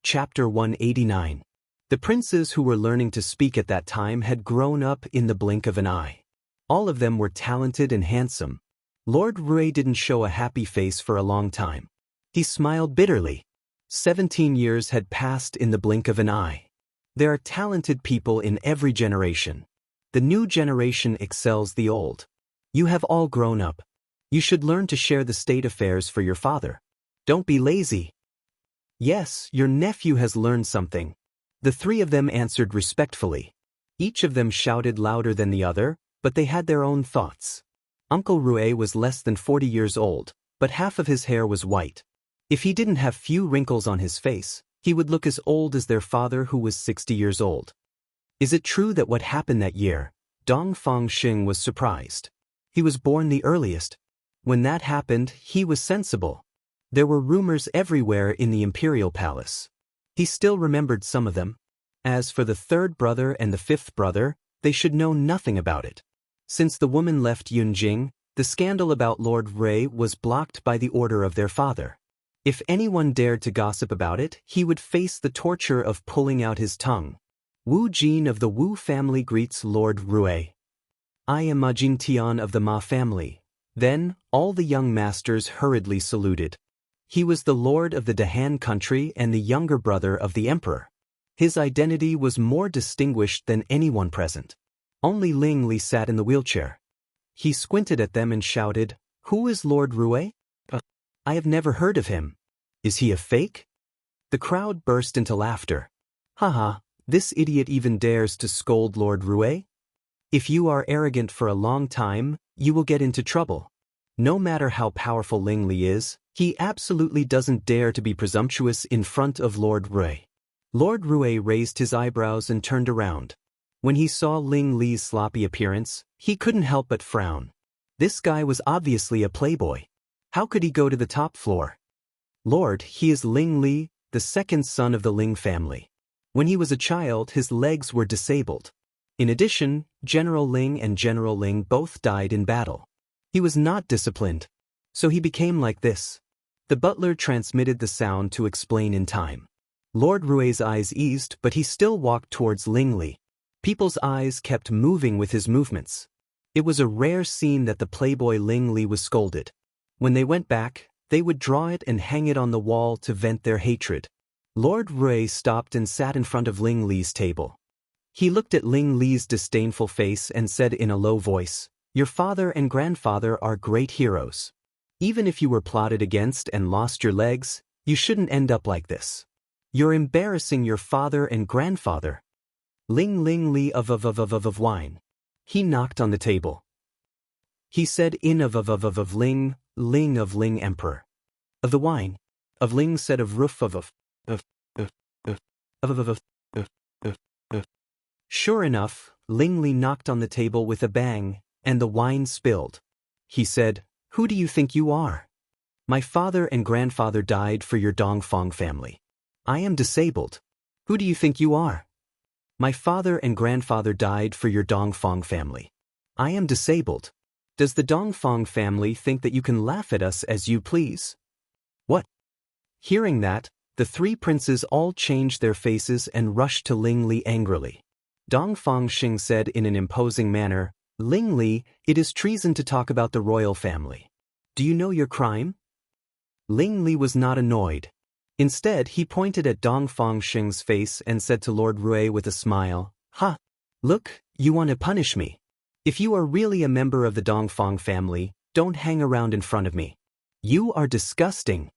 Chapter 189. The princes who were learning to speak at that time had grown up in the blink of an eye. All of them were talented and handsome. Lord Rui didn't show a happy face for a long time. He smiled bitterly. 17 years had passed in the blink of an eye. There are talented people in every generation. The new generation excels the old. You have all grown up. You should learn to share the state affairs for your father. Don't be lazy. Yes, your nephew has learned something. The three of them answered respectfully. Each of them shouted louder than the other, but they had their own thoughts. Uncle Rui was less than 40 years old, but half of his hair was white. If he didn't have few wrinkles on his face, he would look as old as their father, who was 60 years old. Is it true that what happened that year? Dong Fangxing was surprised. He was born the earliest. When that happened, he was sensible. There were rumors everywhere in the imperial palace. He still remembered some of them. As for the third brother and the fifth brother, they should know nothing about it. Since the woman left Yunjing, the scandal about Lord Rui was blocked by the order of their father. If anyone dared to gossip about it, he would face the torture of pulling out his tongue. Wu Jin of the Wu family greets Lord Rui. I am Ma Jingtian of the Ma family. Then, all the young masters hurriedly saluted. He was the lord of the Dahan country and the younger brother of the emperor. His identity was more distinguished than anyone present. Only Ling Li sat in the wheelchair. He squinted at them and shouted, "Who is Lord Rui? I have never heard of him. Is he a fake?" The crowd burst into laughter. Haha, this idiot even dares to scold Lord Rui? If you are arrogant for a long time, you will get into trouble. No matter how powerful Ling Li is, he absolutely doesn't dare to be presumptuous in front of Lord Rui. Lord Rui raised his eyebrows and turned around. When he saw Ling Li's sloppy appearance, he couldn't help but frown. This guy was obviously a playboy. How could he go to the top floor? Lord, he is Ling Li, the second son of the Ling family. When he was a child, his legs were disabled. In addition, General Ling and General Ling both died in battle. He was not disciplined, so he became like this. The butler transmitted the sound to explain in time. Lord Rui's eyes eased, but he still walked towards Ling Li. People's eyes kept moving with his movements. It was a rare scene that the playboy Ling Li was scolded. When they went back, they would draw it and hang it on the wall to vent their hatred. Lord Rui stopped and sat in front of Ling Li's table. He looked at Ling Li's disdainful face and said in a low voice, "Your father and grandfather are great heroes. Even if you were plotted against and lost your legs, you shouldn't end up like this. You're embarrassing your father and grandfather." Ling Li of wine. He knocked on the table. He said in of Ling, Ling of Ling emperor. Of the wine. Of Ling said of roof of. Sure enough, Ling Li knocked on the table with a bang, and the wine spilled. He said, "Who do you think you are? My father and grandfather died for your Dongfang family. I am disabled. Who do you think you are? My father and grandfather died for your Dongfang family. I am disabled. Does the Dongfang family think that you can laugh at us as you please?" What? Hearing that, the three princes all changed their faces and rushed to Ling Li angrily. Dong Fangxing said in an imposing manner, "Ling Li, it is treason to talk about the royal family. Do you know your crime?" Ling Li was not annoyed. Instead, he pointed at Dong Fangxing's face and said to Lord Rui with a smile, "Ha! Look, you want to punish me. If you are really a member of the Dongfang family, don't hang around in front of me. You are disgusting."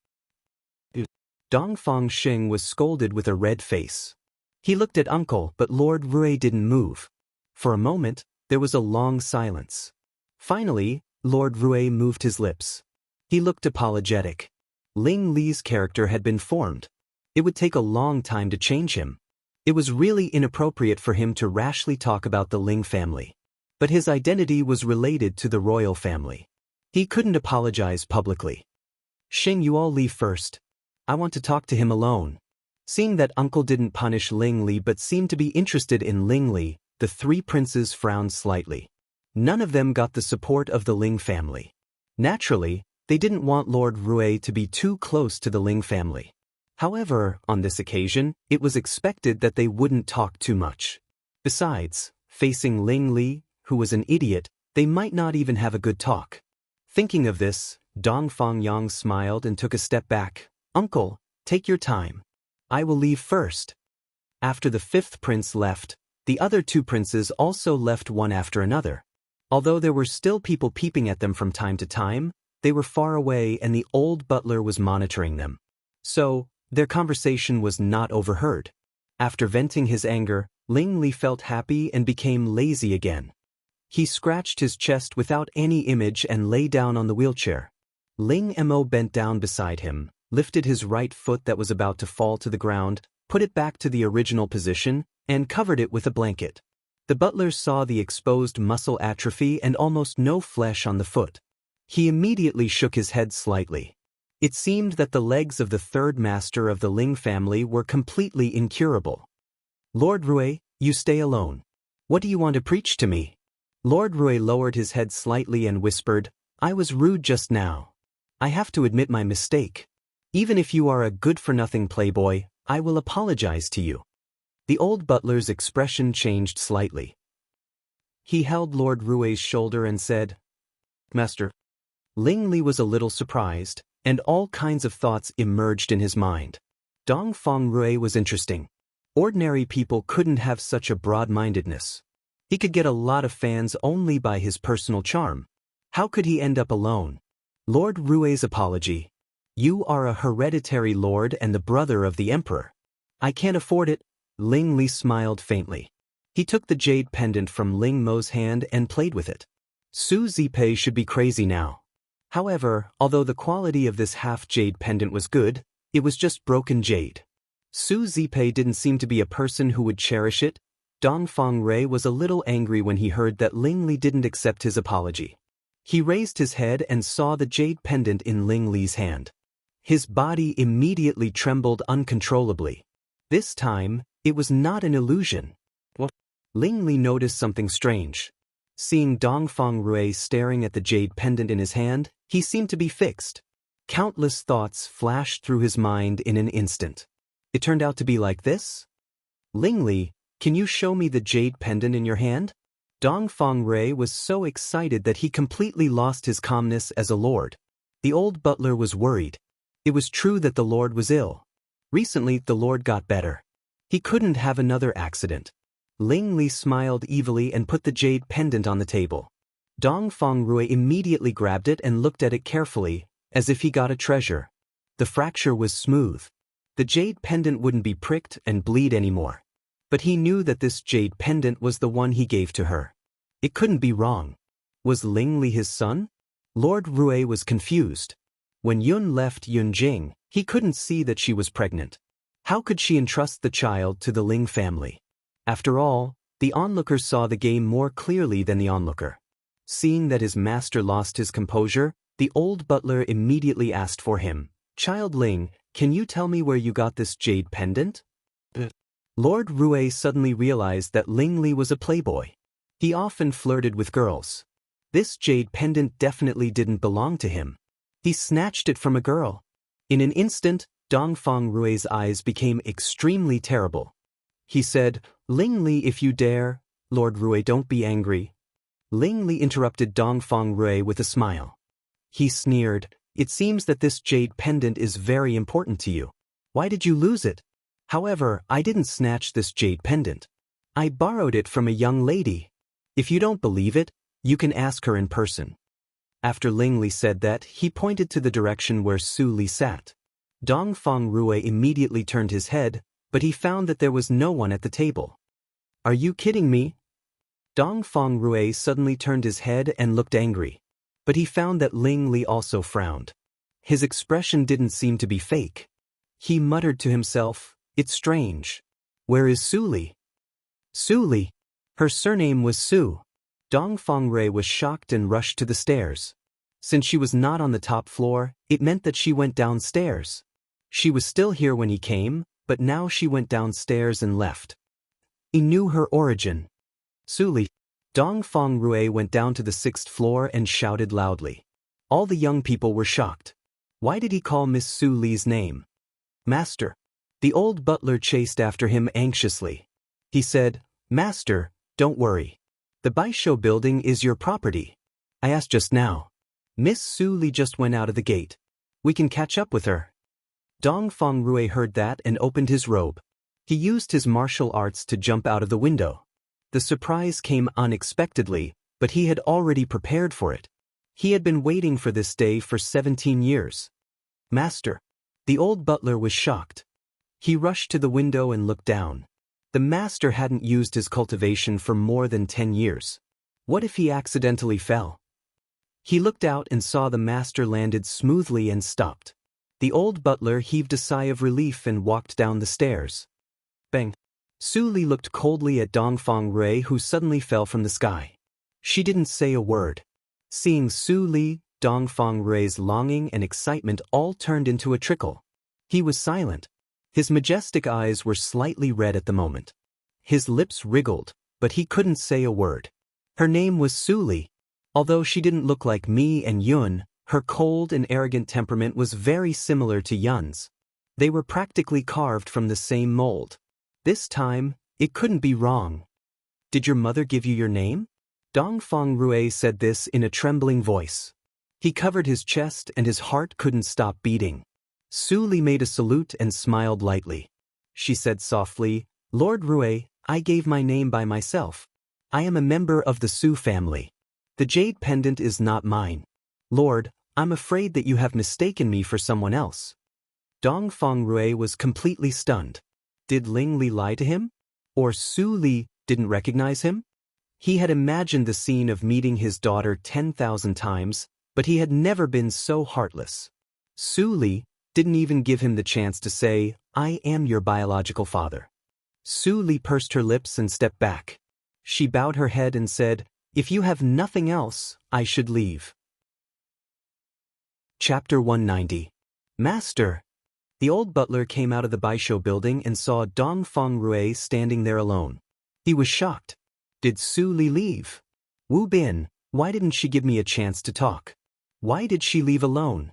Dong Fangxing was scolded with a red face. He looked at Uncle, but Lord Rui didn't move. For a moment, there was a long silence. Finally, Lord Rui moved his lips. He looked apologetic. Ling Li's character had been formed. It would take a long time to change him. It was really inappropriate for him to rashly talk about the Ling family. But his identity was related to the royal family. He couldn't apologize publicly. "Xing, you all leave first. I want to talk to him alone." Seeing that Uncle didn't punish Ling Li but seemed to be interested in Ling Li, the three princes frowned slightly. None of them got the support of the Ling family. Naturally, they didn't want Lord Rui to be too close to the Ling family. However, on this occasion, it was expected that they wouldn't talk too much. Besides, facing Ling Li, who was an idiot, they might not even have a good talk. Thinking of this, Dong Fangyang smiled and took a step back. "Uncle, take your time. I will leave first." After the fifth prince left, the other two princes also left one after another. Although there were still people peeping at them from time to time, they were far away and the old butler was monitoring them. So, their conversation was not overheard. After venting his anger, Ling Li felt happy and became lazy again. He scratched his chest without any image and lay down on the wheelchair. Ling Mo bent down beside him, lifted his right foot that was about to fall to the ground, put it back to the original position, and covered it with a blanket. The butler saw the exposed muscle atrophy and almost no flesh on the foot. He immediately shook his head slightly. It seemed that the legs of the third master of the Ling family were completely incurable. "Lord Rui, you stay alone. What do you want to preach to me?" Lord Rui lowered his head slightly and whispered, "I was rude just now. I have to admit my mistake. Even if you are a good-for-nothing playboy, I will apologize to you." The old butler's expression changed slightly. He held Lord Rui's shoulder and said, "Master." Ling Li was a little surprised, and all kinds of thoughts emerged in his mind. Dong Fang Rui was interesting. Ordinary people couldn't have such a broad-mindedness. He could get a lot of fans only by his personal charm. How could he end up alone? Lord Rui's apology. "You are a hereditary lord and the brother of the emperor." "I can't afford it." Ling Li smiled faintly. He took the jade pendant from Ling Mo's hand and played with it. Su Zipei should be crazy now. However, although the quality of this half-jade pendant was good, it was just broken jade. Su Zipei didn't seem to be a person who would cherish it. Dong Fang Rui was a little angry when he heard that Ling Li didn't accept his apology. He raised his head and saw the jade pendant in Ling Li's hand. His body immediately trembled uncontrollably. This time, it was not an illusion. What? Ling Li noticed something strange. Seeing Dong Fang Rui staring at the jade pendant in his hand, he seemed to be fixed. Countless thoughts flashed through his mind in an instant. It turned out to be like this? "Ling Li, can you show me the jade pendant in your hand?" Dong Fang Rui was so excited that he completely lost his calmness as a lord. The old butler was worried. It was true that the lord was ill. Recently, the lord got better. He couldn't have another accident. Ling Li smiled evilly and put the jade pendant on the table. Dong Fang Rui immediately grabbed it and looked at it carefully, as if he got a treasure. The fracture was smooth. The jade pendant wouldn't be pricked and bleed anymore. But he knew that this jade pendant was the one he gave to her. It couldn't be wrong. Was Ling Li his son? Lord Rui was confused. When Yun left Yunjing, he couldn't see that she was pregnant. How could she entrust the child to the Ling family? After all, the onlooker saw the game more clearly than the onlooker. Seeing that his master lost his composure, the old butler immediately asked for him. "Child Ling, can you tell me where you got this jade pendant?" Lord Rui suddenly realized that Ling Li was a playboy. He often flirted with girls. This jade pendant definitely didn't belong to him. He snatched it from a girl. In an instant, Dong Fang Rui's eyes became extremely terrible. He said, "Ling Li, if you dare." "Lord Rui, don't be angry." Ling Li interrupted Dong Fang Rui with a smile. He sneered, "It seems that this jade pendant is very important to you. Why did you lose it?" "However, I didn't snatch this jade pendant. I borrowed it from a young lady. If you don't believe it, you can ask her in person." After Ling Li said that, he pointed to the direction where Su Li sat. Dong Fang Rui immediately turned his head, but he found that there was no one at the table. "Are you kidding me?" Dong Fang Rui suddenly turned his head and looked angry. But he found that Ling Li also frowned. His expression didn't seem to be fake. He muttered to himself, "It's strange. Where is Su Li?" Su Li. Her surname was Su. Dong Fang Rui was shocked and rushed to the stairs. Since she was not on the top floor, it meant that she went downstairs. She was still here when he came, but now she went downstairs and left. He knew her origin. "Su Li." Dong Fang Rui went down to the 6th floor and shouted loudly. All the young people were shocked. Why did he call Miss Su Li's name? Master. The old butler chased after him anxiously. He said, Master, don't worry. The Baisho building is your property. I asked just now. Miss Su Li just went out of the gate. We can catch up with her. Dong Feng Rui heard that and opened his robe. He used his martial arts to jump out of the window. The surprise came unexpectedly, but he had already prepared for it. He had been waiting for this day for 17 years. Master. The old butler was shocked. He rushed to the window and looked down. The master hadn't used his cultivation for more than 10 years. What if he accidentally fell? He looked out and saw the master landed smoothly and stopped. The old butler heaved a sigh of relief and walked down the stairs. Bang! Su Li looked coldly at Dongfang Rui, who suddenly fell from the sky. She didn't say a word. Seeing Su Li, Dongfang Rui's longing and excitement all turned into a trickle. He was silent. His majestic eyes were slightly red at the moment. His lips wriggled, but he couldn't say a word. Her name was Su Li. Although she didn't look like Mi and Yun, her cold and arrogant temperament was very similar to Yun's. They were practically carved from the same mold. This time, it couldn't be wrong. Did your mother give you your name? Dongfang Rui said this in a trembling voice. He covered his chest and his heart couldn't stop beating. Su Li made a salute and smiled lightly. She said softly, Lord Rui, I gave my name by myself. I am a member of the Su family. The jade pendant is not mine. Lord, I'm afraid that you have mistaken me for someone else. Dongfang Rui was completely stunned. Did Ling Li lie to him? Or Su Li didn't recognize him? He had imagined the scene of meeting his daughter 10,000 times, but he had never been so heartless. Su Li didn't even give him the chance to say, I am your biological father. Su Li pursed her lips and stepped back. She bowed her head and said, If you have nothing else, I should leave. Chapter 190. Master. The old butler came out of the Baisho building and saw Dongfang Rui standing there alone. He was shocked. Did Su Li leave? Wu Bin, why didn't she give me a chance to talk? Why did she leave alone?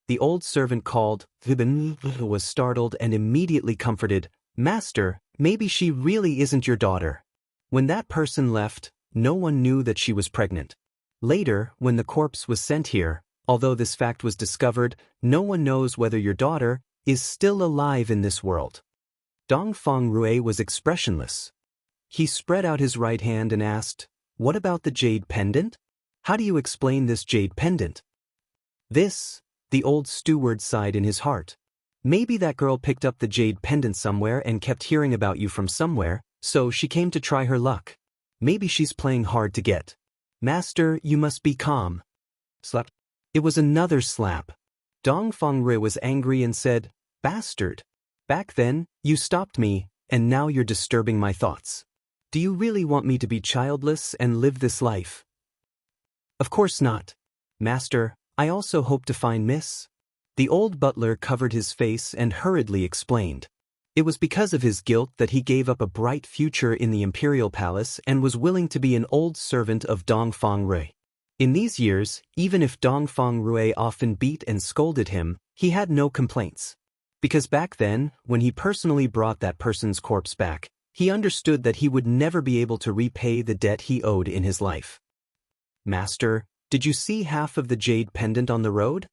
The old servant called, Bin was startled and immediately comforted, Master, maybe she really isn't your daughter. When that person left, no one knew that she was pregnant. Later, when the corpse was sent here, although this fact was discovered, no one knows whether your daughter is still alive in this world. Dongfang Rui was expressionless. He spread out his right hand and asked, What about the jade pendant? How do you explain this jade pendant? This, the old steward sighed in his heart. Maybe that girl picked up the jade pendant somewhere and kept hearing about you from somewhere, so she came to try her luck. Maybe she's playing hard to get. Master, you must be calm. Slap. It was another slap. Dongfang Rui was angry and said, Bastard. Back then, you stopped me, and now you're disturbing my thoughts. Do you really want me to be childless and live this life? Of course not. Master, I also hope to find Miss. The old butler covered his face and hurriedly explained. It was because of his guilt that he gave up a bright future in the imperial palace and was willing to be an old servant of Dongfang Rui. In these years, even if Dongfang Rui often beat and scolded him, he had no complaints. Because back then, when he personally brought that person's corpse back, he understood that he would never be able to repay the debt he owed in his life. Master, did you see half of the jade pendant on the road?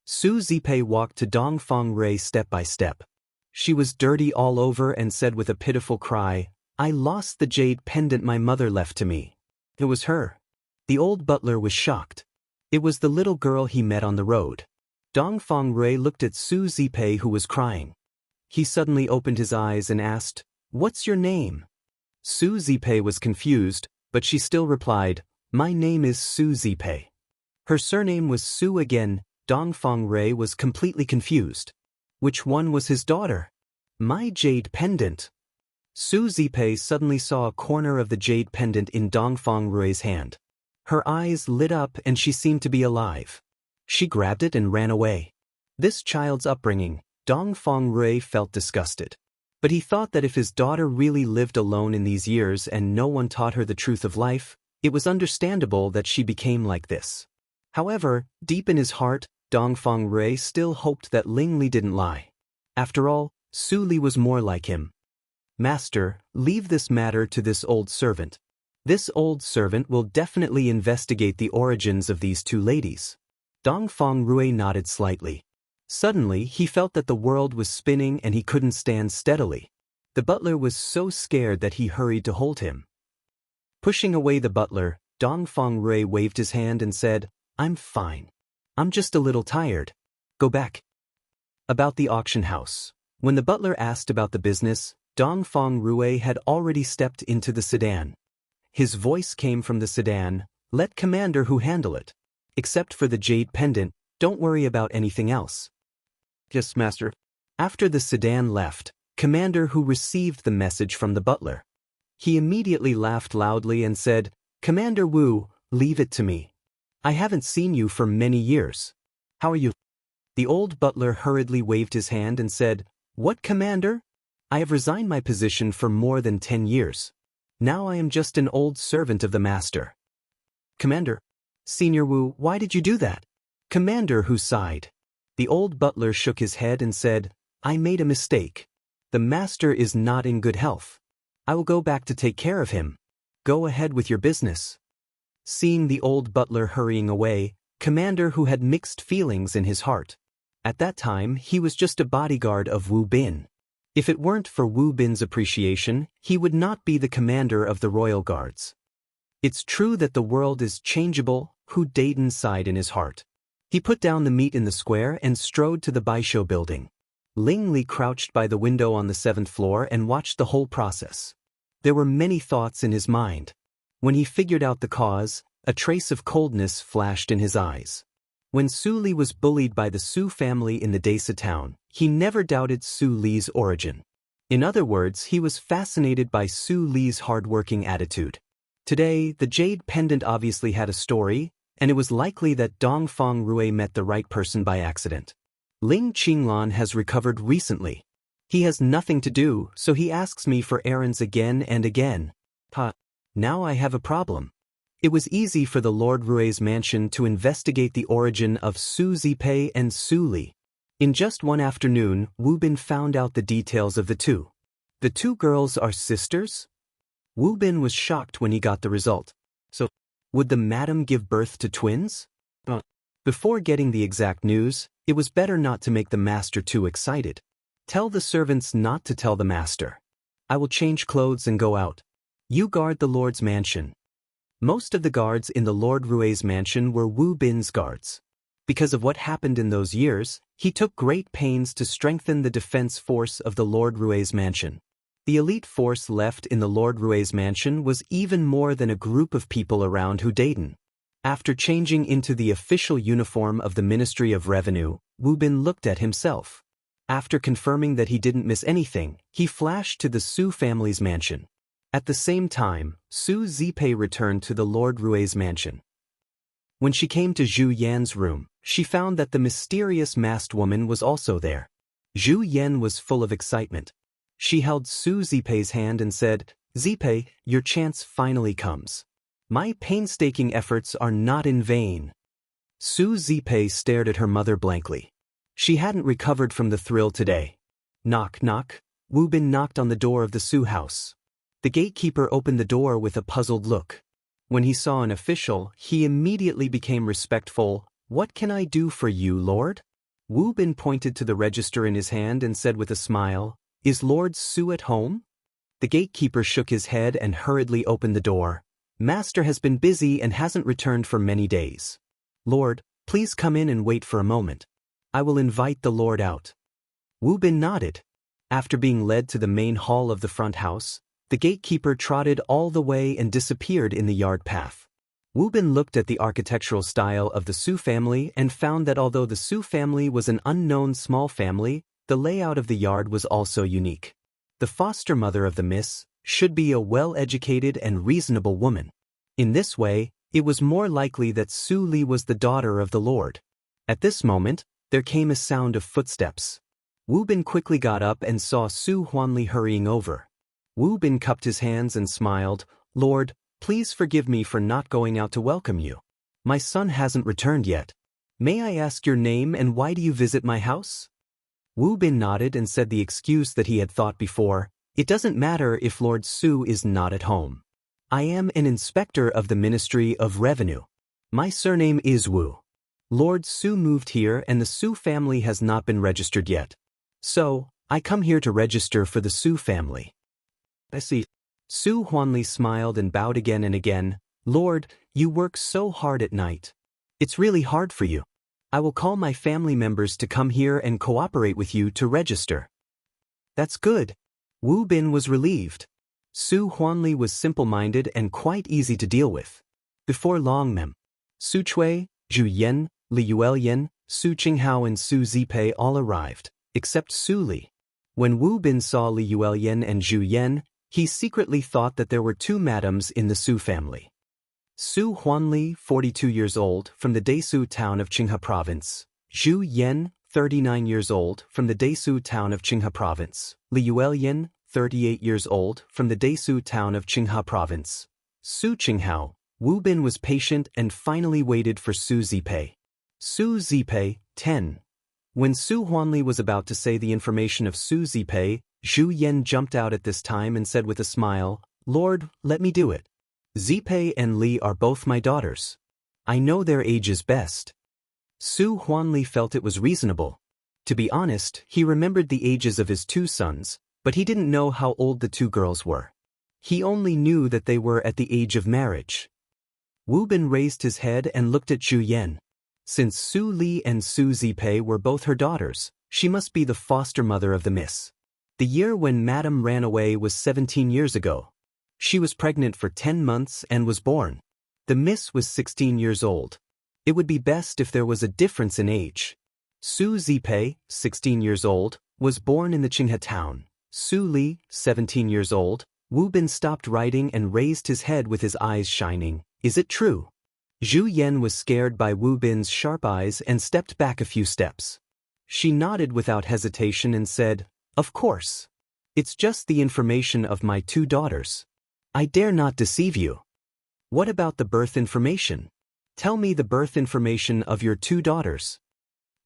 Su Zipei walked to Dongfang Rui step by step. She was dirty all over and said with a pitiful cry, I lost the jade pendant my mother left to me. It was her. The old butler was shocked. It was the little girl he met on the road. Dongfang Rui looked at Su Zipei, who was crying. He suddenly opened his eyes and asked, What's your name? Su Zipei was confused, but she still replied, My name is Su Zipei. Her surname was Su again. Dongfang Rui was completely confused. Which one was his daughter? My jade pendant. Su Zipei suddenly saw a corner of the jade pendant in Dongfang Rui's hand. Her eyes lit up and she seemed to be alive. She grabbed it and ran away. This child's upbringing, Dongfang Rui felt disgusted. But he thought that if his daughter really lived alone in these years and no one taught her the truth of life, it was understandable that she became like this. However, deep in his heart, Dongfang Rui still hoped that Ling Li didn't lie. After all, Su Li was more like him. Master, leave this matter to this old servant. This old servant will definitely investigate the origins of these two ladies. Dongfang Rui nodded slightly. Suddenly, he felt that the world was spinning and he couldn't stand steadily. The butler was so scared that he hurried to hold him. Pushing away the butler, Dongfang Rui waved his hand and said, "I'm fine. I'm just a little tired. Go back." About the auction house. When the butler asked about the business, Dongfang Rui had already stepped into the sedan. His voice came from the sedan, "Let Commander Hu handle it. Except for the jade pendant, don't worry about anything else." "Yes, master." After the sedan left, Commander Hu received the message from the butler. He immediately laughed loudly and said, "Commander Wu, leave it to me. I haven't seen you for many years. How are you?" The old butler hurriedly waved his hand and said, "What, Commander? I have resigned my position for more than 10 years. Now I am just an old servant of the master." "Commander, Senior Wu, why did you do that?" Commander Hu sighed. The old butler shook his head and said, "I made a mistake. The master is not in good health. I will go back to take care of him. Go ahead with your business." Seeing the old butler hurrying away, Commander Hu had mixed feelings in his heart. At that time, he was just a bodyguard of Wu Bin. If it weren't for Wu Bin's appreciation, he would not be the commander of the royal guards. It's true that the world is changeable, Hu Dayton sighed in his heart. He put down the meat in the square and strode to the Baisho building. Ling Li crouched by the window on the 7th floor and watched the whole process. There were many thoughts in his mind. When he figured out the cause, a trace of coldness flashed in his eyes. When Su Li was bullied by the Su family in the Desa town, he never doubted Su Li's origin. In other words, he was fascinated by Su Li's hard-working attitude. Today, the jade pendant obviously had a story, and it was likely that Dongfang Rui met the right person by accident. Ling Qinglan has recovered recently. He has nothing to do, so he asks me for errands again and again. Now I have a problem. It was easy for the Lord Rui's mansion to investigate the origin of Su Zipei and Su Li. In just one afternoon, Wu Bin found out the details of the two. The two girls are sisters? Wu Bin was shocked when he got the result. So, would the madam give birth to twins? Before getting the exact news, it was better not to make the master too excited. Tell the servants not to tell the master. I will change clothes and go out. You guard the Lord's mansion. Most of the guards in the Lord Rui's mansion were Wu Bin's guards. Because of what happened in those years, he took great pains to strengthen the defense force of the Lord Rui's mansion. The elite force left in the Lord Rui's mansion was even more than a group of people around Hu Dayton. After changing into the official uniform of the Ministry of Revenue, Wu Bin looked at himself. After confirming that he didn't miss anything, he flashed to the Su family's mansion. At the same time, Su Zipei returned to the Lord Rui's mansion. When she came to Zhu Yan's room, she found that the mysterious masked woman was also there. Zhu Yan was full of excitement. She held Su Zipei's hand and said, "Zipei, your chance finally comes. My painstaking efforts are not in vain." Su Zipei stared at her mother blankly. She hadn't recovered from the thrill today. Knock, knock. Wu Bin knocked on the door of the Su house. The gatekeeper opened the door with a puzzled look. When he saw an official, he immediately became respectful. "What can I do for you, Lord?" Wu Bin pointed to the register in his hand and said with a smile, "Is Lord Su at home?" The gatekeeper shook his head and hurriedly opened the door. "Master has been busy and hasn't returned for many days. Lord, please come in and wait for a moment. I will invite the Lord out." Wu Bin nodded. After being led to the main hall of the front house, the gatekeeper trotted all the way and disappeared in the yard path. Wu Bin looked at the architectural style of the Su family and found that although the Su family was an unknown small family, the layout of the yard was also unique. The foster mother of the Miss should be a well-educated and reasonable woman. In this way, it was more likely that Su Li was the daughter of the Lord. At this moment, there came a sound of footsteps. Wu Bin quickly got up and saw Su Huanli hurrying over. Wu Bin cupped his hands and smiled. "Lord, please forgive me for not going out to welcome you. My son hasn't returned yet. May I ask your name and why do you visit my house?" Wu Bin nodded and said the excuse that he had thought before, "It doesn't matter if Lord Su is not at home. I am an inspector of the Ministry of Revenue. My surname is Wu. Lord Su moved here and the Su family has not been registered yet. So, I come here to register for the Su family." "I see." Su Huanli smiled and bowed again and again. "Lord, you work so hard at night. It's really hard for you. I will call my family members to come here and cooperate with you to register." "That's good." Wu Bin was relieved. Su Huanli was simple-minded and quite easy to deal with. Before long Su Chui, Zhu Yan, Li Yuelyan, Su Qinghao and Su Zipei all arrived, except Su Li. When Wu Bin saw Li Yuelyan and Zhu Yan, he secretly thought that there were two madams in the Su family. Su Huanli, 42 years old, from the Desu town of Qinghe Province. Zhu Yan, 39 years old, from the Desu town of Qinghe Province. Li Yuelyan, 38 years old, from the Desu town of Qinghe Province. Su Qinghao. Wu Bin was patient and finally waited for Su Zipei. Su Zipei, 10. When Su Huanli was about to say the information of Su Zipei, Zhu Yan jumped out at this time and said with a smile, "Lord, let me do it. Zipei and Li are both my daughters. I know their ages best." Su Huanli felt it was reasonable. To be honest, he remembered the ages of his two sons, but he didn't know how old the two girls were. He only knew that they were at the age of marriage. Wu Bin raised his head and looked at Zhu Yan. Since Su Li and Su Zipei were both her daughters, she must be the foster mother of the miss. The year when Madame ran away was 17 years ago. She was pregnant for 10 months and was born. The miss was 16 years old. It would be best if there was a difference in age. Su Zipei, 16 years old, was born in the Qinghe town. Su Li, 17 years old. Wu Bin stopped writing and raised his head with his eyes shining. "Is it true?" Zhu Yan was scared by Wu Bin's sharp eyes and stepped back a few steps. She nodded without hesitation and said, "Of course. It's just the information of my two daughters. I dare not deceive you." "What about the birth information? Tell me the birth information of your two daughters."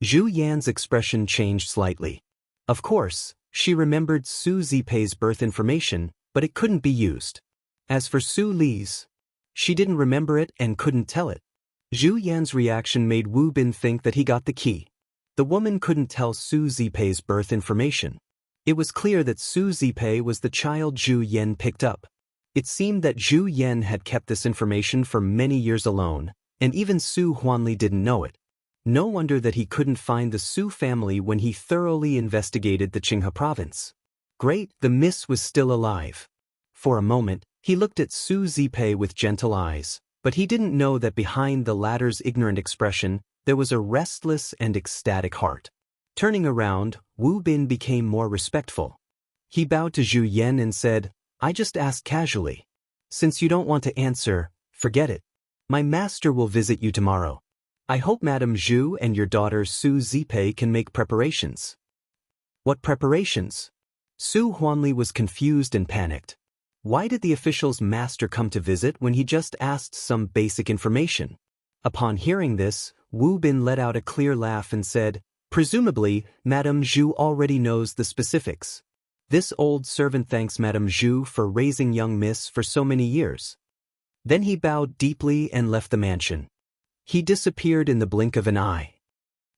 Zhu Yan's expression changed slightly. Of course, she remembered Su Zipei's birth information, but it couldn't be used. As for Su Li's, she didn't remember it and couldn't tell it. Zhu Yan's reaction made Wu Bin think that he got the key. The woman couldn't tell Su Zipei's birth information. It was clear that Su Zipei was the child Zhu Yan picked up. It seemed that Zhu Yan had kept this information for many years alone, and even Su Huanli didn't know it. No wonder that he couldn't find the Su family when he thoroughly investigated the Qinghe province. Great, the miss was still alive. For a moment, he looked at Su Zipei with gentle eyes, but he didn't know that behind the latter's ignorant expression, there was a restless and ecstatic heart. Turning around, Wu Bin became more respectful. He bowed to Zhu Yan and said, "I just asked casually. Since you don't want to answer, forget it. My master will visit you tomorrow. I hope Madame Zhu and your daughter Su Zipei can make preparations." "What preparations?" Su Huanli was confused and panicked. Why did the official's master come to visit when he just asked some basic information? Upon hearing this, Wu Bin let out a clear laugh and said, "Presumably, Madame Zhu already knows the specifics. This old servant thanks Madame Zhu for raising young miss for so many years." Then he bowed deeply and left the mansion. He disappeared in the blink of an eye.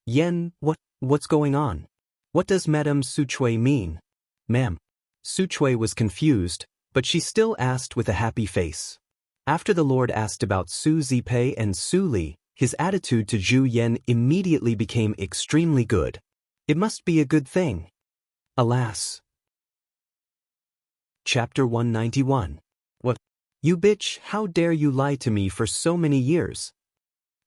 "Yan, what's going on? What does Madame Su Chui mean?" "Ma'am." Su Chui was confused, but she still asked with a happy face. After the Lord asked about Su Zipei and Su Li, his attitude to Zhu Yan immediately became extremely good. It must be a good thing. Alas. Chapter 191. "What? You bitch, how dare you lie to me for so many years?"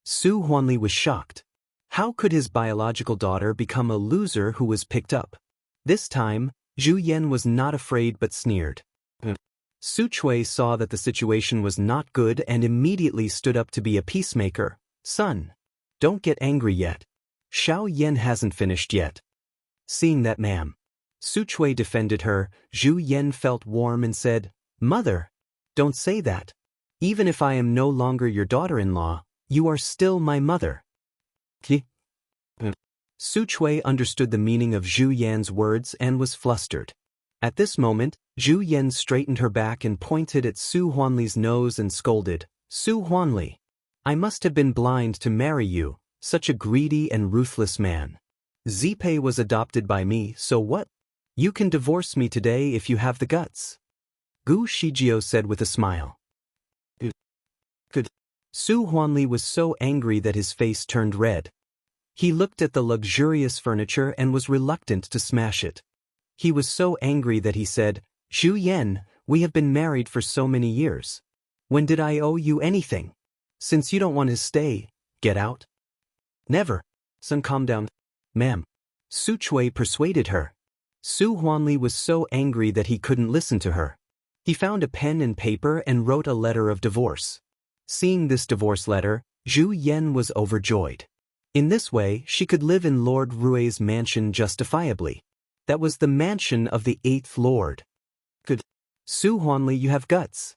Su Huanli was shocked. How could his biological daughter become a loser who was picked up? This time, Zhu Yan was not afraid but sneered. Su Chui saw that the situation was not good and immediately stood up to be a peacemaker. "Son, don't get angry yet. Xiao Yan hasn't finished yet." Seeing that ma'am, Su Chui defended her, Zhu Yan felt warm and said, "Mother, don't say that. Even if I am no longer your daughter-in-law, you are still my mother." Su Chui understood the meaning of Zhu Yan's words and was flustered. At this moment, Zhu Yan straightened her back and pointed at Su Huanli's nose and scolded, "Su Huanli, I must have been blind to marry you, such a greedy and ruthless man. Zipei was adopted by me, so what? You can divorce me today if you have the guts." Gu Shijio said with a smile. Good. Su Huanli was so angry that his face turned red. He looked at the luxurious furniture and was reluctant to smash it. He was so angry that he said, "Zhu Yan, we have been married for so many years. When did I owe you anything? Since you don't want to stay, get out." "Never." "Son, calm down." "Ma'am." Su Chui persuaded her. Su Huanli was so angry that he couldn't listen to her. He found a pen and paper and wrote a letter of divorce. Seeing this divorce letter, Zhu Yan was overjoyed. In this way, she could live in Lord Rui's mansion justifiably. That was the mansion of the 8th Lord. "Good. Su Huanli, you have guts.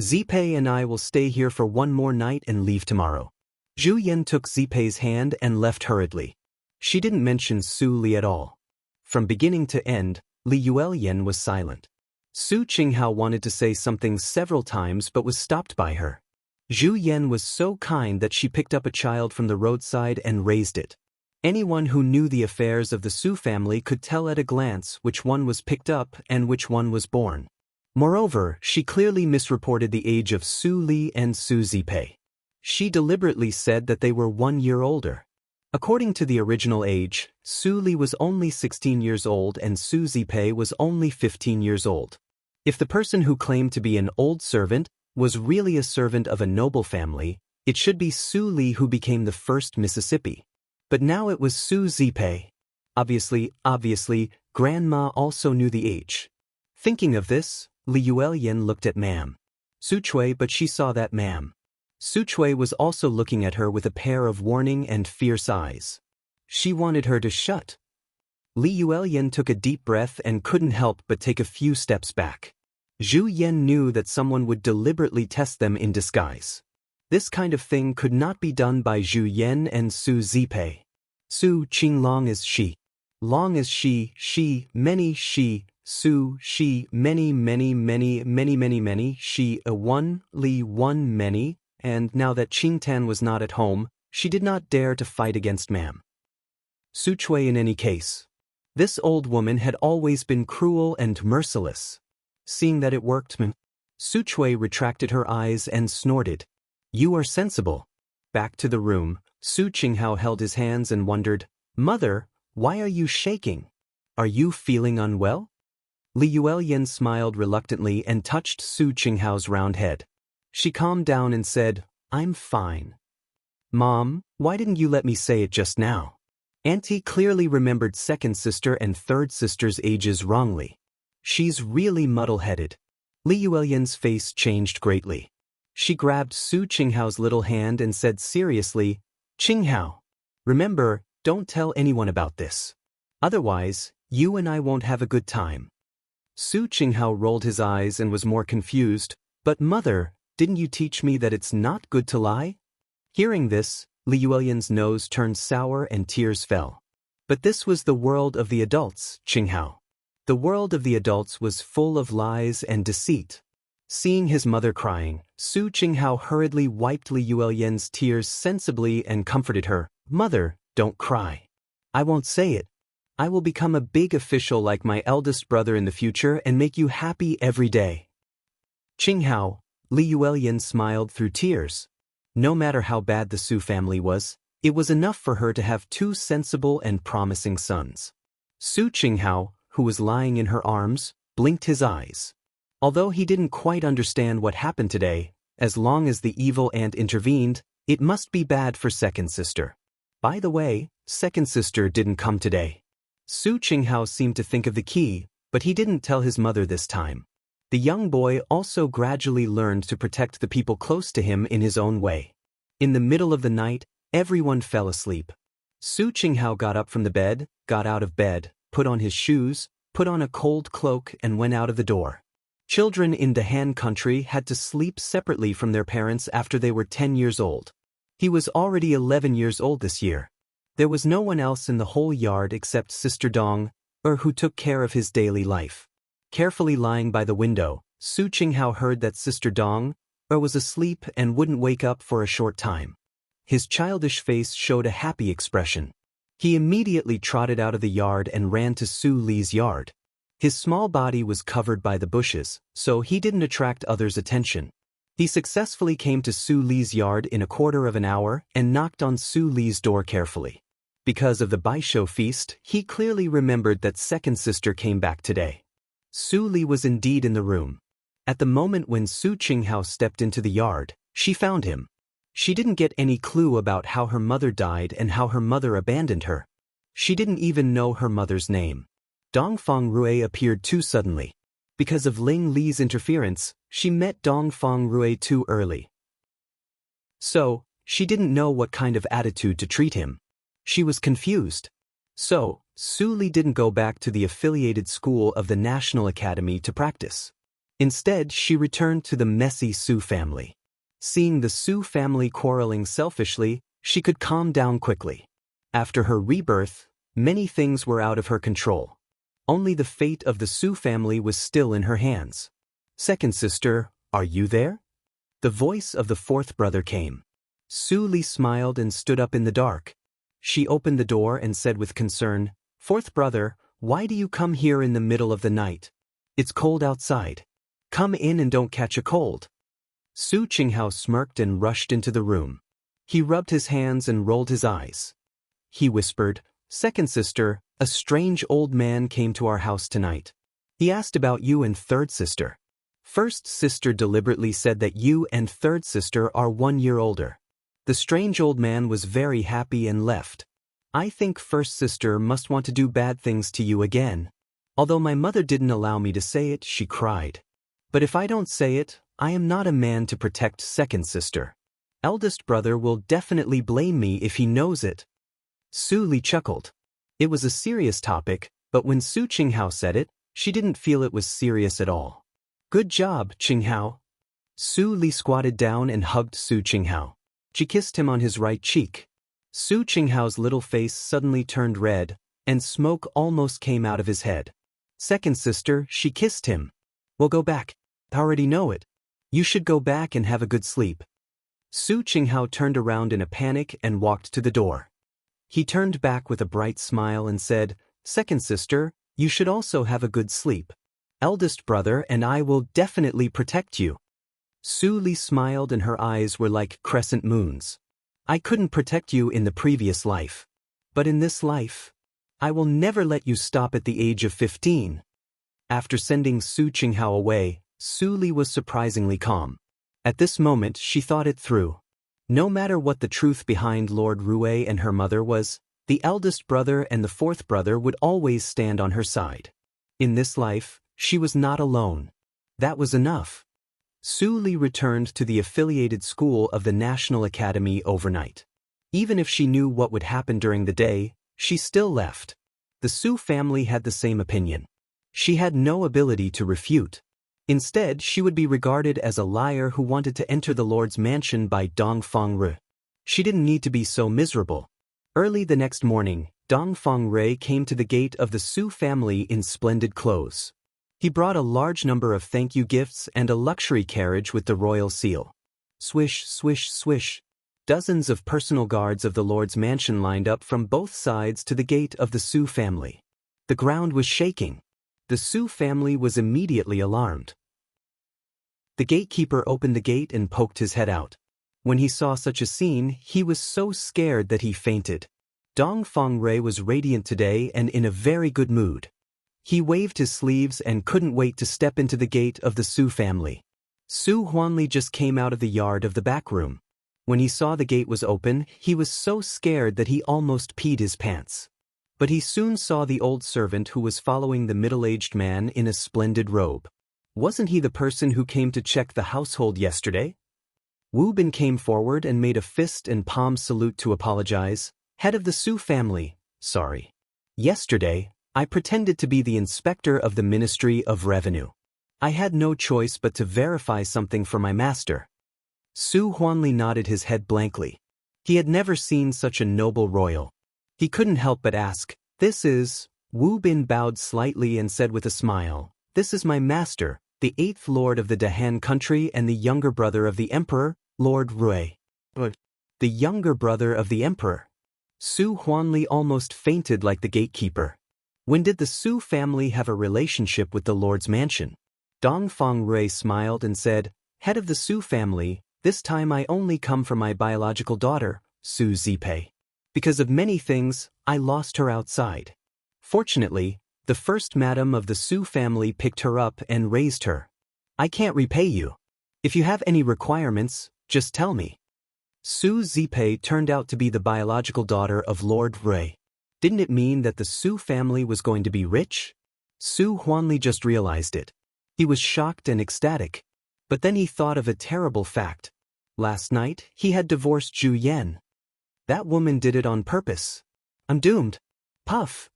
Zipei and I will stay here for one more night and leave tomorrow." Zhu Yan took Zipei's hand and left hurriedly. She didn't mention Su Li at all. From beginning to end, Li Yuelyan was silent. Su Qinghao wanted to say something several times but was stopped by her. Zhu Yan was so kind that she picked up a child from the roadside and raised it. Anyone who knew the affairs of the Su family could tell at a glance which one was picked up and which one was born. Moreover, she clearly misreported the age of Su Li and Su Zipei. She deliberately said that they were 1 year older. According to the original age, Su Li was only 16 years old and Su Zipei was only 15 years old. If the person who claimed to be an old servant was really a servant of a noble family, it should be Su Li who became the first Mississippi. But now it was Su Zipei. Obviously, Grandma also knew the age. Thinking of this, Li Yuelyan looked at Ma'am Su Chui, but she saw that Ma'am Su Chui was also looking at her with a pair of warning and fierce eyes. She wanted her to shut. Li Yuelyan took a deep breath and couldn't help but take a few steps back. Zhu Yan knew that someone would deliberately test them in disguise. This kind of thing could not be done by Zhu Yan and Su Zipei. Su Qing long as she. Long as she, many she, Su, she, many, she, a one, Li, one, many, and now that Qing Tan was not at home, she did not dare to fight against Ma'am Su Chui in any case. This old woman had always been cruel and merciless. Seeing that it worked, Su Chui retracted her eyes and snorted. "You are sensible." Back to the room, Su Qinghao held his hands and wondered, "Mother, why are you shaking? Are you feeling unwell?" Li Yuelyan smiled reluctantly and touched Su Qinghao's round head. She calmed down and said, "I'm fine." "Mom, why didn't you let me say it just now?" Auntie clearly remembered second sister and third sister's ages wrongly. She's really muddle-headed. Li Yuelyan's face changed greatly. She grabbed Su Qinghao's little hand and said seriously, "Qinghao, remember, don't tell anyone about this. Otherwise, you and I won't have a good time." Su Qinghao rolled his eyes and was more confused. "But mother, didn't you teach me that it's not good to lie?" Hearing this, Li Yuelyan's nose turned sour and tears fell. But this was the world of the adults, Qinghao. The world of the adults was full of lies and deceit. Seeing his mother crying, Su Qinghao hurriedly wiped Li Yuelyan's tears sensibly and comforted her. "Mother, don't cry. I won't say it. I will become a big official like my eldest brother in the future and make you happy every day." "Qinghao," Li Yuelyan smiled through tears. No matter how bad the Su family was, it was enough for her to have 2 sensible and promising sons. Su Qinghao, who was lying in her arms, blinked his eyes. Although he didn't quite understand what happened today, as long as the evil aunt intervened, it must be bad for second sister. By the way, second sister didn't come today. Su Qinghao seemed to think of the key, but he didn't tell his mother this time. The young boy also gradually learned to protect the people close to him in his own way. In the middle of the night, everyone fell asleep. Su Qinghao got up from the bed, got out of bed, put on his shoes, put on a cold cloak and went out of the door. Children in the Han country had to sleep separately from their parents after they were 10 years old. He was already 11 years old this year. There was no one else in the whole yard except Sister Dong, who took care of his daily life. Carefully lying by the window, Su Qinghao heard that Sister Dong was asleep and wouldn't wake up for a short time. His childish face showed a happy expression. He immediately trotted out of the yard and ran to Su Li's yard. His small body was covered by the bushes, so he didn't attract others' attention. He successfully came to Su Li's yard in a quarter of an hour and knocked on Su Li's door carefully. Because of the Baisho feast, he clearly remembered that second sister came back today. Su Li was indeed in the room. At the moment when Su Qinghao stepped into the yard, she found him. She didn't get any clue about how her mother died and how her mother abandoned her. She didn't even know her mother's name. Dongfang Rui appeared too suddenly. Because of Ling Li's interference, she met Dongfang Rui too early. So, she didn't know what kind of attitude to treat him. She was confused. So, Su Li didn't go back to the affiliated school of the National Academy to practice. Instead, she returned to the messy Su family. Seeing the Su family quarreling selfishly, she could calm down quickly. After her rebirth, many things were out of her control. Only the fate of the Su family was still in her hands. Second sister, are you there? The voice of the fourth brother came. Su Li smiled and stood up in the dark. She opened the door and said with concern, "Fourth brother, why do you come here in the middle of the night? It's cold outside. Come in and don't catch a cold." Su Qinghao smirked and rushed into the room. He rubbed his hands and rolled his eyes. He whispered, "Second sister, a strange old man came to our house tonight. He asked about you and third sister. First sister deliberately said that you and third sister are 1 year older. The strange old man was very happy and left. I think first sister must want to do bad things to you again. Although my mother didn't allow me to say it, she cried. But if I don't say it, I am not a man to protect second sister. Eldest brother will definitely blame me if he knows it." Su Li chuckled. It was a serious topic, but when Su Qinghao said it, she didn't feel it was serious at all. "Good job, Qinghao." Su Li squatted down and hugged Su Qinghao. She kissed him on his right cheek. Su Qinghao's little face suddenly turned red, and smoke almost came out of his head. "Second sister," she kissed him. "We'll go back. I already know it. You should go back and have a good sleep." Su Qinghao turned around in a panic and walked to the door. He turned back with a bright smile and said, "Second sister, you should also have a good sleep. Eldest brother and I will definitely protect you." Su Li smiled and her eyes were like crescent moons. "I couldn't protect you in the previous life. But in this life, I will never let you stop at the age of 15. After sending Su Qinghao away, Su Li was surprisingly calm. At this moment she thought it through. No matter what the truth behind Lord Rui and her mother was, the eldest brother and the fourth brother would always stand on her side. In this life, she was not alone. That was enough. Su Li returned to the affiliated school of the National Academy overnight. Even if she knew what would happen during the day, she still left. The Su family had the same opinion. She had no ability to refute. Instead, she would be regarded as a liar who wanted to enter the Lord's mansion by Dongfang Rui. She didn't need to be so miserable. Early the next morning, Dongfang Rui came to the gate of the Su family in splendid clothes. He brought a large number of thank you gifts and a luxury carriage with the royal seal. Swish, swish, swish. Dozens of personal guards of the Lord's mansion lined up from both sides to the gate of the Su family. The ground was shaking. The Su family was immediately alarmed. The gatekeeper opened the gate and poked his head out. When he saw such a scene, he was so scared that he fainted. Dongfang Rui was radiant today and in a very good mood. He waved his sleeves and couldn't wait to step into the gate of the Su family. Su Huanli just came out of the yard of the back room. When he saw the gate was open, he was so scared that he almost peed his pants. But he soon saw the old servant who was following the middle-aged man in a splendid robe. Wasn't he the person who came to check the household yesterday? Wu Bin came forward and made a fist and palm salute to apologize. "Head of the Su family, sorry. Yesterday, I pretended to be the inspector of the Ministry of Revenue. I had no choice but to verify something for my master." Su Huanli nodded his head blankly. He had never seen such a noble royal. He couldn't help but ask, "This is..." Wu Bin bowed slightly and said with a smile, "This is my master, the 8th Lord of the Dahan country and the younger brother of the Emperor, Lord Rui." The younger brother of the Emperor. Su Huanli almost fainted like the gatekeeper. When did the Su family have a relationship with the Lord's mansion? Dongfang Rui smiled and said, "Head of the Su family, this time I only come for my biological daughter, Su Zipei. Because of many things, I lost her outside. Fortunately, the first madam of the Su family picked her up and raised her. I can't repay you. If you have any requirements, just tell me." Su Zipei turned out to be the biological daughter of Lord Rui. Didn't it mean that the Su family was going to be rich? Su Huanli just realized it. He was shocked and ecstatic. But then he thought of a terrible fact. Last night, he had divorced Zhu Yan. That woman did it on purpose. I'm doomed. Puff.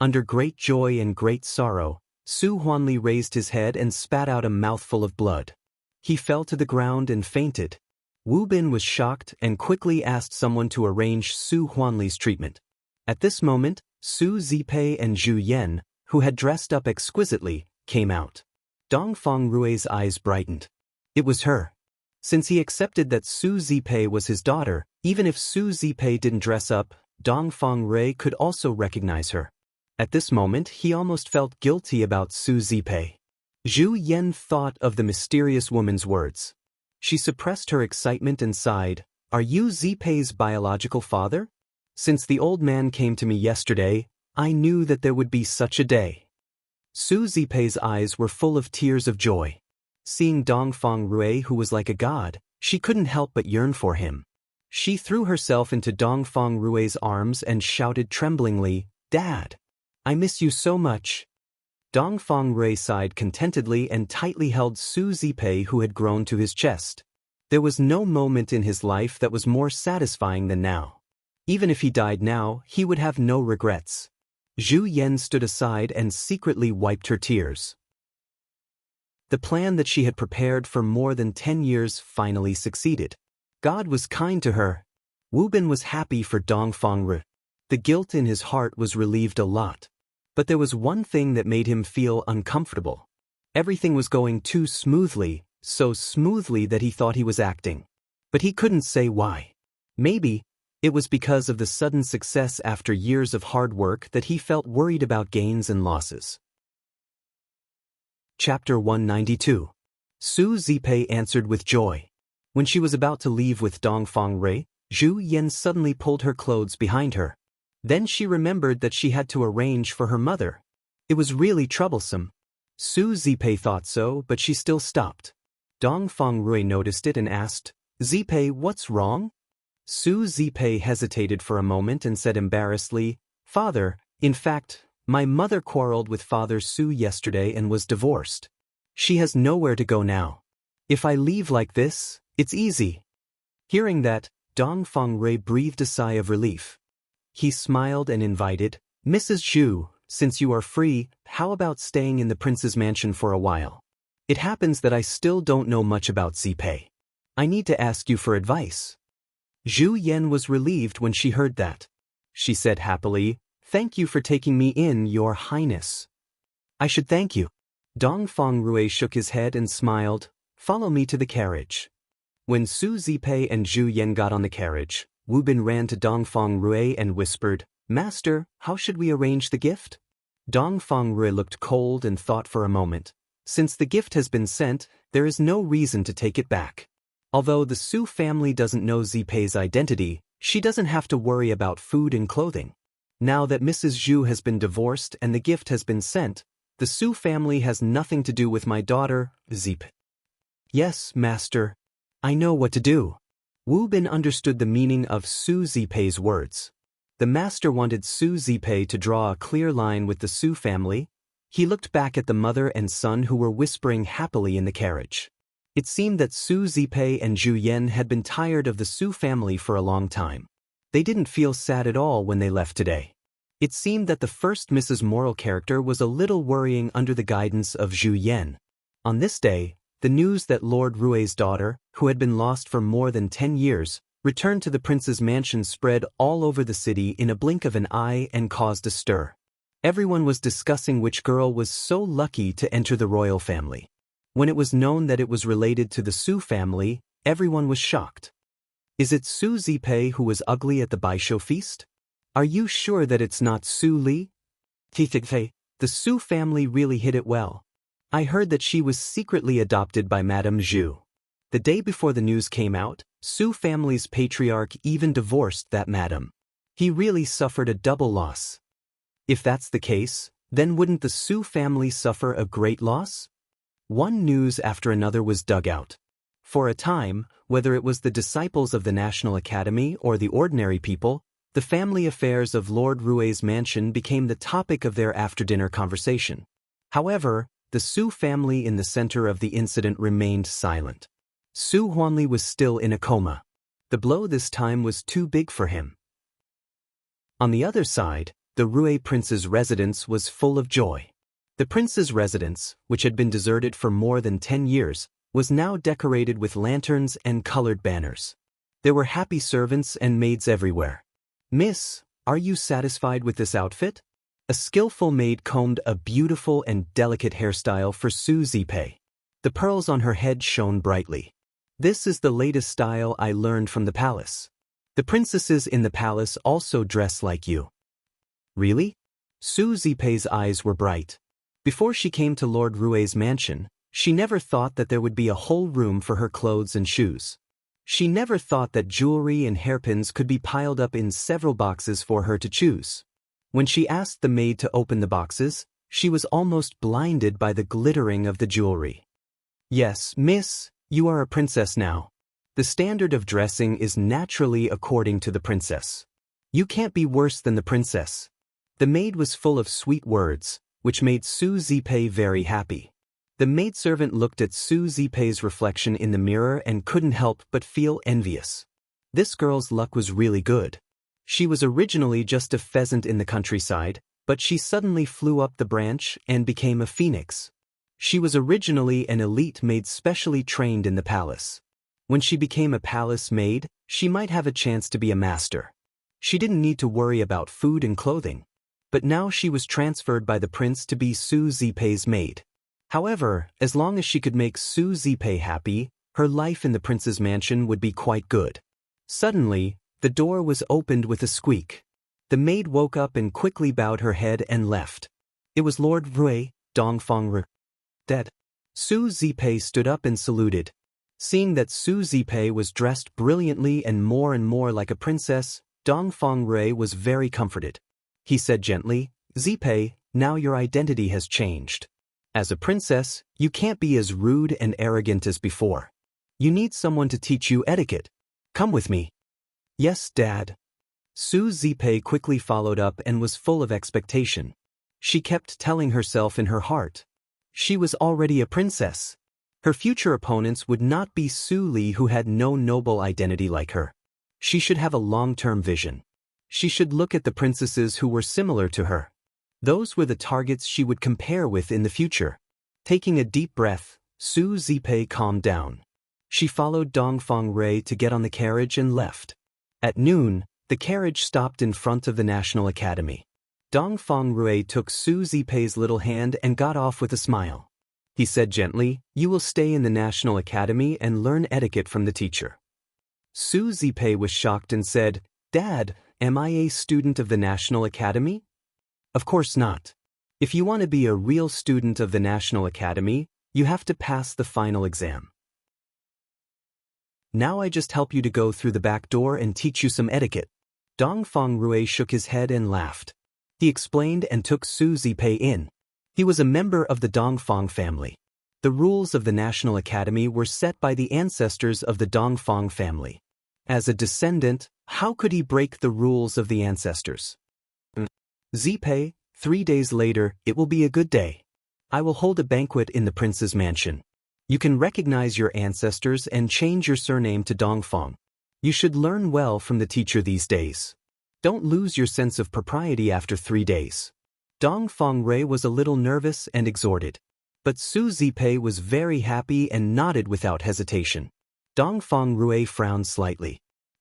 Under great joy and great sorrow, Su Huanli raised his head and spat out a mouthful of blood. He fell to the ground and fainted. Wu Bin was shocked and quickly asked someone to arrange Su Huanli's treatment. At this moment, Su Zipei and Zhu Yan, who had dressed up exquisitely, came out. Dongfang Rui's eyes brightened. It was her. Since he accepted that Su Zipei was his daughter, even if Su Zipei didn't dress up, Dongfang Rui could also recognize her. At this moment, he almost felt guilty about Su Zipei. Zhu Yan thought of the mysterious woman's words. She suppressed her excitement and sighed, "Are you Zipei's biological father? Since the old man came to me yesterday, I knew that there would be such a day." Su Zipei's eyes were full of tears of joy. Seeing Dongfang Rui, who was like a god, she couldn't help but yearn for him. She threw herself into Dongfang Rui's arms and shouted tremblingly, "Dad! I miss you so much." Dongfang Rui sighed contentedly and tightly held Su Zipei, who had grown to his chest. There was no moment in his life that was more satisfying than now. Even if he died now, he would have no regrets. Zhu Yan stood aside and secretly wiped her tears. The plan that she had prepared for more than 10 years finally succeeded. God was kind to her. Wu Bin was happy for Dongfang Rui. The guilt in his heart was relieved a lot. But there was one thing that made him feel uncomfortable. Everything was going too smoothly, so smoothly that he thought he was acting. But he couldn't say why. Maybe it was because of the sudden success after years of hard work that he felt worried about gains and losses. Chapter 192. Su Zipei answered with joy. When she was about to leave with Dongfang Rui, Zhu Yan suddenly pulled her clothes behind her. Then she remembered that she had to arrange for her mother. It was really troublesome. Su Zipei thought so, but she still stopped. Dongfang Rui noticed it and asked, "Zipei, what's wrong?" Su Zipei hesitated for a moment and said embarrassedly, "Father, in fact, my mother quarreled with Father Su yesterday and was divorced. She has nowhere to go now. If I leave like this, it's easy." Hearing that, Dongfang Rui breathed a sigh of relief. He smiled and invited, "Mrs. Zhu, since you are free, how about staying in the prince's mansion for a while? It happens that I still don't know much about Zipei. I need to ask you for advice." Zhu Yan was relieved when she heard that. She said happily, "Thank you for taking me in, Your Highness." "I should thank you." Dongfang Rui shook his head and smiled, "Follow me to the carriage." When Su Zipei and Zhu Yan got on the carriage, Wu Bin ran to Dongfang Rui and whispered, "Master, how should we arrange the gift?" Dongfang Rui looked cold and thought for a moment. Since the gift has been sent, there is no reason to take it back. Although the Su family doesn't know Zipei's identity, she doesn't have to worry about food and clothing. Now that Mrs. Zhu has been divorced and the gift has been sent, the Su family has nothing to do with my daughter, Zipei. "Yes, master. I know what to do." Wu Bin understood the meaning of Su Zipei's words. The master wanted Su Zipei to draw a clear line with the Su family. He looked back at the mother and son who were whispering happily in the carriage. It seemed that Su Zipei and Zhu Yan had been tired of the Su family for a long time. They didn't feel sad at all when they left today. It seemed that the first Mrs. Moral character was a little worrying under the guidance of Zhu Yan. On this day, the news that Lord Rui's daughter, who had been lost for more than 10 years, returned to the prince's mansion spread all over the city in a blink of an eye and caused a stir. Everyone was discussing which girl was so lucky to enter the royal family. When it was known that it was related to the Su family, everyone was shocked. Is it Su Zipei who was ugly at the Baisho feast? Are you sure that it's not Su Li? The Su family really hid it well. I heard that she was secretly adopted by Madame Zhu. The day before the news came out, Su family's patriarch even divorced that madam. He really suffered a double loss. If that's the case, then wouldn't the Su family suffer a great loss? One news after another was dug out. For a time, whether it was the disciples of the National Academy or the ordinary people, the family affairs of Lord Rui's mansion became the topic of their after-dinner conversation. However, the Su family in the center of the incident remained silent. Su Huanli was still in a coma. The blow this time was too big for him. On the other side, the Rui prince's residence was full of joy. The prince's residence, which had been deserted for more than 10 years, was now decorated with lanterns and colored banners. There were happy servants and maids everywhere. "Miss, are you satisfied with this outfit?" A skillful maid combed a beautiful and delicate hairstyle for Su Zipei. The pearls on her head shone brightly. "This is the latest style I learned from the palace. The princesses in the palace also dress like you." "Really?" Su Zipei's eyes were bright. Before she came to Lord Rui's mansion, she never thought that there would be a whole room for her clothes and shoes. She never thought that jewelry and hairpins could be piled up in several boxes for her to choose. When she asked the maid to open the boxes, she was almost blinded by the glittering of the jewelry. "Yes, miss, you are a princess now. The standard of dressing is naturally according to the princess. You can't be worse than the princess." The maid was full of sweet words, which made Su Zipei very happy. The maidservant looked at Su Zipei's reflection in the mirror and couldn't help but feel envious. This girl's luck was really good. She was originally just a pheasant in the countryside, but she suddenly flew up the branch and became a phoenix. She was originally an elite maid specially trained in the palace. When she became a palace maid, she might have a chance to be a master. She didn't need to worry about food and clothing. But now she was transferred by the prince to be Su Zipei's maid. However, as long as she could make Su Zipei happy, her life in the prince's mansion would be quite good. Suddenly, the door was opened with a squeak. The maid woke up and quickly bowed her head and left. It was Lord Rui, Dongfang dead. Su Zipei stood up and saluted. Seeing that Su Zipei was dressed brilliantly and more like a princess, Dongfang Rui was very comforted. He said gently, "Zipei, now your identity has changed. As a princess, you can't be as rude and arrogant as before. You need someone to teach you etiquette. Come with me." "Yes, Dad." Su Zipei quickly followed up and was full of expectation. She kept telling herself in her heart. She was already a princess. Her future opponents would not be Su Li, who had no noble identity like her. She should have a long-term vision. She should look at the princesses who were similar to her. Those were the targets she would compare with in the future. Taking a deep breath, Su Zipei calmed down. She followed Dongfang Rui to get on the carriage and left. At noon, the carriage stopped in front of the National Academy. Dongfang Rui took Su Zipei's little hand and got off with a smile. He said gently, "You will stay in the National Academy and learn etiquette from the teacher." Su Zipei was shocked and said, "Dad, am I a student of the National Academy?" "Of course not. If you want to be a real student of the National Academy, you have to pass the final exam. Now I just help you to go through the back door and teach you some etiquette." Dongfang Rui shook his head and laughed. He explained and took Su Zipei in. He was a member of the Dongfang family. The rules of the National Academy were set by the ancestors of the Dongfang family. As a descendant, how could he break the rules of the ancestors? "Zipei, 3 days later, it will be a good day. I will hold a banquet in the prince's mansion. You can recognize your ancestors and change your surname to Dongfang. You should learn well from the teacher these days. Don't lose your sense of propriety after 3 days." Dongfang Rui was a little nervous and exhorted. But Su Zipei was very happy and nodded without hesitation. Dongfang Rui frowned slightly.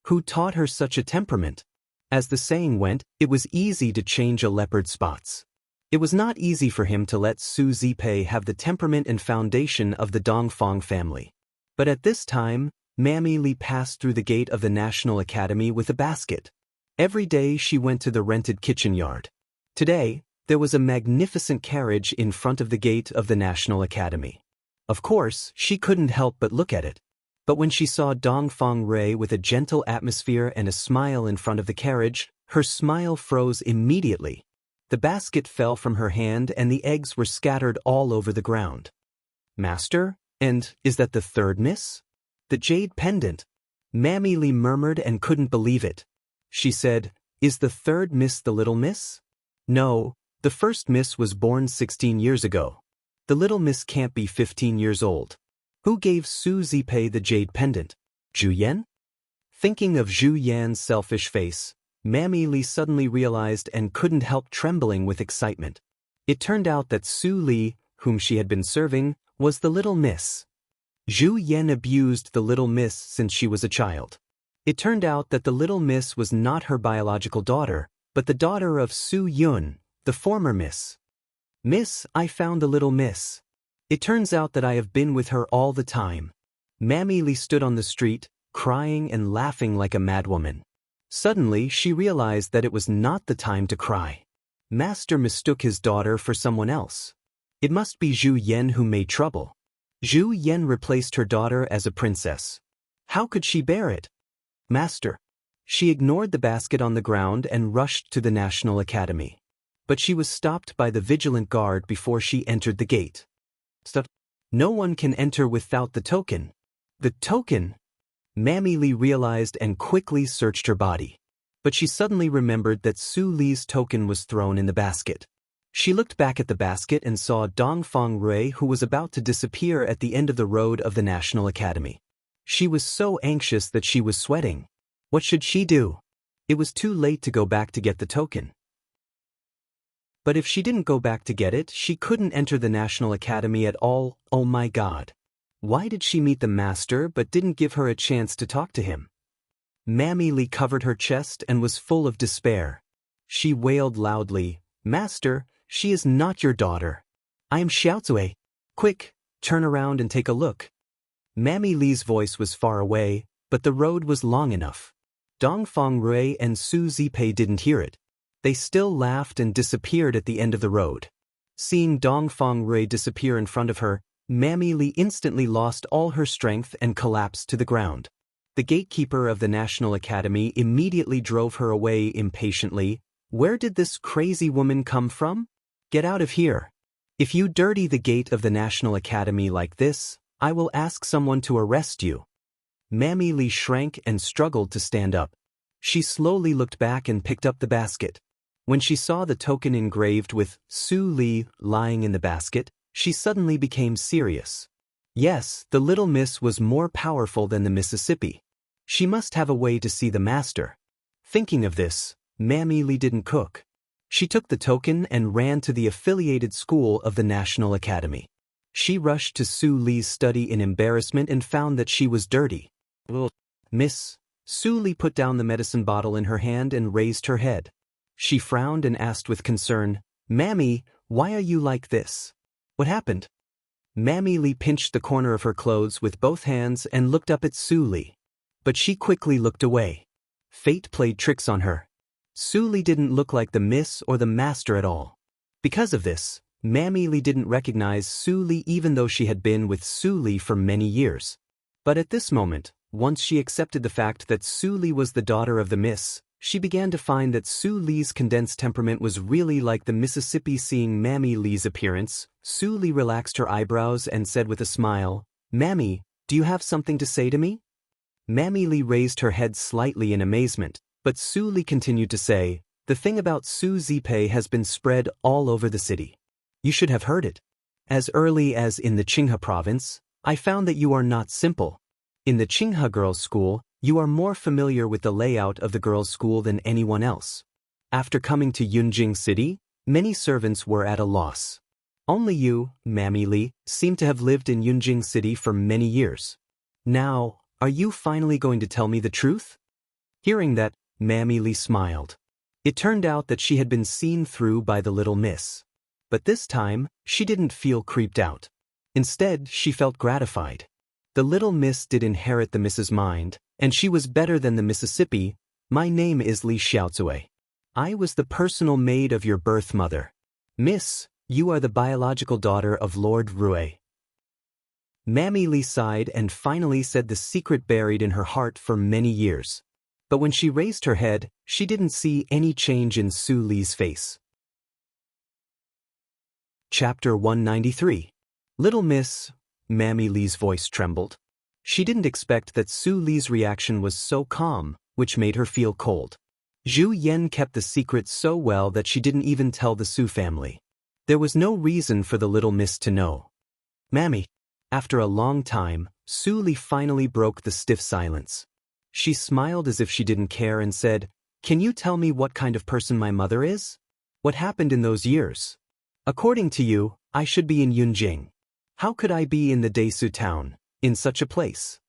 Who taught her such a temperament? As the saying went, it was easy to change a leopard's spots. It was not easy for him to let Su Zipei have the temperament and foundation of the Dongfang family. But at this time, Mammy Li passed through the gate of the National Academy with a basket. Every day she went to the rented kitchen yard. Today, there was a magnificent carriage in front of the gate of the National Academy. Of course, she couldn't help but look at it. But when she saw Dongfang Rui with a gentle atmosphere and a smile in front of the carriage, her smile froze immediately. The basket fell from her hand and the eggs were scattered all over the ground. Master? And is that the third miss? The jade pendant. Mammy Li murmured and couldn't believe it. She said, "Is the third miss the little miss?" "No, the first miss was born 16 years ago. The little miss can't be 15 years old." "Who gave Su Zipei the jade pendant? Zhu Yan?" Thinking of Zhu Yan's selfish face, Mammy Li suddenly realized and couldn't help trembling with excitement. It turned out that Su Li, whom she had been serving, was the little miss. Zhu Yan abused the little miss since she was a child. It turned out that the little miss was not her biological daughter, but the daughter of Su Yun, the former miss. "Miss, I found the little miss. It turns out that I have been with her all the time." Mammy Li stood on the street, crying and laughing like a madwoman. Suddenly, she realized that it was not the time to cry. Master mistook his daughter for someone else. It must be Zhu Yan who made trouble. Zhu Yan replaced her daughter as a princess. How could she bear it? "Master." She ignored the basket on the ground and rushed to the National Academy. But she was stopped by the vigilant guard before she entered the gate. "Stop. No one can enter without the token." "The token?" Mammy Li realized and quickly searched her body. But she suddenly remembered that Su Li's token was thrown in the basket. She looked back at the basket and saw Dongfang Rui, who was about to disappear at the end of the road of the National Academy. She was so anxious that she was sweating. What should she do? It was too late to go back to get the token. But if she didn't go back to get it, she couldn't enter the National Academy at all. Oh my God. Why did she meet the master but didn't give her a chance to talk to him? Mammy Li covered her chest and was full of despair. She wailed loudly, "Master, she is not your daughter. I am Xiaozui. Quick, turn around and take a look." Mammy Li's voice was far away, but the road was long enough. Dongfang Rui and Su Zipei didn't hear it. They still laughed and disappeared at the end of the road. Seeing Dongfang Rui disappear in front of her, Mammy Li instantly lost all her strength and collapsed to the ground. The gatekeeper of the National Academy immediately drove her away impatiently. "Where did this crazy woman come from? Get out of here. If you dirty the gate of the National Academy like this, I will ask someone to arrest you." Mammy Li shrank and struggled to stand up. She slowly looked back and picked up the basket. When she saw the token engraved with Su Li lying in the basket, she suddenly became serious. Yes, the little miss was more powerful than the Mississippi. She must have a way to see the master. Thinking of this, Mammy Li didn't cook. She took the token and ran to the affiliated school of the National Academy. She rushed to Su Li's study in embarrassment and found that she was dirty. "Ugh. Miss." Su Li put down the medicine bottle in her hand and raised her head. She frowned and asked with concern, "Mammy, why are you like this? What happened?" Mammy Li pinched the corner of her clothes with both hands and looked up at Su Li. But she quickly looked away. Fate played tricks on her. Su Li didn't look like the miss or the master at all. Because of this, Mammy Li didn't recognize Su Li even though she had been with Su Li for many years. But at this moment, once she accepted the fact that Su Li was the daughter of the miss, she began to find that Su Li's condensed temperament was really like the Mississippi. Seeing Mammy Li's appearance, Su Li relaxed her eyebrows and said with a smile, "Mammy, do you have something to say to me?" Mammy Li raised her head slightly in amazement, but Su Li continued to say, "The thing about Su Zipei has been spread all over the city. You should have heard it. As early as in the Qinghe province, I found that you are not simple. In the Qinghe girls' school, you are more familiar with the layout of the girls' school than anyone else. After coming to Yunjing City, many servants were at a loss. Only you, Mammy Li, seem to have lived in Yunjing City for many years. Now, are you finally going to tell me the truth?" Hearing that, Mammy Lee smiled. It turned out that she had been seen through by the little miss. But this time, she didn't feel creeped out. Instead, she felt gratified. The little miss did inherit the miss's mind, and she was better than the Mississippi. My name is Li Xiaozue. I was the personal maid of your birth mother. Miss, you are the biological daughter of Lord Rue. Mammy Lee sighed and finally said the secret buried in her heart for many years. But when she raised her head, she didn't see any change in Su Li's face. Chapter 193. Little Miss, Mammy Lee's voice trembled. She didn't expect that Su Li's reaction was so calm, which made her feel cold. Zhu Yen kept the secret so well that she didn't even tell the Su family. There was no reason for the little miss to know. Mammy. After a long time, Su Li finally broke the stiff silence. She smiled as if she didn't care and said, "Can you tell me what kind of person my mother is? What happened in those years? According to you, I should be in Yunjing. How could I be in the Desu town, in such a place?"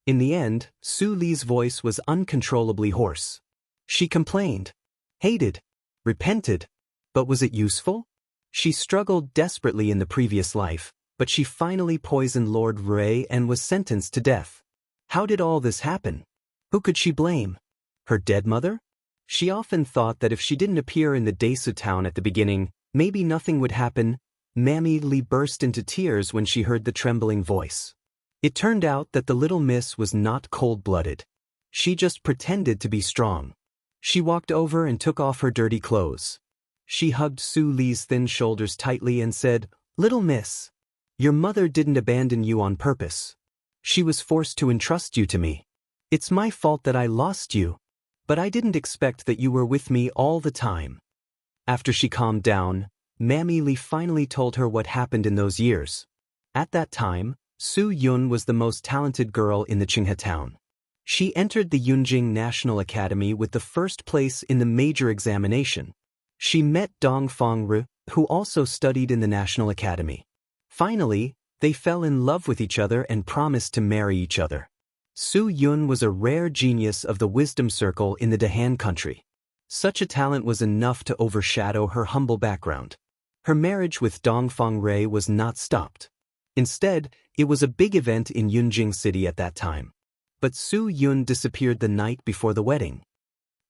In the end, Su Li's voice was uncontrollably hoarse. She complained, hated, repented, but was it useful? She struggled desperately in the previous life, but she finally poisoned Lord Rue and was sentenced to death. How did all this happen? Who could she blame? Her dead mother? She often thought that if she didn't appear in the Desu town at the beginning, maybe nothing would happen. Mammy Lee burst into tears when she heard the trembling voice. It turned out that the little miss was not cold-blooded. She just pretended to be strong. She walked over and took off her dirty clothes. She hugged Su Li's thin shoulders tightly and said, "Little miss, your mother didn't abandon you on purpose. She was forced to entrust you to me. It's my fault that I lost you, but I didn't expect that you were with me all the time." After she calmed down, Mammy Lee finally told her what happened in those years. At that time, Su Yun was the most talented girl in the Qinghe town. She entered the Yunjing National Academy with the first place in the major examination. She met Dong Fengru, who also studied in the National Academy. Finally, they fell in love with each other and promised to marry each other. Su Yun was a rare genius of the wisdom circle in the Dahan country. Such a talent was enough to overshadow her humble background. Her marriage with Dong Fengru was not stopped. Instead, it was a big event in Yunjing City at that time. But Su Yun disappeared the night before the wedding.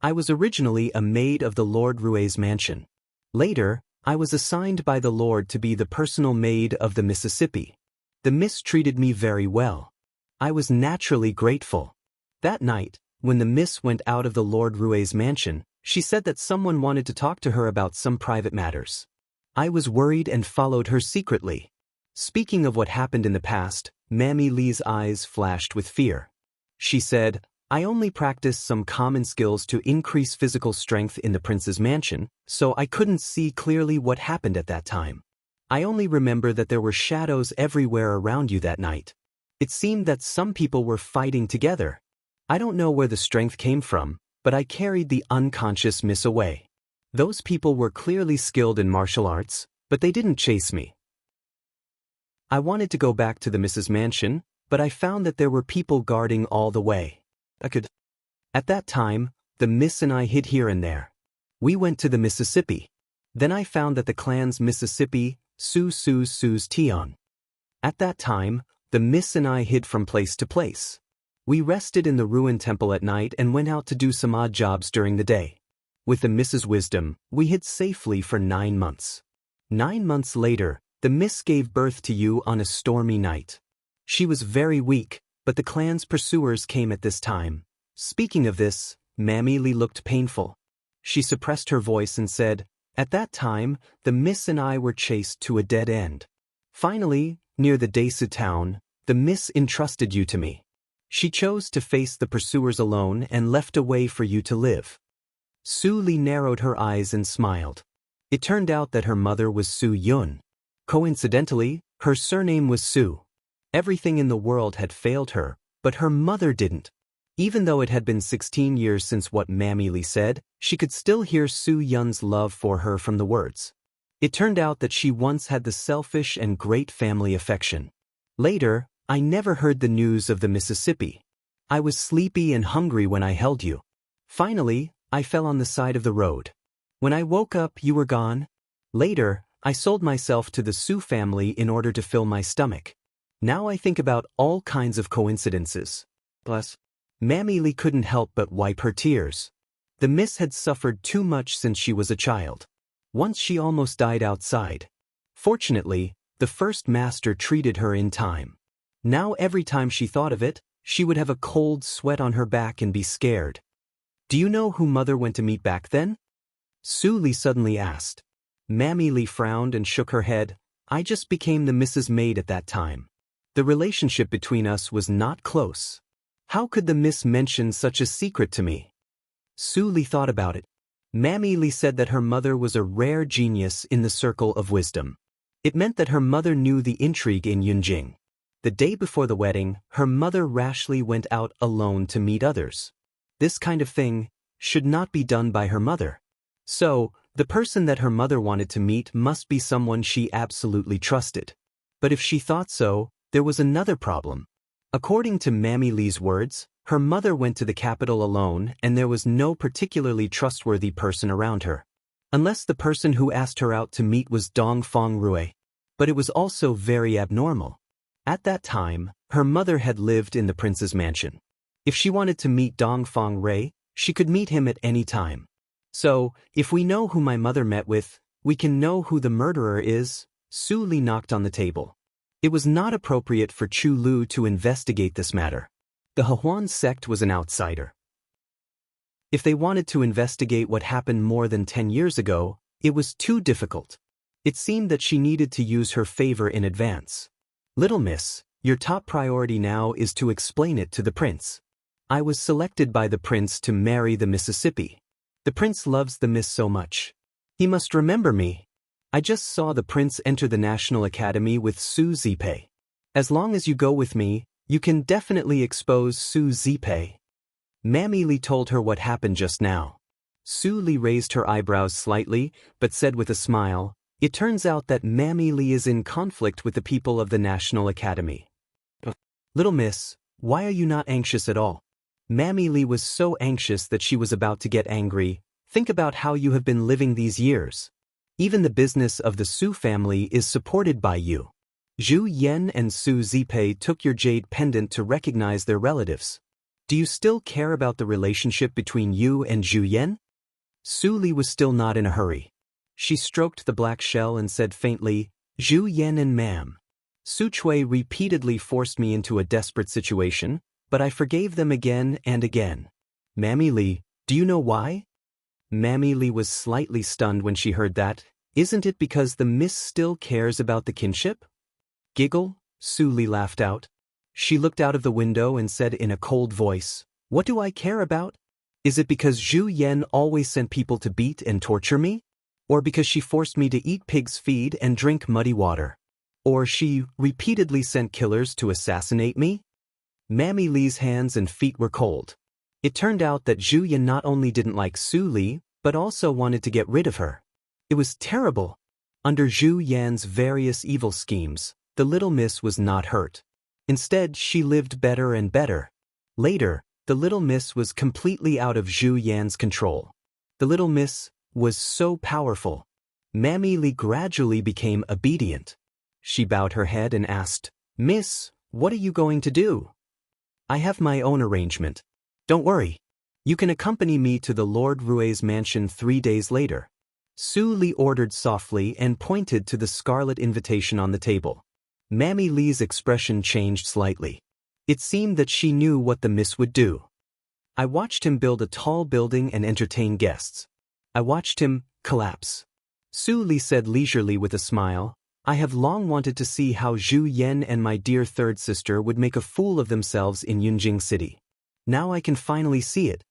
I was originally a maid of the Lord Rue's mansion. Later, I was assigned by the Lord to be the personal maid of the Mississippi. The miss treated me very well. I was naturally grateful. That night, when the miss went out of the Lord Rue's mansion, she said that someone wanted to talk to her about some private matters. I was worried and followed her secretly. Speaking of what happened in the past, Mammy Lee's eyes flashed with fear. She said, "I only practiced some common skills to increase physical strength in the prince's mansion, so I couldn't see clearly what happened at that time. I only remember that there were shadows everywhere around you that night. It seemed that some people were fighting together. I don't know where the strength came from, but I carried the unconscious miss away. Those people were clearly skilled in martial arts, but they didn't chase me. I wanted to go back to the Mrs. Mansion, but I found that there were people guarding all the way. At that time, the miss and I hid here and there. We went to the Mississippi. Then I found that the clan's Mississippi, Su's Tion. At that time, the miss and I hid from place to place. We rested in the ruined temple at night and went out to do some odd jobs during the day. With the miss's wisdom, we hid safely for 9 months. 9 months later, the miss gave birth to you on a stormy night. She was very weak, but the clan's pursuers came at this time. Speaking of this, Mammy Lee looked painful. She suppressed her voice and said, "At that time, the miss and I were chased to a dead end. Finally, near the Desu town, the miss entrusted you to me. She chose to face the pursuers alone and left a way for you to live." Su Li narrowed her eyes and smiled. It turned out that her mother was Su Yun. Coincidentally, her surname was Su. Everything in the world had failed her, but her mother didn't. Even though it had been 16 years since what Mammy Lee said, she could still hear Su Yun's love for her from the words. It turned out that she once had the selfish and great family affection. Later, I never heard the news of the Mississippi. I was sleepy and hungry when I held you. Finally, I fell on the side of the road. When I woke up, you were gone. Later, I sold myself to the Su family in order to fill my stomach. Now I think about all kinds of coincidences. Plus, Mammy Lee couldn't help but wipe her tears. The miss had suffered too much since she was a child. Once she almost died outside. Fortunately, the first master treated her in time. Now every time she thought of it, she would have a cold sweat on her back and be scared. Do you know who Mother went to meet back then? Su Lee suddenly asked. Mammy Lee frowned and shook her head. I just became the Mrs. Maid at that time. The relationship between us was not close. How could the miss mention such a secret to me? Su Lee thought about it. Mammy Lee said that her mother was a rare genius in the circle of wisdom. It meant that her mother knew the intrigue in Yunjing. The day before the wedding, her mother rashly went out alone to meet others. This kind of thing should not be done by her mother. So, the person that her mother wanted to meet must be someone she absolutely trusted. But if she thought so, there was another problem. According to Mammy Lee's words, her mother went to the capital alone and there was no particularly trustworthy person around her. Unless the person who asked her out to meet was Dong Fong Rui. But it was also very abnormal. At that time, her mother had lived in the prince's mansion. If she wanted to meet Dong Fong Rui, she could meet him at any time. So, if we know who my mother met with, we can know who the murderer is. Su Lee knocked on the table. It was not appropriate for Chu Lu to investigate this matter. The Hehuan sect was an outsider. If they wanted to investigate what happened more than 10 years ago, it was too difficult. It seemed that she needed to use her favor in advance. Little miss, your top priority now is to explain it to the prince. I was selected by the prince to marry the Mississippi. The prince loves the miss so much. He must remember me. I just saw the prince enter the National Academy with Su Zipei. As long as you go with me, you can definitely expose Su Zipei. Mammy Lee told her what happened just now. Su Lee raised her eyebrows slightly, but said with a smile, it turns out that Mammy Lee is in conflict with the people of the National Academy. Little miss, why are you not anxious at all? Mammy Lee was so anxious that she was about to get angry. Think about how you have been living these years. Even the business of the Su family is supported by you. Zhu Yan and Su Zipei took your jade pendant to recognize their relatives. Do you still care about the relationship between you and Zhu Yan? Su Lee was still not in a hurry. She stroked the black shell and said faintly, Zhu Yan and ma'am. Su Chui repeatedly forced me into a desperate situation, but I forgave them again and again. Mammy Lee, do you know why? Mammy Lee was slightly stunned when she heard that. Isn't it because the miss still cares about the kinship? Giggle, Su Lee laughed out. She looked out of the window and said in a cold voice, what do I care about? Is it because Zhu Yan always sent people to beat and torture me? Or because she forced me to eat pig's feed and drink muddy water? Or she repeatedly sent killers to assassinate me? Mammy Lee's hands and feet were cold. It turned out that Zhu Yan not only didn't like Su Lee, but also wanted to get rid of her. It was terrible. Under Zhu Yan's various evil schemes, the little miss was not hurt. Instead, she lived better and better. Later, the little miss was completely out of Zhu Yan's control. The little miss was so powerful. Mammy Lee gradually became obedient. She bowed her head and asked, Miss, what are you going to do? I have my own arrangement. Don't worry. You can accompany me to the Lord Rue's mansion 3 days later. Su Lee ordered softly and pointed to the scarlet invitation on the table. Mammy Lee's expression changed slightly. It seemed that she knew what the miss would do. I watched him build a tall building and entertain guests. I watched him collapse. Su Lee said leisurely with a smile, I have long wanted to see how Zhu Yan and my dear third sister would make a fool of themselves in Yunjing City. Now I can finally see it.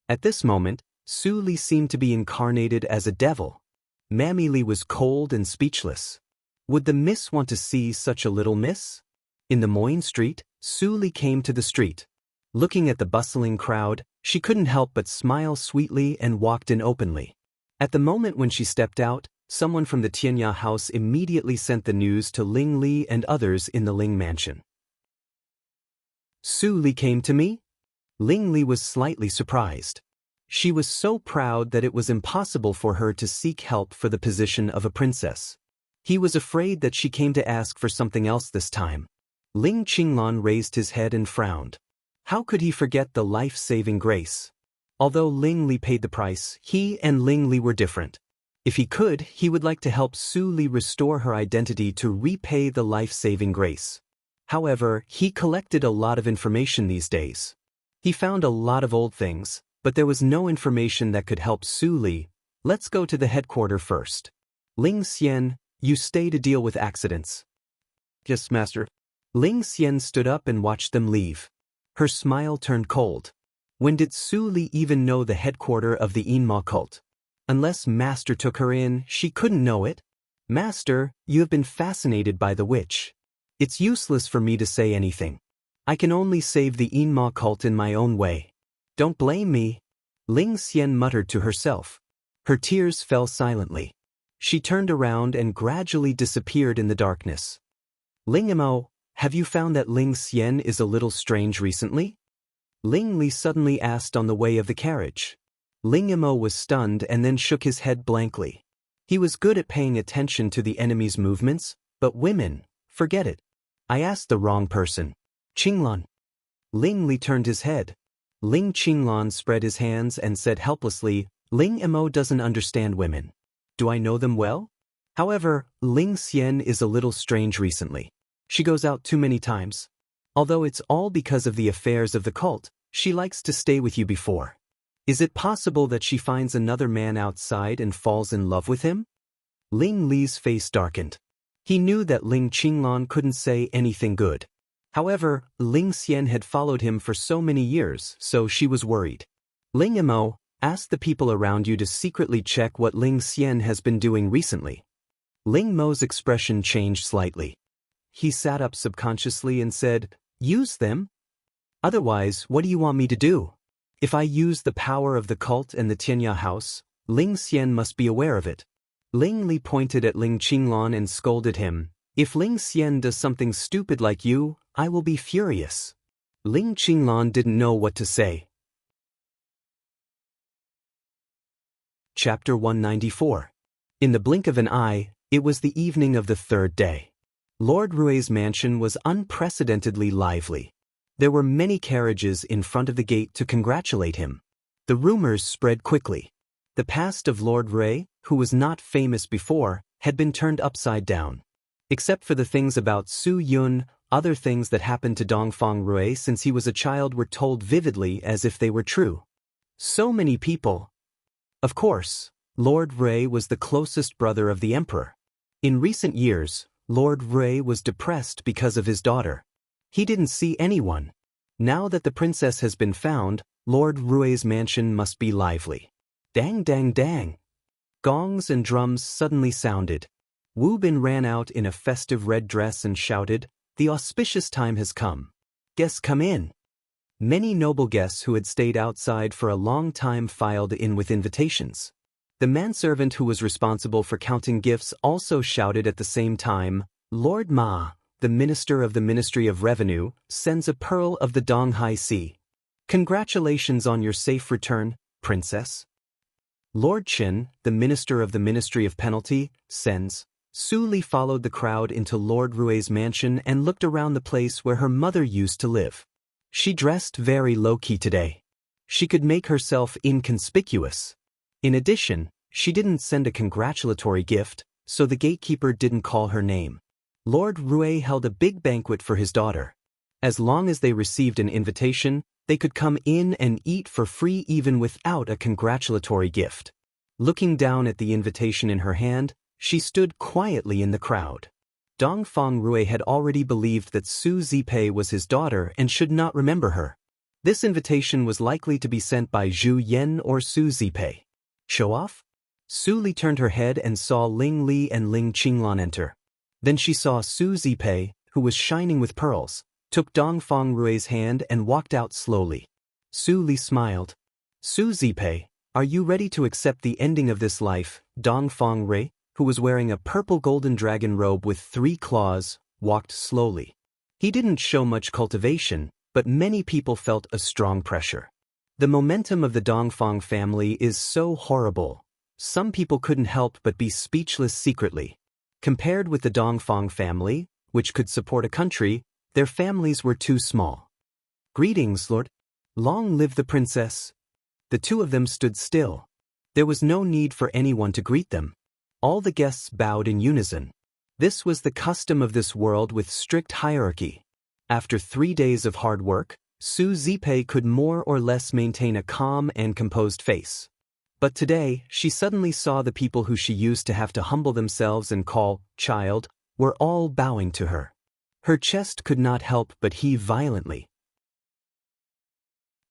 At this moment, Su Lee seemed to be incarnated as a devil. Mammy Lee was cold and speechless. Would the miss want to see such a little miss? In the Moyne Street, Su Lee came to the street. Looking at the bustling crowd, she couldn't help but smile sweetly and walked in openly. At the moment when she stepped out, someone from the Tianya house immediately sent the news to Ling Li and others in the Ling mansion. Su Lee came to me? Ling Li was slightly surprised. She was so proud that it was impossible for her to seek help for the position of a princess. He was afraid that she came to ask for something else this time. Ling Qinglan raised his head and frowned. How could he forget the life-saving grace? Although Ling Li paid the price, he and Ling Li were different. If he could, he would like to help Su Li restore her identity to repay the life-saving grace. However, he collected a lot of information these days. He found a lot of old things, but there was no information that could help Su Li. Let's go to the headquarters first. Ling Xian, you stay to deal with accidents. Yes, master. Ling Xian stood up and watched them leave. Her smile turned cold. When did Su Li even know the headquarters of the Yinma cult? Unless Master took her in, she couldn't know it. Master, you have been fascinated by the witch. It's useless for me to say anything. I can only save the Yinma cult in my own way. Don't blame me. Ling Xian muttered to herself. Her tears fell silently. She turned around and gradually disappeared in the darkness. Ling Mo, have you found that Ling Xian is a little strange recently? Ling Li suddenly asked on the way of the carriage. Ling Mo was stunned and then shook his head blankly. He was good at paying attention to the enemy's movements, but women, forget it. I asked the wrong person. Qinglan. Ling Li turned his head. Ling Qinglan spread his hands and said helplessly, Ling Mo doesn't understand women. Do I know them well? However, Ling Xian is a little strange recently. She goes out too many times. Although it's all because of the affairs of the cult, she likes to stay with you before. Is it possible that she finds another man outside and falls in love with him? Ling Li's face darkened. He knew that Ling Qinglan couldn't say anything good. However, Ling Xian had followed him for so many years, so she was worried. Ling Mo, ask the people around you to secretly check what Ling Xian has been doing recently. Ling Mo's expression changed slightly. He sat up subconsciously and said, use them? Otherwise, what do you want me to do? If I use the power of the cult and the Tianya house, Ling Xian must be aware of it. Ling Li pointed at Ling Qinglan and scolded him. If Ling Xian does something stupid like you, I will be furious. Ling Qinglan didn't know what to say. Chapter 194. In the blink of an eye, it was the evening of the third day. Lord Rui's mansion was unprecedentedly lively. There were many carriages in front of the gate to congratulate him. The rumors spread quickly. The past of Lord Rui, who was not famous before, had been turned upside down. Except for the things about Su Yun, other things that happened to Dongfang Rui since he was a child were told vividly as if they were true. So many people. Of course, Lord Rui was the closest brother of the emperor. In recent years, Lord Rui was depressed because of his daughter. He didn't see anyone. Now that the princess has been found, Lord Rui's mansion must be lively. Dang dang dang. Gongs and drums suddenly sounded. Wu Bin ran out in a festive red dress and shouted, the auspicious time has come. Guests come in. Many noble guests who had stayed outside for a long time filed in with invitations. The manservant who was responsible for counting gifts also shouted at the same time, Lord Ma, the Minister of the Ministry of Revenue, sends a pearl of the Donghai Sea. Congratulations on your safe return, Princess. Lord Chen, the Minister of the Ministry of Penalty, sends. Su Li followed the crowd into Lord Rui's mansion and looked around the place where her mother used to live. She dressed very low-key today. She could make herself inconspicuous. In addition, she didn't send a congratulatory gift, so the gatekeeper didn't call her name. Lord Rui held a big banquet for his daughter. As long as they received an invitation, they could come in and eat for free even without a congratulatory gift. Looking down at the invitation in her hand, she stood quietly in the crowd. Dongfang Rui had already believed that Su Zipei was his daughter and should not remember her. This invitation was likely to be sent by Zhu Yan or Su Zipei. Show off? Su Li turned her head and saw Ling Li and Ling Qinglan enter. Then she saw Su Zipei, who was shining with pearls, took Dongfang Rui's hand and walked out slowly. Su Li smiled. Su Zipei, are you ready to accept the ending of this life? Dongfang Rui, who was wearing a purple golden dragon robe with 3 claws, walked slowly. He didn't show much cultivation, but many people felt a strong pressure. The momentum of the Dongfang family is so horrible. Some people couldn't help but be speechless secretly. Compared with the Dongfang family, which could support a country, their families were too small. Greetings, Lord. Long live the princess. The two of them stood still. There was no need for anyone to greet them. All the guests bowed in unison. This was the custom of this world with strict hierarchy. After 3 days of hard work, Su Zipei could more or less maintain a calm and composed face. But today, she suddenly saw the people who she used to have to humble themselves and call child were all bowing to her. Her chest could not help but heave violently.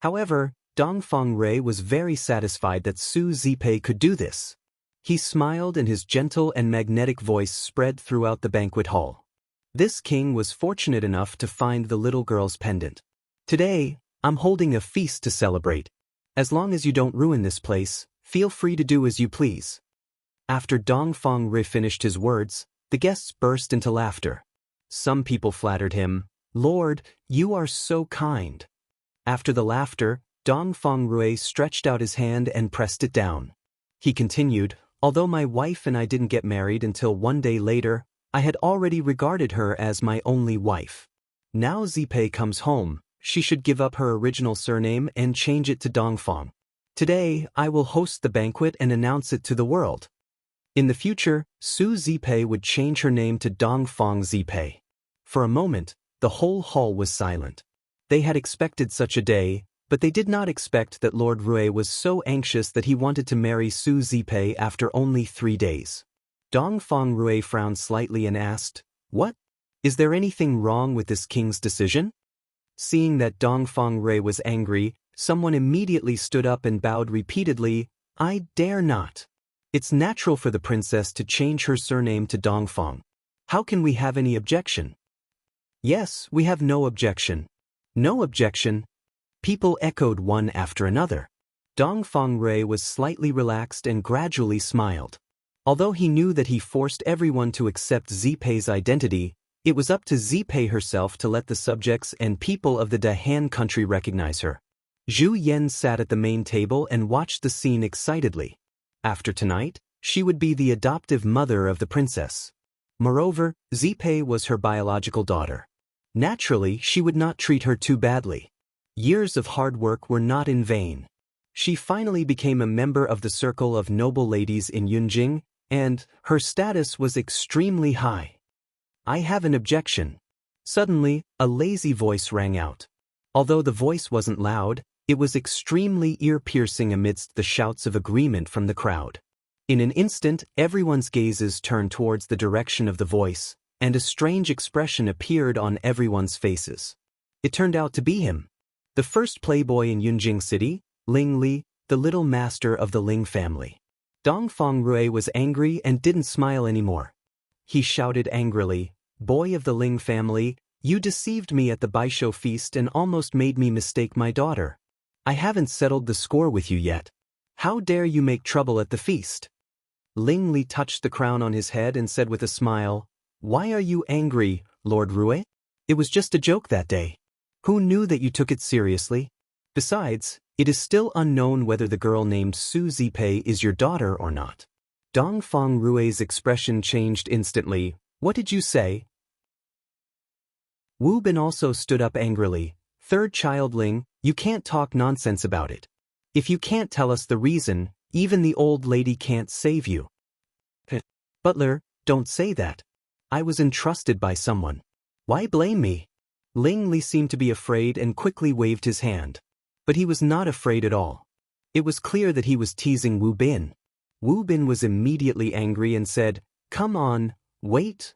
However, Dongfang Rui was very satisfied that Su Zipei could do this. He smiled and his gentle and magnetic voice spread throughout the banquet hall. This king was fortunate enough to find the little girl's pendant. Today, I'm holding a feast to celebrate. As long as you don't ruin this place, feel free to do as you please. After Dongfang Rui finished his words, the guests burst into laughter. Some people flattered him, Lord, you are so kind. After the laughter, Dongfang Rui stretched out his hand and pressed it down. He continued, although my wife and I didn't get married until 1 day later, I had already regarded her as my only wife. Now Zipei comes home, she should give up her original surname and change it to Dongfang. Today, I will host the banquet and announce it to the world. In the future, Su Zipei would change her name to Dongfang Zipei. For a moment, the whole hall was silent. They had expected such a day, but they did not expect that Lord Rui was so anxious that he wanted to marry Su Zipei after only 3 days. Dongfang Rui frowned slightly and asked, What? Is there anything wrong with this king's decision? Seeing that Dongfang Rui was angry, someone immediately stood up and bowed repeatedly, I dare not. It's natural for the princess to change her surname to Dongfang. How can we have any objection? Yes, we have no objection. No objection. People echoed one after another. Dongfang Rui was slightly relaxed and gradually smiled. Although he knew that he forced everyone to accept Zipei's identity, it was up to Zipei herself to let the subjects and people of the Dahan country recognize her. Zhu Yan sat at the main table and watched the scene excitedly. After tonight, she would be the adoptive mother of the princess. Moreover, Zipei was her biological daughter. Naturally, she would not treat her too badly. Years of hard work were not in vain. She finally became a member of the circle of noble ladies in Yunjing, and her status was extremely high. I have an objection. Suddenly, a lazy voice rang out. Although the voice wasn't loud, it was extremely ear-piercing amidst the shouts of agreement from the crowd. In an instant, everyone's gazes turned towards the direction of the voice, and a strange expression appeared on everyone's faces. It turned out to be him. The first playboy in Yunjing City, Ling Li, the little master of the Ling family. Dongfang Rui was angry and didn't smile anymore. He shouted angrily, Boy of the Ling family, you deceived me at the Baisho feast and almost made me mistake my daughter. I haven't settled the score with you yet. How dare you make trouble at the feast? Ling Li touched the crown on his head and said with a smile, Why are you angry, Lord Rui? It was just a joke that day. Who knew that you took it seriously? Besides, it is still unknown whether the girl named Su Zipei is your daughter or not. Dongfang Rui's expression changed instantly. What did you say? Wu Bin also stood up angrily. Third child Ling, you can't talk nonsense about it. If you can't tell us the reason, even the old lady can't save you. Butler, don't say that. I was entrusted by someone. Why blame me? Ling Li seemed to be afraid and quickly waved his hand. But he was not afraid at all. It was clear that he was teasing Wu Bin. Wu Bin was immediately angry and said, Come on, wait.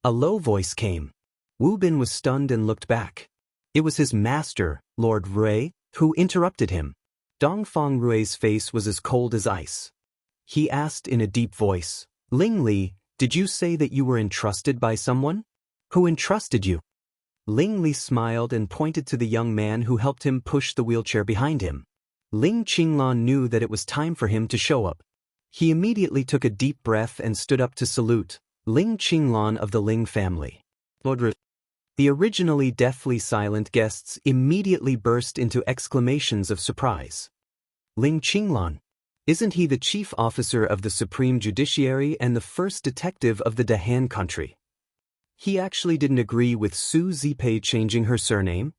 A low voice came. Wu Bin was stunned and looked back. It was his master, Lord Rui, who interrupted him. Dongfang Rui's face was as cold as ice. He asked in a deep voice, Ling Li, did you say that you were entrusted by someone? Who entrusted you? Ling Li smiled and pointed to the young man who helped him push the wheelchair behind him. Ling Qinglan knew that it was time for him to show up. He immediately took a deep breath and stood up to salute, Ling Qinglan of the Ling family. Lord Rui. The originally deathly silent guests immediately burst into exclamations of surprise. Ling Qinglan. Isn't he the chief officer of the Supreme Judiciary and the first detective of the Dahan country? He actually didn't agree with Su Zipei changing her surname?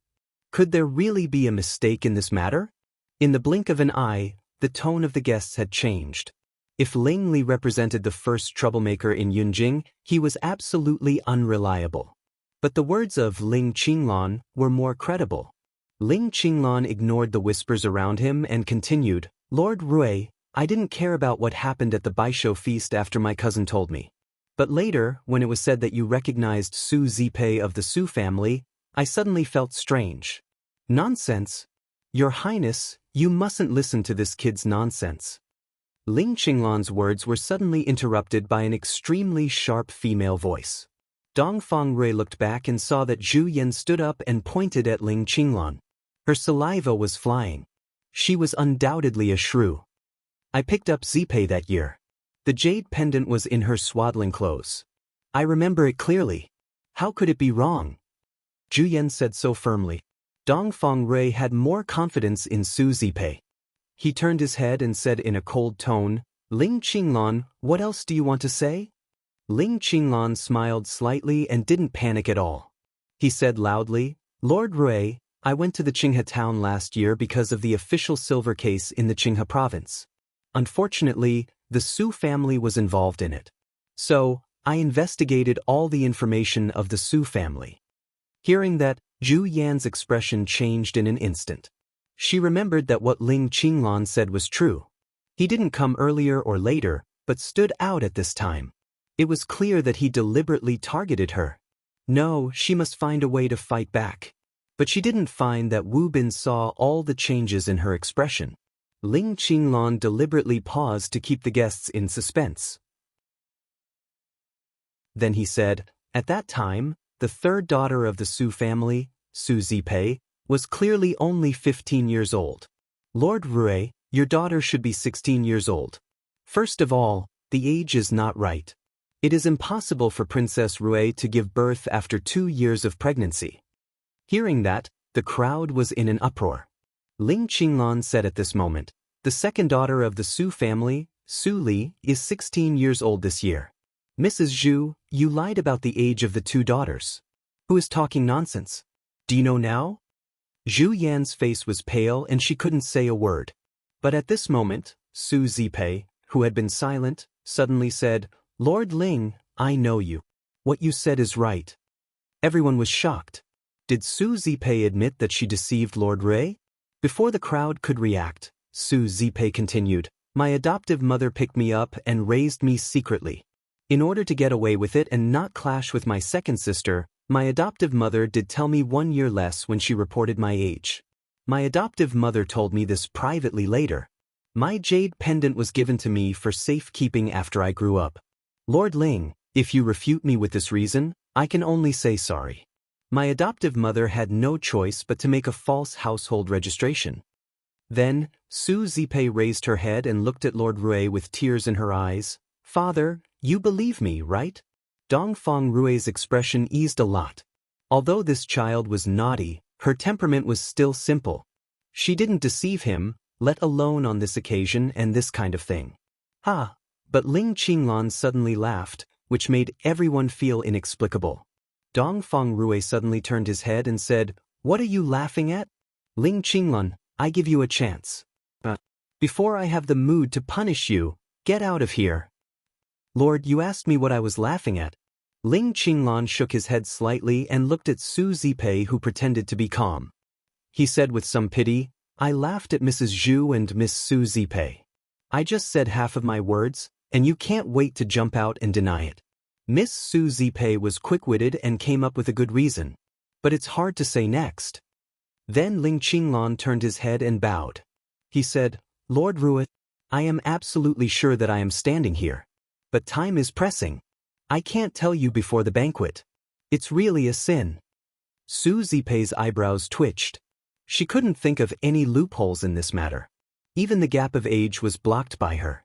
Could there really be a mistake in this matter? In the blink of an eye, the tone of the guests had changed. If Ling Li represented the first troublemaker in Yunjing, he was absolutely unreliable. But the words of Ling Qinglan were more credible. Ling Qinglan ignored the whispers around him and continued, Lord Rui, I didn't care about what happened at the Baisho feast after my cousin told me. But later, when it was said that you recognized Su Zipei of the Su family, I suddenly felt strange. Nonsense. Your Highness, you mustn't listen to this kid's nonsense. Ling Qinglan's words were suddenly interrupted by an extremely sharp female voice. Dong Fengrui looked back and saw that Zhu Yan stood up and pointed at Ling Qinglan. Her saliva was flying. She was undoubtedly a shrew. I picked up Zipei that year. The jade pendant was in her swaddling clothes. I remember it clearly. How could it be wrong? Zhu Yan said so firmly. Dong Fengrui had more confidence in Su Zipei. He turned his head and said in a cold tone, Ling Qinglan, what else do you want to say? Ling Qinglan smiled slightly and didn't panic at all. He said loudly, Lord Rui, I went to the Qinghe town last year because of the official silver case in the Qinghe province. Unfortunately, the Su family was involved in it. So, I investigated all the information of the Su family. Hearing that, Zhu Yan's expression changed in an instant. She remembered that what Ling Qinglan said was true. He didn't come earlier or later, but stood out at this time. It was clear that he deliberately targeted her. No, she must find a way to fight back. But she didn't find that Wu Bin saw all the changes in her expression. Ling Qinglan deliberately paused to keep the guests in suspense. Then he said, at that time, the third daughter of the Su family, Su Zipei, was clearly only 15 years old. Lord Rui, your daughter should be 16 years old. First of all, the age is not right. It is impossible for Princess Rui to give birth after 2 years of pregnancy. Hearing that, the crowd was in an uproar. Ling Qinglan said at this moment, the second daughter of the Su family, Su Li, is 16 years old this year. Mrs. Zhu, you lied about the age of the 2 daughters. Who is talking nonsense? Do you know now? Zhu Yan's face was pale and she couldn't say a word. But at this moment, Su Zipei, who had been silent, suddenly said, Lord Ling, I know you. What you said is right. Everyone was shocked. Did Su Zipei admit that she deceived Lord Rui? Before the crowd could react, Su Zipei continued, my adoptive mother picked me up and raised me secretly. In order to get away with it and not clash with my second sister, my adoptive mother did tell me 1 year less when she reported my age. My adoptive mother told me this privately later. My jade pendant was given to me for safekeeping after I grew up. Lord Ling, if you refute me with this reason, I can only say sorry. My adoptive mother had no choice but to make a false household registration. Then, Su Zipei raised her head and looked at Lord Rui with tears in her eyes. Father, you believe me, right? Dong Fengrui's expression eased a lot. Although this child was naughty, her temperament was still simple. She didn't deceive him, let alone on this occasion and this kind of thing. Ha! But Ling Qinglan suddenly laughed, which made everyone feel inexplicable. Dong Fengrui suddenly turned his head and said, What are you laughing at? Ling Qinglan, I give you a chance. Before I have the mood to punish you, get out of here. Lord, you asked me what I was laughing at. Ling Qinglan shook his head slightly and looked at Su Zipei, who pretended to be calm. He said with some pity, I laughed at Mrs. Zhu and Miss Su Zipei. I just said half of my words, and you can't wait to jump out and deny it. Miss Su Zipei was quick-witted and came up with a good reason. But it's hard to say next. Then Ling Qinglan turned his head and bowed. He said, Lord Rui, I am absolutely sure that I am standing here. But time is pressing. I can't tell you before the banquet. It's really a sin. Su Zipei's eyebrows twitched. She couldn't think of any loopholes in this matter. Even the gap of age was blocked by her.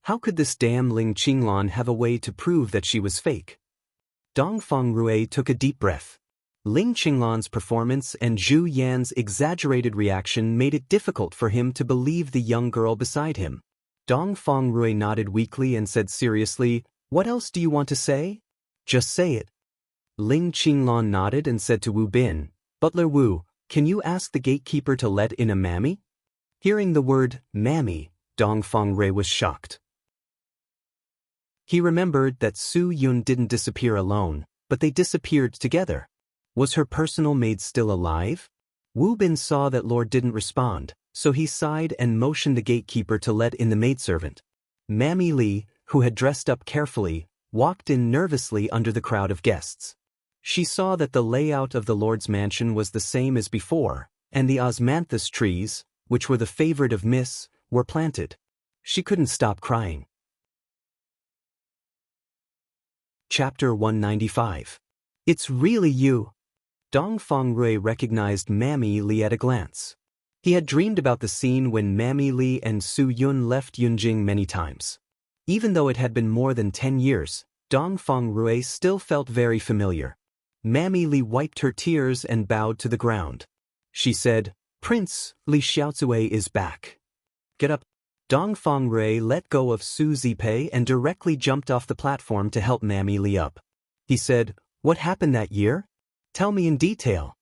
How could this damn Ling Qinglan have a way to prove that she was fake? Dong Fengrui took a deep breath. Ling Qinglan's performance and Zhu Yan's exaggerated reaction made it difficult for him to believe the young girl beside him. Dong Fengrui nodded weakly and said seriously, "What else do you want to say? Just say it." Ling Qinglan nodded and said to Wu Bin, "Butler Wu, can you ask the gatekeeper to let in a mammy?" Hearing the word mammy, Dong Fengrui was shocked. He remembered that Su Yun didn't disappear alone, but they disappeared together. Was her personal maid still alive? Wu Bin saw that Lord didn't respond, so he sighed and motioned the gatekeeper to let in the maidservant. Mammy Li, who had dressed up carefully, walked in nervously under the crowd of guests. She saw that the layout of the Lord's mansion was the same as before, and the osmanthus trees, which were the favorite of Miss, were planted. She couldn't stop crying. Chapter 195. It's really you. Dong Fengrui recognized Mammy Li at a glance. He had dreamed about the scene when Mammy Li and Su Yun left Yunjing many times. Even though it had been more than 10 years, Dong Fengrui still felt very familiar. Mammy Li wiped her tears and bowed to the ground. She said, "Prince, Li Xiaozue is back. Get up." Dong Fengrui let go of Su Zipei and directly jumped off the platform to help Mammy Li up. He said, "What happened that year? Tell me in detail."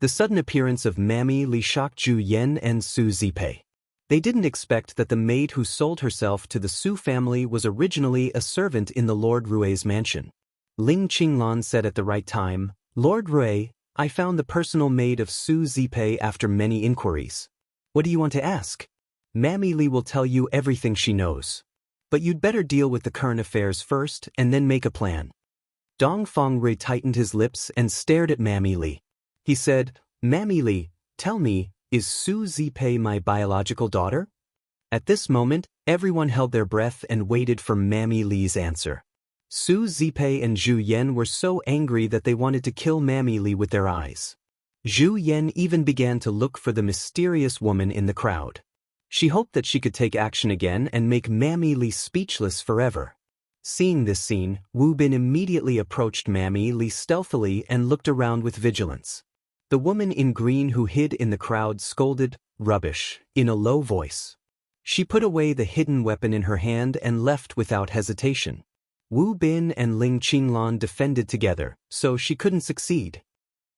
The sudden appearance of Mammy Li shocked Zhu Yan and Su Zipei. They didn't expect that the maid who sold herself to the Su family was originally a servant in the Lord Rui's mansion. Ling Qinglan said at the right time, "Lord Rui, I found the personal maid of Su Zipei after many inquiries. What do you want to ask? Mammy Li will tell you everything she knows. But you'd better deal with the current affairs first and then make a plan." Dong Fengrui tightened his lips and stared at Mammy Li. He said, "Mammy Li, tell me, is Su Zipei my biological daughter?" At this moment, everyone held their breath and waited for Mammy Li's answer. Su Zipei and Zhu Yan were so angry that they wanted to kill Mammy Li with their eyes. Zhu Yan even began to look for the mysterious woman in the crowd. She hoped that she could take action again and make Mammy Li speechless forever. Seeing this scene, Wu Bin immediately approached Mammy Li stealthily and looked around with vigilance. The woman in green who hid in the crowd scolded, "Rubbish," in a low voice. She put away the hidden weapon in her hand and left without hesitation. Wu Bin and Ling Qinglan defended together, so she couldn't succeed.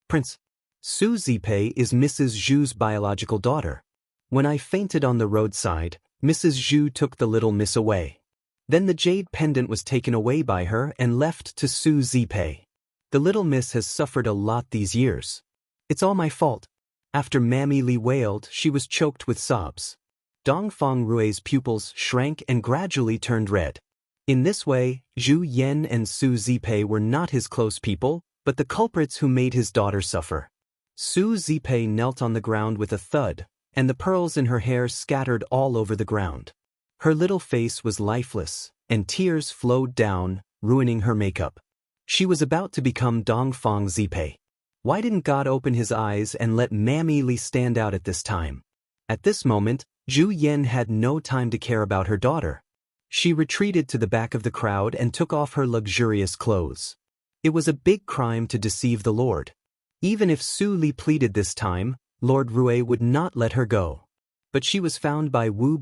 "Prince, Su Zipei is Mrs. Zhu's biological daughter. When I fainted on the roadside, Mrs. Zhu took the little miss away. Then the jade pendant was taken away by her and left to Su Zipei. The little miss has suffered a lot these years. It's all my fault." After Mammy Li wailed, she was choked with sobs. Dong Fengrui's pupils shrank and gradually turned red. In this way, Zhu Yan and Su Zipei were not his close people, but the culprits who made his daughter suffer. Su Zipei knelt on the ground with a thud, and the pearls in her hair scattered all over the ground. Her little face was lifeless, and tears flowed down, ruining her makeup. She was about to become Dong Feng Zipei. Why didn't God open his eyes and let Mammy Li stand out at this time? At this moment, Zhu Yan had no time to care about her daughter. She retreated to the back of the crowd and took off her luxurious clothes. It was a big crime to deceive the Lord. Even if Su Li pleaded this time, Lord Rui would not let her go. But she was found by Wu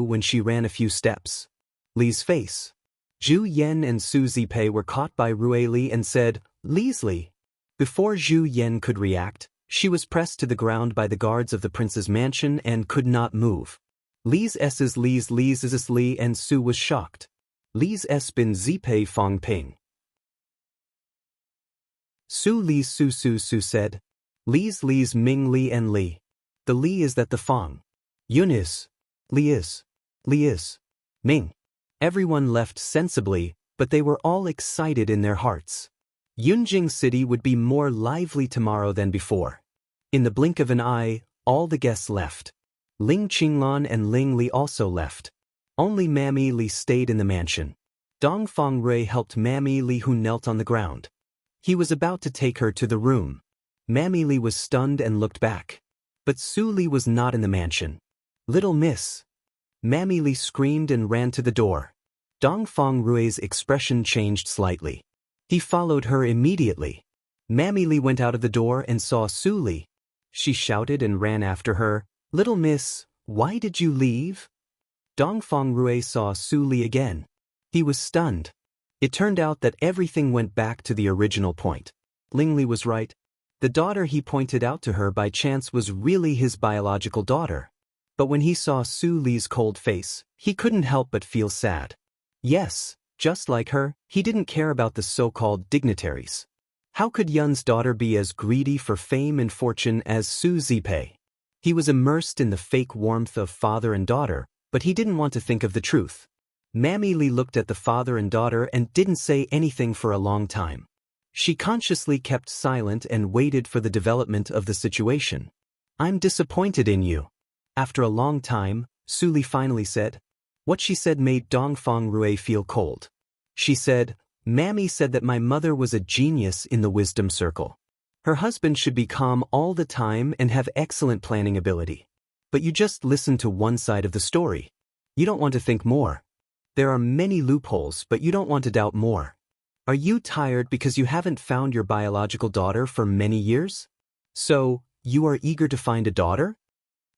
when she ran a few steps. Li's face. Zhu Yan and Su Zipei were caught by Rui Li and said, "Li's Li." Before Zhu Yan could react, she was pressed to the ground by the guards of the prince's mansion and could not move. Li's S's Li's Li's Li and Su was shocked. Li's S bin Zipei Fong Ping. Su Li's Su said, "Li's Ming Li and Li. The Li is that the Fong. Yun is. Li is. Ming." Everyone left sensibly, but they were all excited in their hearts. Yunjing City would be more lively tomorrow than before. In the blink of an eye, all the guests left. Ling Qinglan and Ling Li also left. Only Mammy Li stayed in the mansion. Dong Fengrui helped Mammy Li, who knelt on the ground. He was about to take her to the room. Mammy Li was stunned and looked back. But Su Li was not in the mansion. "Little miss." Mammy Li screamed and ran to the door. Dong Fengrui's expression changed slightly. He followed her immediately. Mammy Lee went out of the door and saw Su Li. She shouted and ran after her. "Little miss, why did you leave?" Dongfang Rui saw Su Li again. He was stunned. It turned out that everything went back to the original point. Ling Li was right. The daughter he pointed out to her by chance was really his biological daughter. But when he saw Su Li's cold face, he couldn't help but feel sad. Yes, just like her, he didn't care about the so-called dignitaries. How could Yun's daughter be as greedy for fame and fortune as Su Zipei? He was immersed in the fake warmth of father and daughter, but he didn't want to think of the truth. Mammy Lee looked at the father and daughter and didn't say anything for a long time. She consciously kept silent and waited for the development of the situation. "I'm disappointed in you." After a long time, Su Li finally said. What she said made Dongfang Rui feel cold. She said, "Mammy said that my mother was a genius in the wisdom circle. Her husband should be calm all the time and have excellent planning ability. But you just listen to one side of the story. You don't want to think more. There are many loopholes, but you don't want to doubt more. Are you tired because you haven't found your biological daughter for many years? So, you are eager to find a daughter?"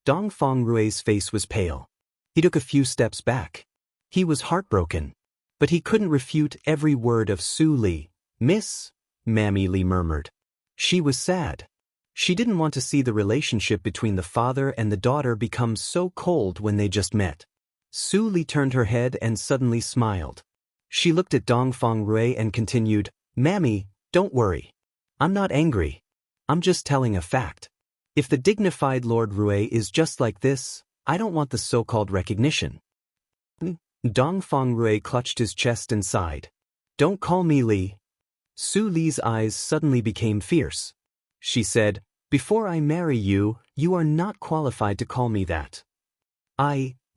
Dongfang Rui's face was pale. He took a few steps back. He was heartbroken. But he couldn't refute every word of Su Li. "Miss," Mammy Lee murmured. She was sad. She didn't want to see the relationship between the father and the daughter become so cold when they just met. Su Li turned her head and suddenly smiled. She looked at Dongfang Rui and continued, "Mammy, don't worry. I'm not angry. I'm just telling a fact. If the dignified Lord Rui is just like this, I don't want the so-called recognition." Dongfang Rui clutched his chest and sighed. "Don't call me Li." Su Li's eyes suddenly became fierce. She said, "Before I marry you, you are not qualified to call me that."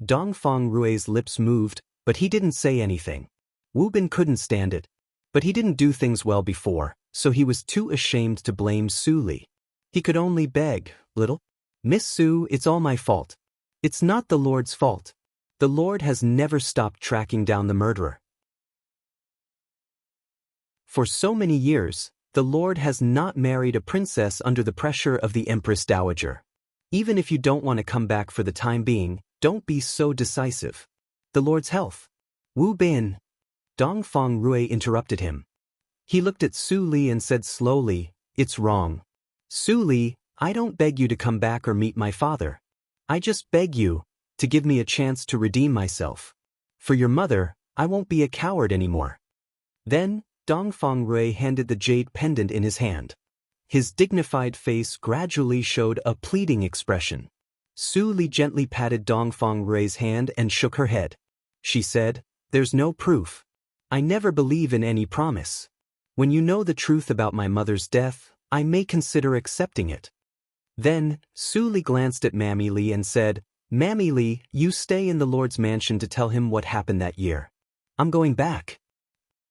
Dongfang Rui's lips moved, but he didn't say anything. Wu Bin couldn't stand it. But he didn't do things well before, so he was too ashamed to blame Su Li. He could only beg, "Little Miss Su, it's all my fault. It's not the Lord's fault. The Lord has never stopped tracking down the murderer. For so many years, the Lord has not married a princess under the pressure of the Empress Dowager. Even if you don't want to come back for the time being, don't be so decisive. The Lord's health." "Wu Bin." Dongfang Rui interrupted him. He looked at Su Li and said slowly, "It's wrong. Su Li, I don't beg you to come back or meet my father. I just beg you to give me a chance to redeem myself. For your mother, I won't be a coward anymore." Then, Dongfang Rui handed the jade pendant in his hand. His dignified face gradually showed a pleading expression. Su Li gently patted Dongfang Rui's hand and shook her head. She said, "There's no proof. I never believe in any promise. When you know the truth about my mother's death, I may consider accepting it." Then, Su Li glanced at Mammy Lee and said, "Mammy Lee, you stay in the Lord's mansion to tell him what happened that year. I'm going back."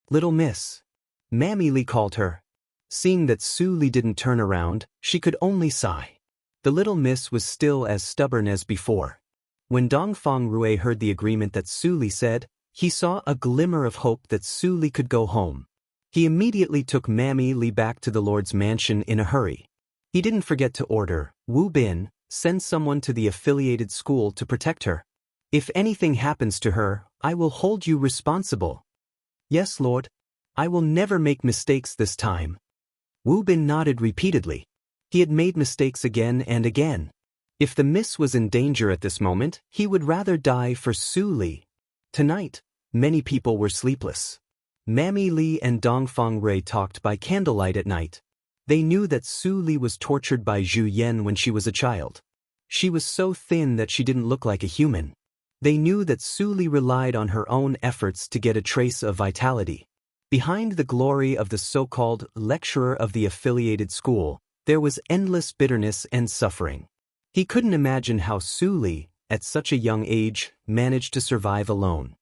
"Little miss," Mammy Lee called her. Seeing that Su Li didn't turn around, she could only sigh. The little miss was still as stubborn as before. When Dongfang Rui heard the agreement that Su Li said, he saw a glimmer of hope that Su Li could go home. He immediately took Mammy Lee back to the Lord's mansion in a hurry. He didn't forget to order, "Wu Bin, send someone to the affiliated school to protect her. If anything happens to her, I will hold you responsible." "Yes, Lord. I will never make mistakes this time." Wu Bin nodded repeatedly. He had made mistakes again and again. If the miss was in danger at this moment, he would rather die for Su Li. Tonight, many people were sleepless. Mammy Lee and Dongfang Rui talked by candlelight at night. They knew that Su Li was tortured by Zhu Yan when she was a child. She was so thin that she didn't look like a human. They knew that Su Li relied on her own efforts to get a trace of vitality. Behind the glory of the so-called lecturer of the affiliated school, there was endless bitterness and suffering. He couldn't imagine how Su Li, at such a young age, managed to survive alone.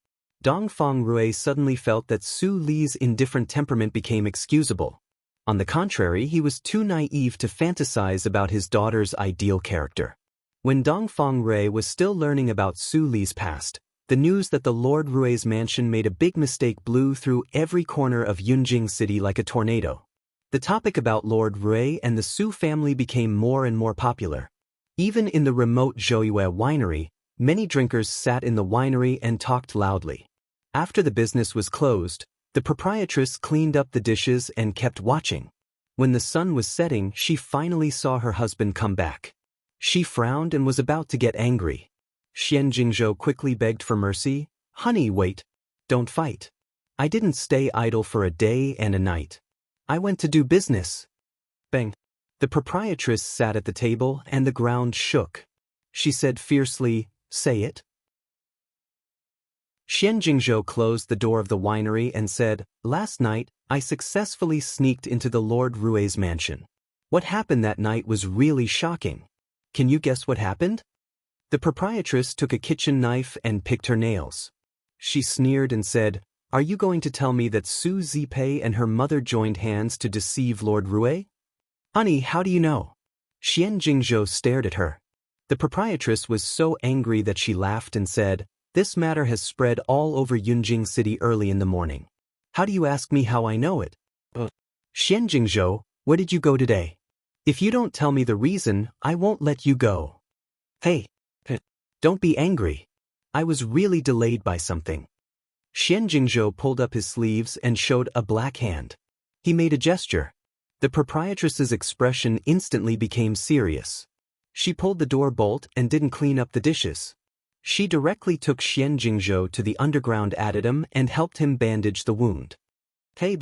Dongfang Rui suddenly felt that Su Li's indifferent temperament became excusable. On the contrary, he was too naive to fantasize about his daughter's ideal character. When Dongfang Rui was still learning about Su Li's past, the news that the Lord Rui's mansion made a big mistake blew through every corner of Yunjing City like a tornado. The topic about Lord Rui and the Su family became more and more popular. Even in the remote Joyue winery, many drinkers sat in the winery and talked loudly. After the business was closed, the proprietress cleaned up the dishes and kept watching. When the sun was setting, she finally saw her husband come back. She frowned and was about to get angry. Xian Jingzhou quickly begged for mercy. "Honey, wait. Don't fight. I didn't stay idle for a day and a night. I went to do business." Bang. The proprietress sat at the table and the ground shook. She said fiercely, "Say it." Xian Jingzhou closed the door of the winery and said, "Last night, I successfully sneaked into the Lord Rui's mansion. What happened that night was really shocking. Can you guess what happened?" The proprietress took a kitchen knife and picked her nails. She sneered and said, "Are you going to tell me that Su Zipei and her mother joined hands to deceive Lord Rui?" "Honey, how do you know?" Xian Jingzhou stared at her. The proprietress was so angry that she laughed and said, "This matter has spread all over Yunjing City early in the morning. How do you ask me how I know it?" "Xian Jingzhou, where did you go today? If you don't tell me the reason, I won't let you go." "Hey, don't be angry. I was really delayed by something." Xian Jingzhou pulled up his sleeves and showed a black hand. He made a gesture. The proprietress's expression instantly became serious. She pulled the door bolt and didn't clean up the dishes. She directly took Xian Jingzhou to the underground adytum and helped him bandage the wound. Xian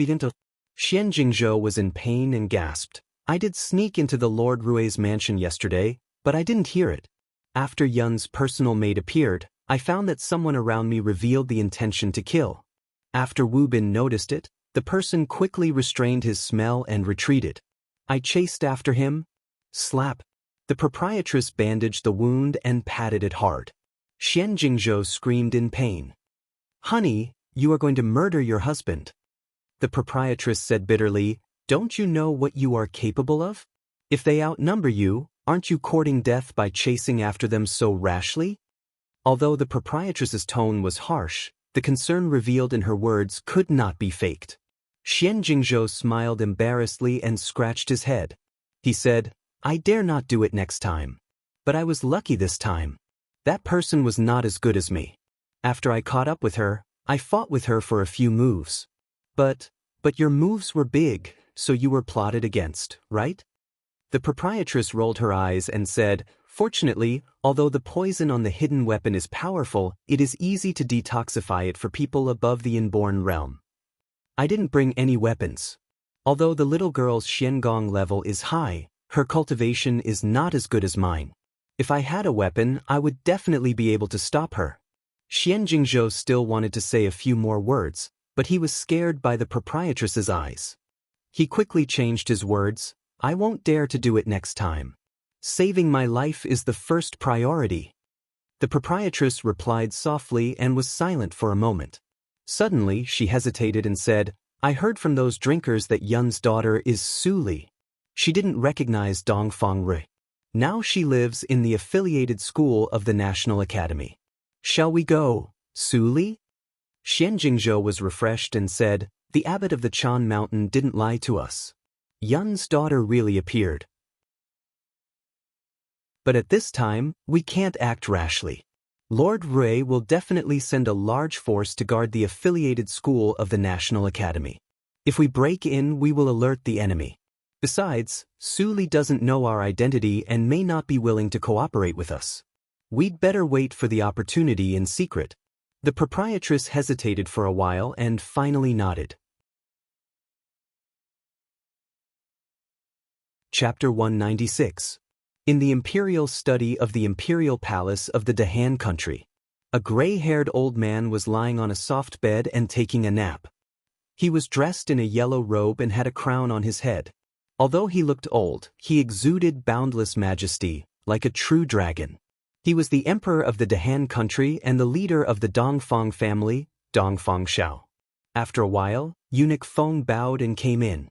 Jingzhou was in pain and gasped, "I did sneak into the Lord Rui's mansion yesterday, but I didn't hear it. After Yun's personal maid appeared, I found that someone around me revealed the intention to kill. After Wu Bin noticed it, the person quickly restrained his smell and retreated. I chased after him." Slap. The proprietress bandaged the wound and patted it hard. Xian Jingzhou screamed in pain. "Honey, you are going to murder your husband." The proprietress said bitterly, "Don't you know what you are capable of? If they outnumber you, aren't you courting death by chasing after them so rashly?" Although the proprietress's tone was harsh, the concern revealed in her words could not be faked. Xian Jingzhou smiled embarrassedly and scratched his head. He said, "I dare not do it next time. But I was lucky this time. That person was not as good as me. After I caught up with her, I fought with her for a few moves. But your moves were big, so you were plotted against, right?" The proprietress rolled her eyes and said, "Fortunately, although the poison on the hidden weapon is powerful, it is easy to detoxify it for people above the inborn realm. I didn't bring any weapons. Although the little girl's Xiangong level is high, her cultivation is not as good as mine. If I had a weapon, I would definitely be able to stop her." Xian Jingzhou still wanted to say a few more words, but he was scared by the proprietress's eyes. He quickly changed his words, "I won't dare to do it next time. Saving my life is the first priority." The proprietress replied softly and was silent for a moment. Suddenly, she hesitated and said, "I heard from those drinkers that Yun's daughter is Su Li. She didn't recognize Dongfang Rui. Now she lives in the affiliated school of the National Academy. Shall we go, Su Li?" Xian Jingzhou was refreshed and said, "The abbot of the Chan Mountain didn't lie to us. Yun's daughter really appeared. But at this time, we can't act rashly. Lord Rui will definitely send a large force to guard the affiliated school of the National Academy. If we break in, we will alert the enemy. Besides, Su Li doesn't know our identity and may not be willing to cooperate with us. We'd better wait for the opportunity in secret." The proprietress hesitated for a while and finally nodded. Chapter 196. In the imperial study of the imperial palace of the Dahan country, a gray-haired old man was lying on a soft bed and taking a nap. He was dressed in a yellow robe and had a crown on his head. Although he looked old, he exuded boundless majesty, like a true dragon. He was the emperor of the Dahan country and the leader of the Dongfang family, Dongfang Shao. After a while, eunuch Feng bowed and came in.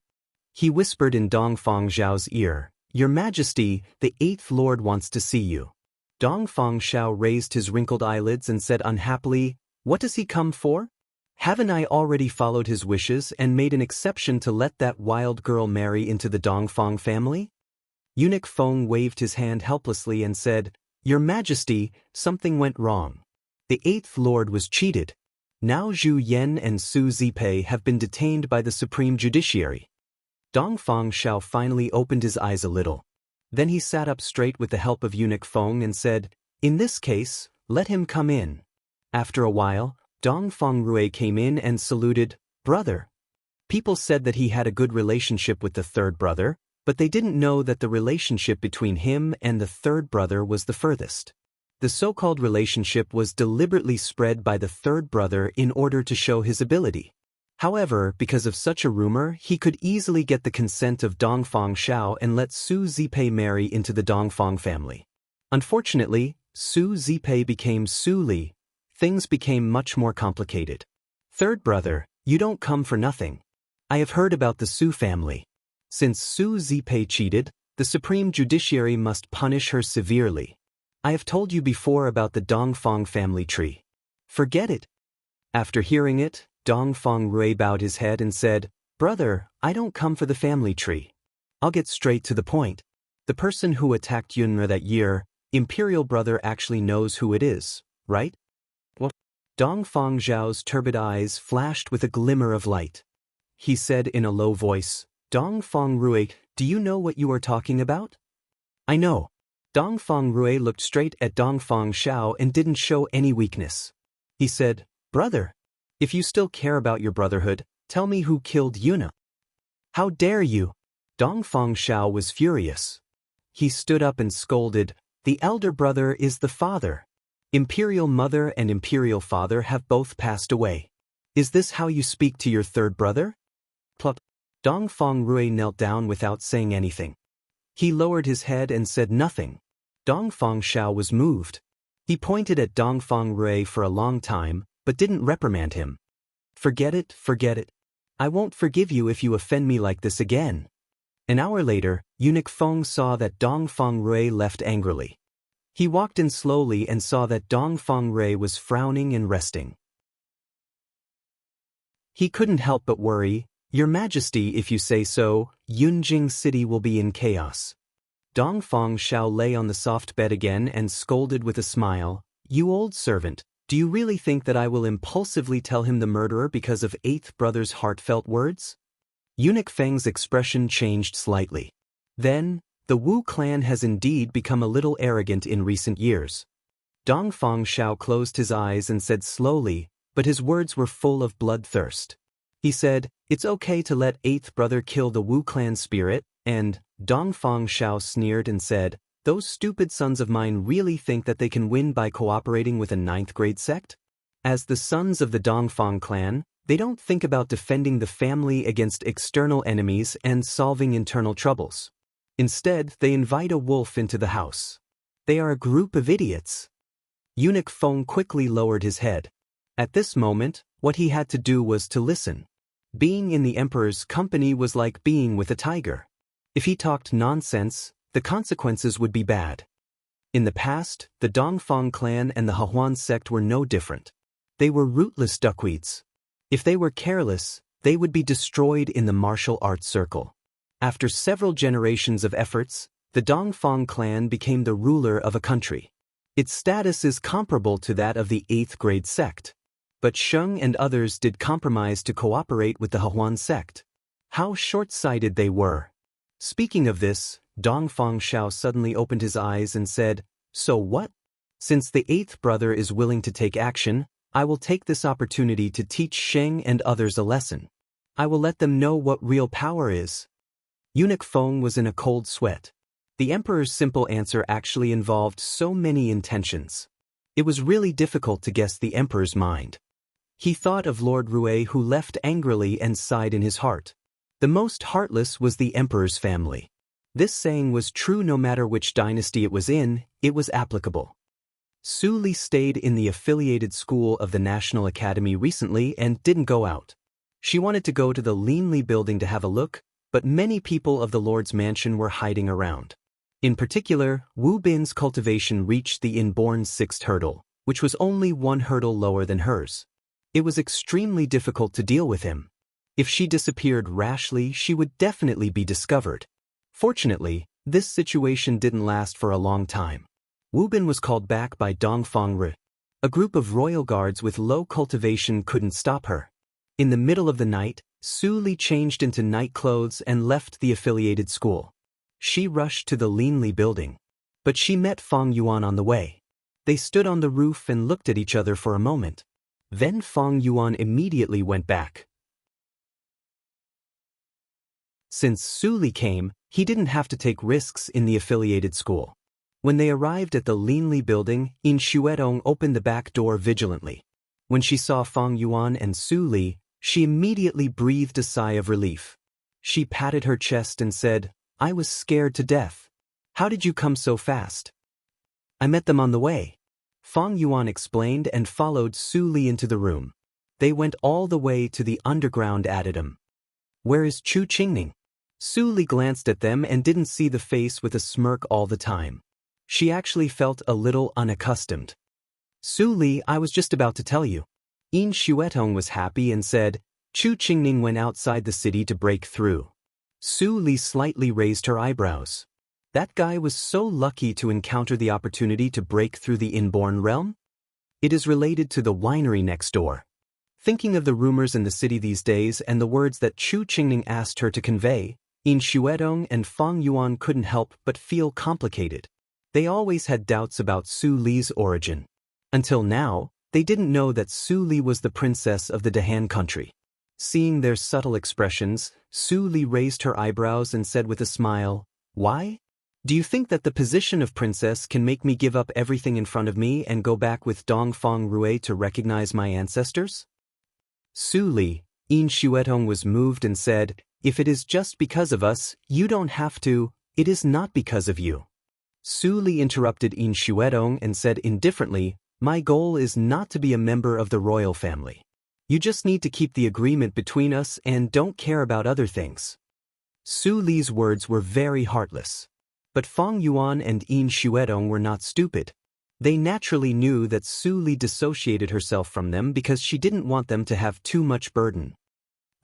He whispered in Dongfang Zhao's ear, "Your Majesty, the 8th Lord wants to see you." Dongfang Shao raised his wrinkled eyelids and said unhappily, "What does he come for?" Haven't I already followed his wishes and made an exception to let that wild girl marry into the Dongfang family? Eunuch Feng waved his hand helplessly and said, Your Majesty, something went wrong. The 8th Lord was cheated. Now Zhu Yan and Su Zipei have been detained by the Supreme Judiciary. Dongfang Shao finally opened his eyes a little. Then he sat up straight with the help of Eunuch Feng and said, In this case, let him come in. After a while, Dongfang Rui came in and saluted, Brother. People said that he had a good relationship with the 3rd brother, but they didn't know that the relationship between him and the 3rd brother was the furthest. The so-called relationship was deliberately spread by the 3rd brother in order to show his ability. However, because of such a rumor, he could easily get the consent of Dongfang Shao and let Su Zipei marry into the Dongfang family. Unfortunately, Su Zipei became Su Li. Things became much more complicated. 3rd brother, you don't come for nothing. I have heard about the Su family. Since Su Zipei cheated, the Supreme Judiciary must punish her severely. I have told you before about the Dongfang family tree. Forget it. After hearing it, Dongfang Rui bowed his head and said, Brother, I don't come for the family tree. I'll get straight to the point. The person who attacked Yunra that year, Imperial brother actually knows who it is, right? What? Dongfang Zhao's turbid eyes flashed with a glimmer of light. He said in a low voice, Dongfang Rui, do you know what you are talking about? I know. Dongfang Rui looked straight at Dongfang Shao and didn't show any weakness. He said, Brother, if you still care about your brotherhood, tell me who killed Yuna. How dare you? Dongfang Shao was furious. He stood up and scolded, The elder brother is the father. Imperial mother and imperial father have both passed away. Is this how you speak to your 3rd brother? Plop. Dongfang Rui knelt down without saying anything. He lowered his head and said nothing. Dongfang Shao was moved. He pointed at Dongfang Rui for a long time, but didn't reprimand him. Forget it, forget it. I won't forgive you if you offend me like this again. An hour later, Eunuch Feng saw that Dongfang Rui left angrily. He walked in slowly and saw that Dongfang Rui was frowning and resting. He couldn't help but worry, Your Majesty, if you say so, Yunjing City will be in chaos. Dongfang Shao lay on the soft bed again and scolded with a smile, You old servant, do you really think that I will impulsively tell him the murderer because of 8th brother's heartfelt words? Eunuch Feng's expression changed slightly. Then, the Wu clan has indeed become a little arrogant in recent years. Dongfang Shao closed his eyes and said slowly, but his words were full of bloodthirst. He said, It's okay to let 8th brother kill the Wu clan spirit, and Dongfang Shao sneered and said, Those stupid sons of mine really think that they can win by cooperating with a 9th grade sect? As the sons of the Dongfang clan, they don't think about defending the family against external enemies and solving internal troubles. Instead, they invite a wolf into the house. They are a group of idiots. Eunuch Feng quickly lowered his head. At this moment, what he had to do was to listen. Being in the emperor's company was like being with a tiger. If he talked nonsense, the consequences would be bad. In the past, the Dongfang clan and the Hahuan sect were no different. They were rootless duckweeds. If they were careless, they would be destroyed in the martial arts circle. After several generations of efforts, the Dongfang clan became the ruler of a country. Its status is comparable to that of the 8th grade sect. But Sheng and others did compromise to cooperate with the Hahuan sect. How short-sighted they were. Speaking of this, Dongfang Shao suddenly opened his eyes and said, So what? Since the 8th brother is willing to take action, I will take this opportunity to teach Sheng and others a lesson. I will let them know what real power is. Eunuch Feng was in a cold sweat. The emperor's simple answer actually involved so many intentions. It was really difficult to guess the emperor's mind. He thought of Lord Rui, who left angrily and sighed in his heart. The most heartless was the emperor's family. This saying was true no matter which dynasty it was in, it was applicable. Su Li stayed in the affiliated school of the National Academy recently and didn't go out. She wanted to go to the Linli building to have a look, but many people of the Lord's mansion were hiding around. In particular, Wu Bin's cultivation reached the inborn 6th hurdle, which was only 1 hurdle lower than hers. It was extremely difficult to deal with him. If she disappeared rashly, she would definitely be discovered. Fortunately, this situation didn't last for a long time. Wu Bin was called back by Dongfang Ri. A group of royal guards with low cultivation couldn't stop her. In the middle of the night, Su Li changed into night clothes and left the affiliated school. She rushed to the Linli building. But she met Fang Yuan on the way. They stood on the roof and looked at each other for a moment. Then Fang Yuan immediately went back. Since Su Li came, he didn't have to take risks in the affiliated school. When they arrived at the Linli building, In Xuetong opened the back door vigilantly. When she saw Fang Yuan and Su Li, she immediately breathed a sigh of relief. She patted her chest and said, "I was scared to death. How did you come so fast?" "I met them on the way." Fang Yuan explained and followed Su Li into the room. They went all the way to the underground addendum. "Where is Chu Qingning?" Su Li glanced at them and didn't see the face with a smirk all the time. She actually felt a little unaccustomed. "Su Li, I was just about to tell you." In Xuetong was happy and said, "Chu Qingning went outside the city to break through." Su Li slightly raised her eyebrows. That guy was so lucky to encounter the opportunity to break through the inborn realm? It is related to the winery next door. Thinking of the rumors in the city these days and the words that Chu Qingning asked her to convey, In Xuetong and Fang Yuan couldn't help but feel complicated. They always had doubts about Su Li's origin. Until now, they didn't know that Su Li was the princess of the Dahan country. Seeing their subtle expressions, Su Li raised her eyebrows and said with a smile, "Why? Do you think that the position of princess can make me give up everything in front of me and go back with Dongfang Rui to recognize my ancestors?" Su Li, In Xuetong was moved and said, "If it is just because of us, you don't have to, it is not because of you." Su Li interrupted In Xuetong and said indifferently, "My goal is not to be a member of the royal family. You just need to keep the agreement between us and don't care about other things." Su Li's words were very heartless. But Fang Yuan and In Xuetong were not stupid. They naturally knew that Su Li dissociated herself from them because she didn't want them to have too much burden.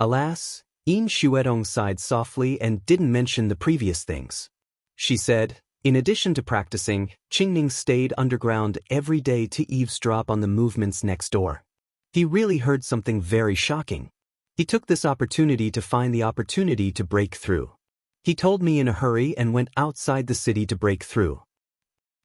Alas, In Xuetong sighed softly and didn't mention the previous things. She said, "In addition to practicing, Qingning stayed underground every day to eavesdrop on the movements next door. He really heard something very shocking. He took this opportunity to find the opportunity to break through. He told me in a hurry and went outside the city to break through."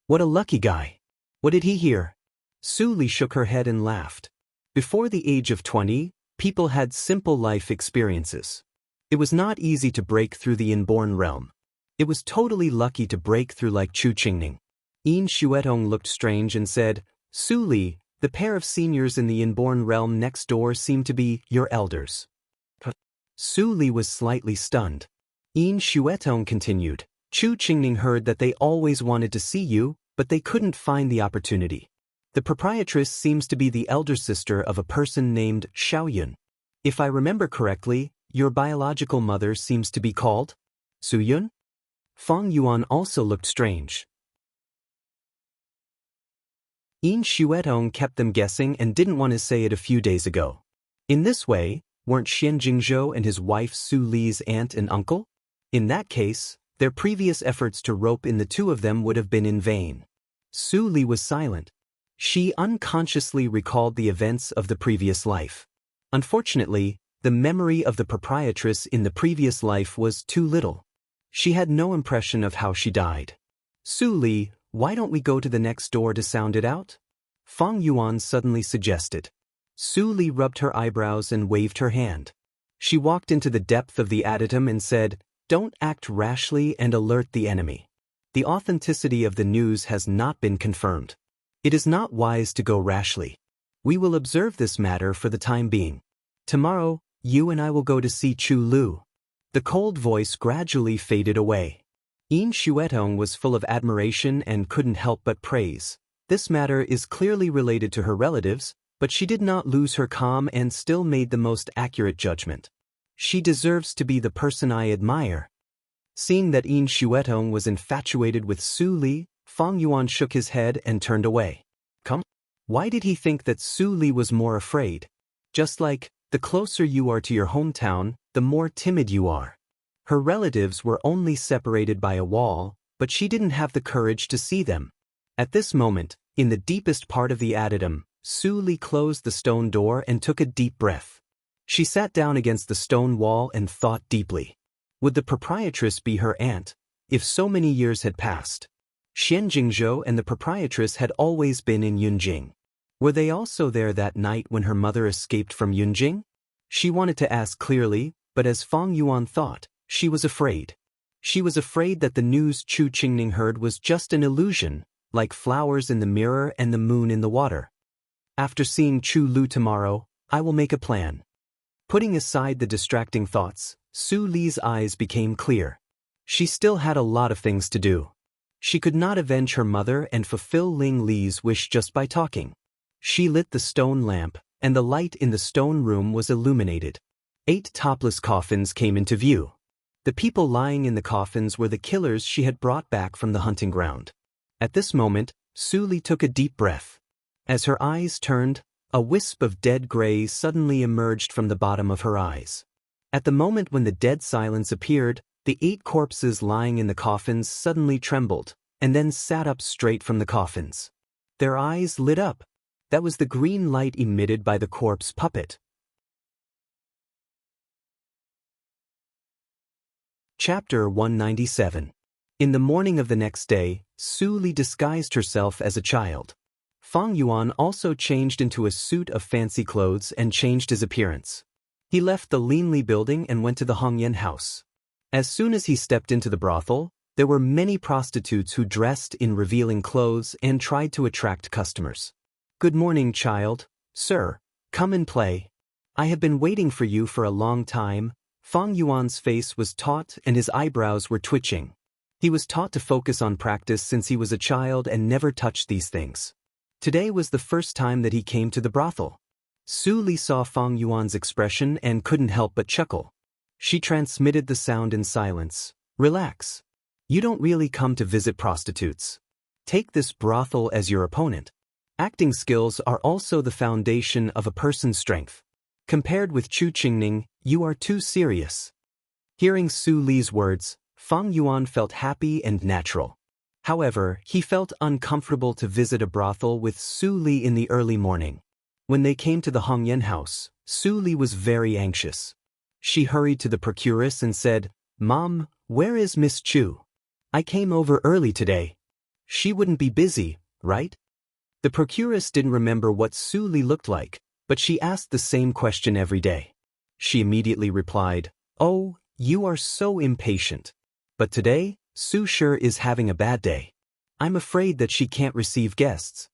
"What a lucky guy. What did he hear?" Su Li shook her head and laughed. Before the age of 20, people had simple life experiences. It was not easy to break through the inborn realm. It was totally lucky to break through like Chu Qingning. In Xuetong looked strange and said, "Su Li, the pair of seniors in the inborn realm next door seem to be your elders." Su Li was slightly stunned. In Xuetong continued, "Chu Qingning heard that they always wanted to see you, but they couldn't find the opportunity. The proprietress seems to be the elder sister of a person named Xiaoyun. If I remember correctly, your biological mother seems to be called Suyun?" Fang Yuan also looked strange. In Xuetong kept them guessing and didn't want to say it a few days ago. In this way, weren't Xian Jingzhou and his wife Su Li's aunt and uncle? In that case, their previous efforts to rope in the two of them would have been in vain. Su Li was silent. She unconsciously recalled the events of the previous life. Unfortunately, the memory of the proprietress in the previous life was too little. She had no impression of how she died. "Su Li, why don't we go to the next door to sound it out?" Fang Yuan suddenly suggested. Su Li rubbed her eyebrows and waved her hand. She walked into the depth of the addendum and said, "Don't act rashly and alert the enemy. The authenticity of the news has not been confirmed. It is not wise to go rashly. We will observe this matter for the time being. Tomorrow, you and I will go to see Chu Lu." The cold voice gradually faded away. In Xuetong was full of admiration and couldn't help but praise. This matter is clearly related to her relatives, but she did not lose her calm and still made the most accurate judgment. She deserves to be the person I admire. Seeing that In Xuetong was infatuated with Su Li, Fang Yuan shook his head and turned away. Come? Why did he think that Su Li was more afraid? just like, the closer you are to your hometown, the more timid you are. Her relatives were only separated by a wall, but she didn't have the courage to see them. At this moment, in the deepest part of the adytum, Su Li closed the stone door and took a deep breath. She sat down against the stone wall and thought deeply. Would the proprietress be her aunt, if so many years had passed? Xian Jingzhou and the proprietress had always been in Yunjing. Were they also there that night when her mother escaped from Yunjing? She wanted to ask clearly, but as Fang Yuan thought, she was afraid. She was afraid that the news Chu Qingning heard was just an illusion, like flowers in the mirror and the moon in the water. After seeing Chu Lu tomorrow, I will make a plan. Putting aside the distracting thoughts, Su Li's eyes became clear. She still had a lot of things to do. She could not avenge her mother and fulfill Ling Li's wish just by talking. She lit the stone lamp, and the light in the stone room was illuminated. 8 topless coffins came into view. The people lying in the coffins were the killers she had brought back from the hunting ground. At this moment, Su Li took a deep breath. As her eyes turned, a wisp of dead gray suddenly emerged from the bottom of her eyes. At the moment when the dead silence appeared, the 8 corpses lying in the coffins suddenly trembled, and then sat up straight from the coffins. Their eyes lit up. That was the green light emitted by the corpse puppet. Chapter 197. In the morning of the next day, Su Li disguised herself as a child. Fang Yuan also changed into a suit of fancy clothes and changed his appearance. He left the Linli building and went to the Hongyan house. As soon as he stepped into the brothel, there were many prostitutes who dressed in revealing clothes and tried to attract customers. "Good morning, child. Sir, come and play. I have been waiting for you for a long time." Fang Yuan's face was taut and his eyebrows were twitching. He was taught to focus on practice since he was a child and never touched these things. Today was the first time that he came to the brothel. Su Li saw Fang Yuan's expression and couldn't help but chuckle. She transmitted the sound in silence. "Relax. You don't really come to visit prostitutes. Take this brothel as your opponent. Acting skills are also the foundation of a person's strength. Compared with Chu Qingning, you are too serious." Hearing Su Li's words, Fang Yuan felt happy and natural. However, he felt uncomfortable to visit a brothel with Su Li in the early morning. When they came to the Hongyan house, Su Li was very anxious. She hurried to the procuress and said, "Mom, where is Miss Chu? I came over early today. She wouldn't be busy, right?" The procuress didn't remember what Su Li looked like, but she asked the same question every day. She immediately replied, "Oh, you are so impatient. But today, Su sure is having a bad day. I'm afraid that she can't receive guests."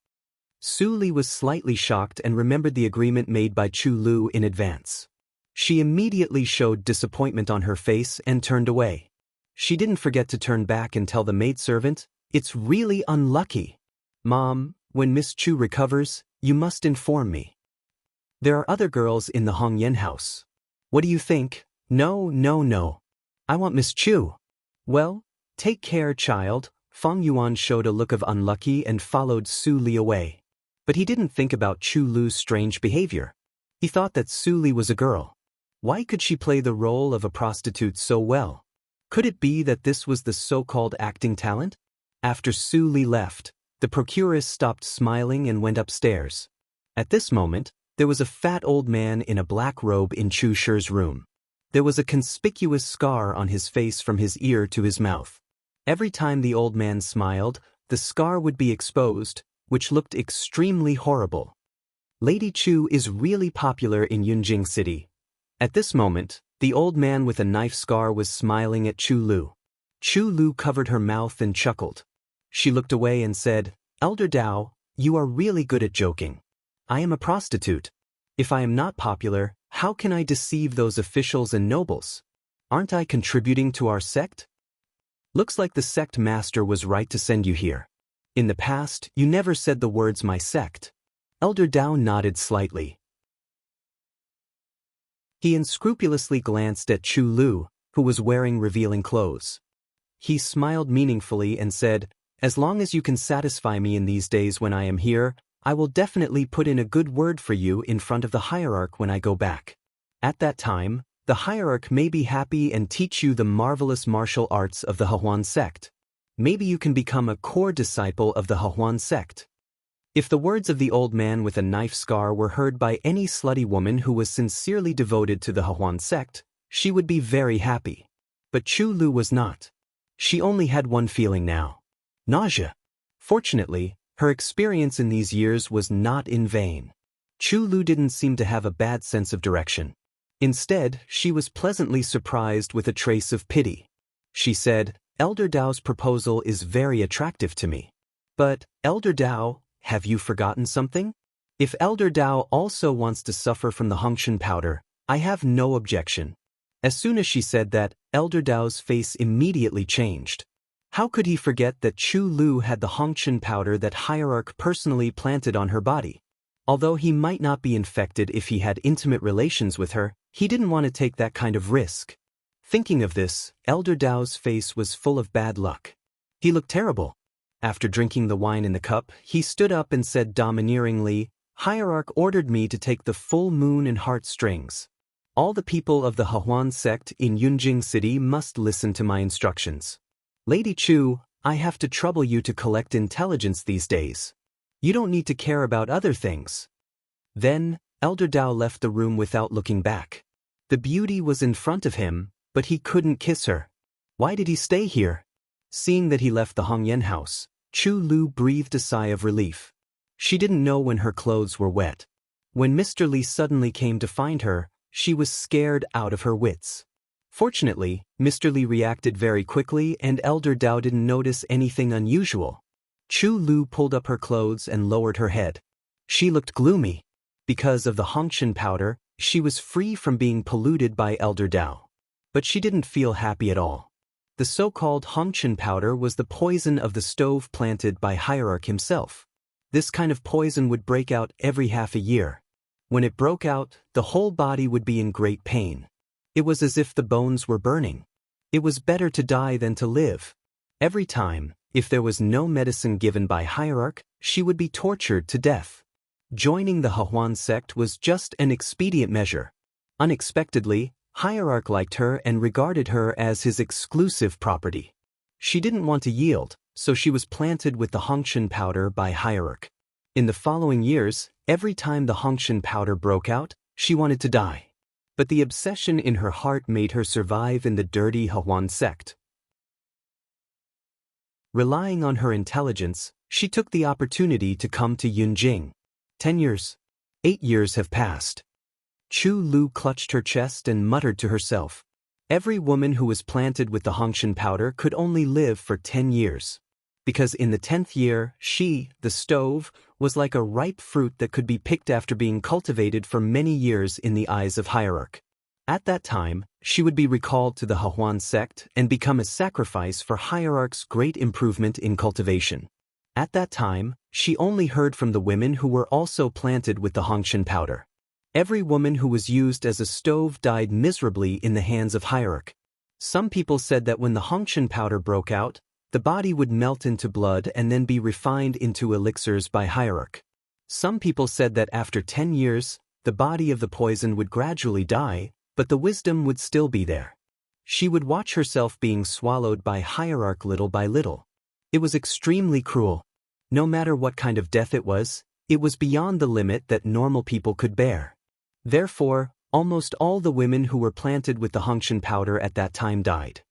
Su Li was slightly shocked and remembered the agreement made by Chu Lu in advance. She immediately showed disappointment on her face and turned away. She didn't forget to turn back and tell the maidservant, "It's really unlucky. Mom, when Miss Chu recovers, you must inform me. There are other girls in the Hongyan house. What do you think?" "No, no, no. I want Miss Chu." "Well, take care, child." Fang Yuan showed a look of unlucky and followed Su Li away. But he didn't think about Chu Lu's strange behavior. He thought that Su Li was a girl. Why could she play the role of a prostitute so well? Could it be that this was the so-called acting talent? After Su Li left, the procuress stopped smiling and went upstairs. At this moment, there was a fat old man in a black robe in Chu Shi's room. There was a conspicuous scar on his face from his ear to his mouth. Every time the old man smiled, the scar would be exposed, which looked extremely horrible. Lady Chu is really popular in Yunjing City. At this moment, the old man with a knife scar was smiling at Chu Lu. Chu Lu covered her mouth and chuckled. She looked away and said, "Elder Dao, you are really good at joking. I am a prostitute. If I am not popular, how can I deceive those officials and nobles? Aren't I contributing to our sect? Looks like the sect master was right to send you here. In the past, you never said the words 'my sect.'" Elder Dao nodded slightly. He unscrupulously glanced at Chu Lu, who was wearing revealing clothes. He smiled meaningfully and said, "As long as you can satisfy me in these days when I am here, I will definitely put in a good word for you in front of the hierarch when I go back. At that time, the hierarch may be happy and teach you the marvelous martial arts of the Hehuan sect. Maybe you can become a core disciple of the Hehuan sect. If the words of the old man with a knife scar were heard by any slutty woman who was sincerely devoted to the Hehuan sect, she would be very happy. But Chu Lu was not. She only had one feeling now: nausea. Fortunately, her experience in these years was not in vain. Chu Lu didn't seem to have a bad sense of direction. Instead, she was pleasantly surprised with a trace of pity. She said, "Elder Dao's proposal is very attractive to me. But, Elder Dao, have you forgotten something? If Elder Dao also wants to suffer from the Hongshan powder, I have no objection." As soon as she said that, Elder Dao's face immediately changed. How could he forget that Chu Lu had the Hongshan powder that Hierarch personally planted on her body? Although he might not be infected if he had intimate relations with her, he didn't want to take that kind of risk. Thinking of this, Elder Dao's face was full of bad luck. He looked terrible. After drinking the wine in the cup, he stood up and said domineeringly, "Hierarch ordered me to take the full moon and heartstrings. All the people of the Hehuan sect in Yunjing City must listen to my instructions. Lady Chu, I have to trouble you to collect intelligence these days. You don't need to care about other things." Then, Elder Dao left the room without looking back. The beauty was in front of him, but he couldn't kiss her. Why did he stay here? Seeing that he left the Hongyan house, Chu Lu breathed a sigh of relief. She didn't know when her clothes were wet. When Mr. Li suddenly came to find her, she was scared out of her wits. Fortunately, Mr. Li reacted very quickly and Elder Dao didn't notice anything unusual. Chu Lu pulled up her clothes and lowered her head. She looked gloomy. Because of the Hongshan powder, she was free from being polluted by Elder Dao. But she didn't feel happy at all. The so-called Hongshan powder was the poison of the stove planted by Hierarch himself. This kind of poison would break out every half a year. When it broke out, the whole body would be in great pain. It was as if the bones were burning. It was better to die than to live. Every time, if there was no medicine given by Hierarch, she would be tortured to death. Joining the Hehuan sect was just an expedient measure. Unexpectedly, Hierarch liked her and regarded her as his exclusive property. She didn't want to yield, so she was planted with the Hongshan powder by Hierarch. In the following years, every time the Hongshan powder broke out, she wanted to die. But the obsession in her heart made her survive in the dirty Hehuan sect. Relying on her intelligence, she took the opportunity to come to Yunjing. 10 years. 8 years have passed. Chu Lu clutched her chest and muttered to herself. Every woman who was planted with the Hongshan powder could only live for 10 years. Because in the 10th year, she, the stove, was like a ripe fruit that could be picked after being cultivated for many years in the eyes of Hierarch. At that time, she would be recalled to the Hehuan sect and become a sacrifice for Hierarch's great improvement in cultivation. At that time, she only heard from the women who were also planted with the Hongshan powder. Every woman who was used as a stove died miserably in the hands of Hierarch. Some people said that when the Hongshan powder broke out, the body would melt into blood and then be refined into elixirs by Hierarch. Some people said that after 10 years, the body of the poison would gradually die, but the wisdom would still be there. She would watch herself being swallowed by Hierarch little by little. It was extremely cruel. No matter what kind of death it was beyond the limit that normal people could bear. Therefore, almost all the women who were planted with the Hongshan powder at that time died.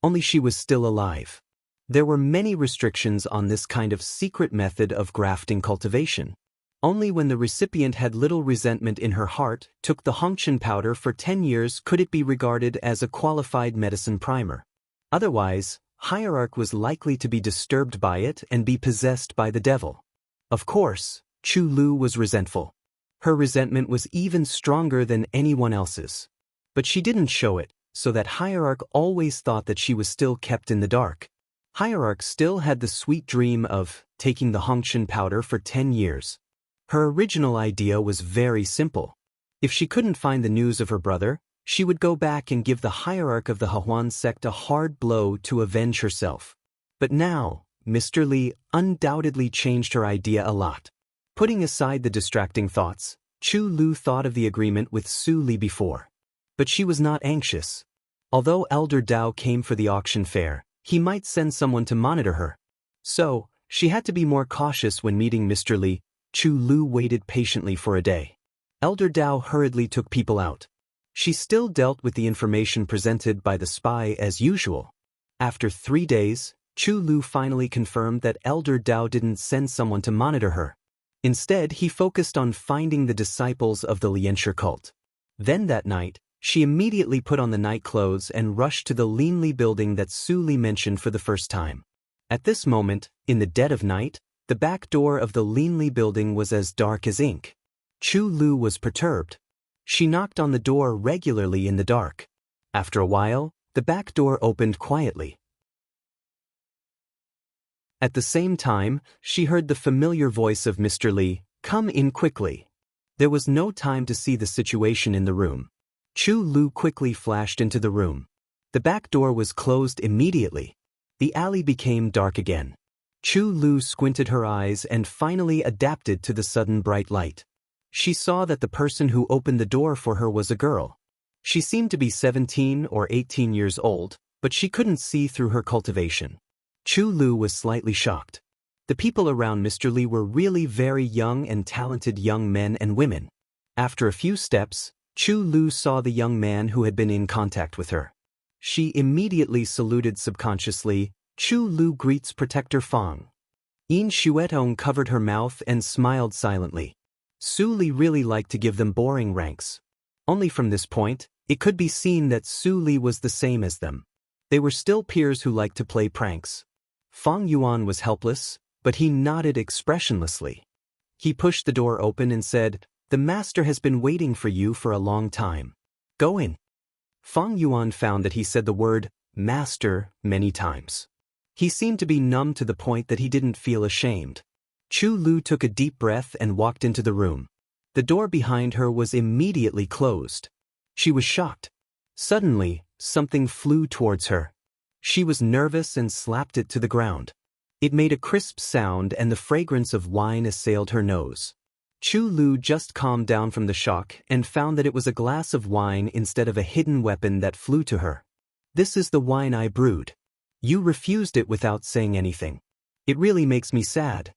Only she was still alive. There were many restrictions on this kind of secret method of grafting cultivation. Only when the recipient had little resentment in her heart, took the Hongshan powder for 10 years could it be regarded as a qualified medicine primer. Otherwise, Hierarch was likely to be disturbed by it and be possessed by the devil. Of course, Chu Lu was resentful. Her resentment was even stronger than anyone else's. But she didn't show it, so that Hierarch always thought that she was still kept in the dark. Hierarch still had the sweet dream of taking the Hongshan powder for 10 years. Her original idea was very simple. If she couldn't find the news of her brother, she would go back and give the Hierarch of the Hehuan sect a hard blow to avenge herself. But now, Mr. Li undoubtedly changed her idea a lot. Putting aside the distracting thoughts, Chu Lu thought of the agreement with Su Li before. But she was not anxious. Although Elder Dao came for the auction fair, he might send someone to monitor her. So, she had to be more cautious when meeting Mr. Li. Chu Lu waited patiently for a day. Elder Dao hurriedly took people out. She still dealt with the information presented by the spy as usual. After 3 days, Chu Lu finally confirmed that Elder Dao didn't send someone to monitor her. Instead, he focused on finding the disciples of the Lianshi cult. Then that night, she immediately put on the night clothes and rushed to the Linli building that Su Li mentioned for the first time. At this moment, in the dead of night, the back door of the Linli building was as dark as ink. Chu Lu was perturbed. She knocked on the door regularly in the dark. After a while, the back door opened quietly. At the same time, she heard the familiar voice of Mr. Li, "Come in quickly." There was no time to see the situation in the room. Chu Lu quickly flashed into the room. The back door was closed immediately. The alley became dark again. Chu Lu squinted her eyes and finally adapted to the sudden bright light. She saw that the person who opened the door for her was a girl. She seemed to be 17 or 18 years old, but she couldn't see through her cultivation. Chu Lu was slightly shocked. The people around Mr. Li were really very young and talented young men and women. After a few steps, Chu Lu saw the young man who had been in contact with her. She immediately saluted subconsciously, "Chu Lu greets Protector Fang." Yin Xuetong covered her mouth and smiled silently. Su Li really liked to give them boring ranks. Only from this point, it could be seen that Su Li was the same as them. They were still peers who liked to play pranks. Fang Yuan was helpless, but he nodded expressionlessly. He pushed the door open and said, "The master has been waiting for you for a long time. Go in." Fang Yuan found that he said the word, "master," many times. He seemed to be numb to the point that he didn't feel ashamed. Chu Lu took a deep breath and walked into the room. The door behind her was immediately closed. She was shocked. Suddenly, something flew towards her. She was nervous and slapped it to the ground. It made a crisp sound and the fragrance of wine assailed her nose. Chu Lu just calmed down from the shock and found that it was a glass of wine instead of a hidden weapon that flew to her. "This is the wine I brewed. You refused it without saying anything. It really makes me sad."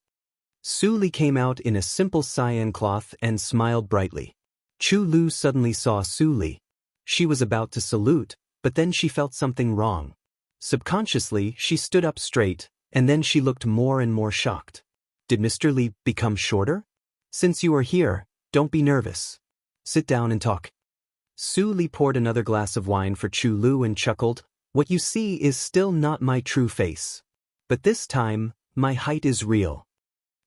Su Li came out in a simple cyan cloth and smiled brightly. Chu Lu suddenly saw Su Li. She was about to salute, but then she felt something wrong. Subconsciously, she stood up straight, and then she looked more and more shocked. "Did Mr. Li become shorter? Since you are here, don't be nervous. Sit down and talk." Su Li poured another glass of wine for Chu Lu and chuckled, "What you see is still not my true face. But this time, my height is real."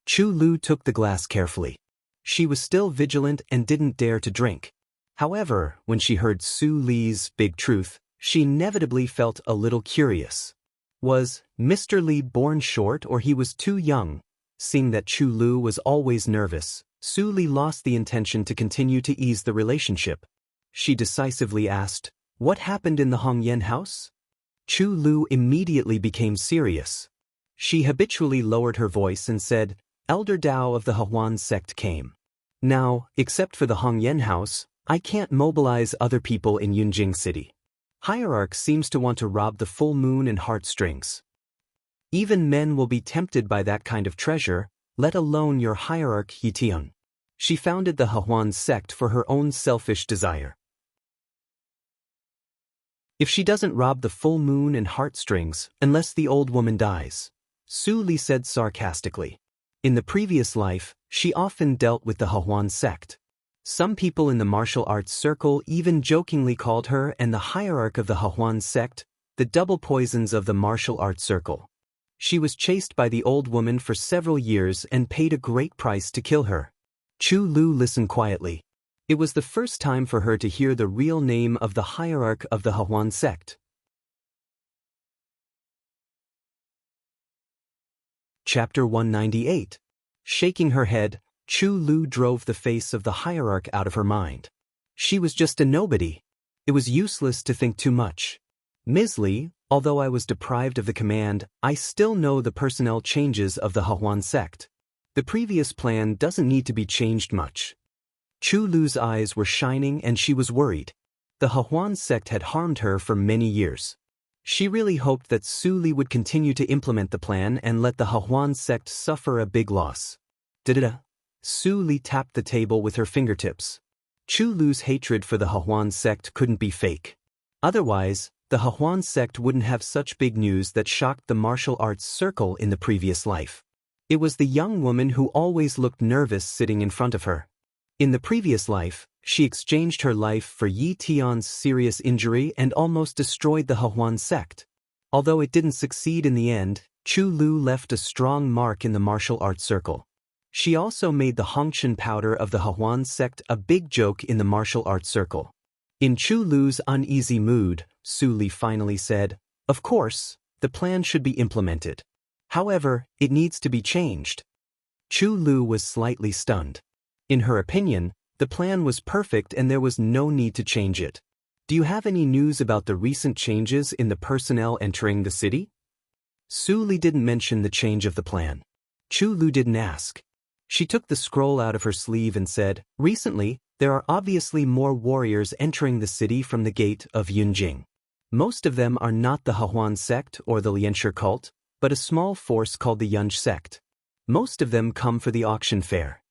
Chu Lu took the glass carefully. She was still vigilant and didn't dare to drink. However, when she heard Su Li's big truth, she inevitably felt a little curious. Was Mr. Li born short or he was too young? Seeing that Chu Lu was always nervous, Su Li lost the intention to continue to ease the relationship. She decisively asked, "What happened in the Hongyan house?" Chu Lu immediately became serious. She habitually lowered her voice and said, "Elder Dao of the Huan sect came. Now, except for the Hongyan house, I can't mobilize other people in Yunjing City. Hierarch seems to want to rob the full moon and heartstrings. Even men will be tempted by that kind of treasure, let alone your hierarch Yitian." She founded the Huan sect for her own selfish desire. If she doesn't rob the full moon and heartstrings, unless the old woman dies, Su Li said sarcastically. In the previous life, she often dealt with the Huan sect. Some people in the martial arts circle even jokingly called her and the hierarch of the Huan sect the double poisons of the martial arts circle. She was chased by the old woman for several years and paid a great price to kill her. Chu Lu listened quietly. It was the first time for her to hear the real name of the hierarch of the Huan sect. Chapter 198. Shaking her head, Chu Lu drove the face of the hierarch out of her mind. She was just a nobody. It was useless to think too much. "Ms. Li, although I was deprived of the command, I still know the personnel changes of the Huan sect. The previous plan doesn't need to be changed much. Chu Lu's eyes were shining and she was worried. The Hahuan sect had harmed her for many years. She really hoped that Su Li would continue to implement the plan and let the Hahuan sect suffer a big loss. Da-da-da. Su Li tapped the table with her fingertips. Chu Lu's hatred for the Hahuan sect couldn't be fake. Otherwise, the Hahuan sect wouldn't have such big news that shocked the martial arts circle in the previous life. It was the young woman who always looked nervous sitting in front of her. In the previous life, she exchanged her life for Yi Tian's serious injury and almost destroyed the Hahuan sect. Although it didn't succeed in the end, Chu Lu left a strong mark in the martial arts circle. She also made the Hongqian powder of the Hahuan sect a big joke in the martial arts circle. In Chu Lu's uneasy mood, Su Li finally said, "Of course, the plan should be implemented. However, it needs to be changed." Chu Lu was slightly stunned. In her opinion, the plan was perfect and there was no need to change it. "Do you have any news about the recent changes in the personnel entering the city?" Su Li didn't mention the change of the plan. Chu Lu didn't ask. She took the scroll out of her sleeve and said, "Recently, there are obviously more warriors entering the city from the gate of Yunjing. Most of them are not the Hahuan sect or the Lianshi cult, but a small force called the Yunj sect. Most of them come for the auction fair."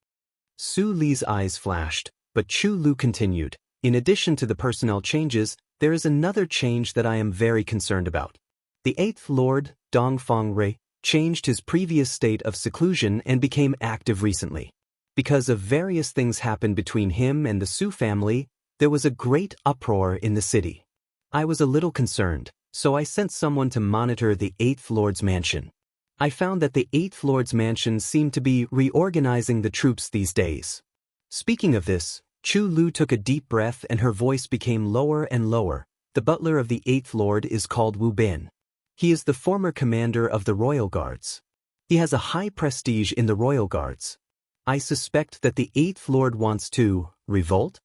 Su Li's eyes flashed, but Chu Lu continued, "In addition to the personnel changes, there is another change that I am very concerned about. The 8th Lord, Dongfang Rui, changed his previous state of seclusion and became active recently. Because of various things happened between him and the Su family, there was a great uproar in the city. I was a little concerned, so I sent someone to monitor the 8th Lord's mansion. I found that the 8th Lord's mansion seemed to be reorganizing the troops these days." Speaking of this, Chu Lu took a deep breath and her voice became lower and lower. "The butler of the 8th Lord is called Wu Bin. He is the former commander of the Royal Guards. He has a high prestige in the Royal Guards. I suspect that the 8th Lord wants to revolt?"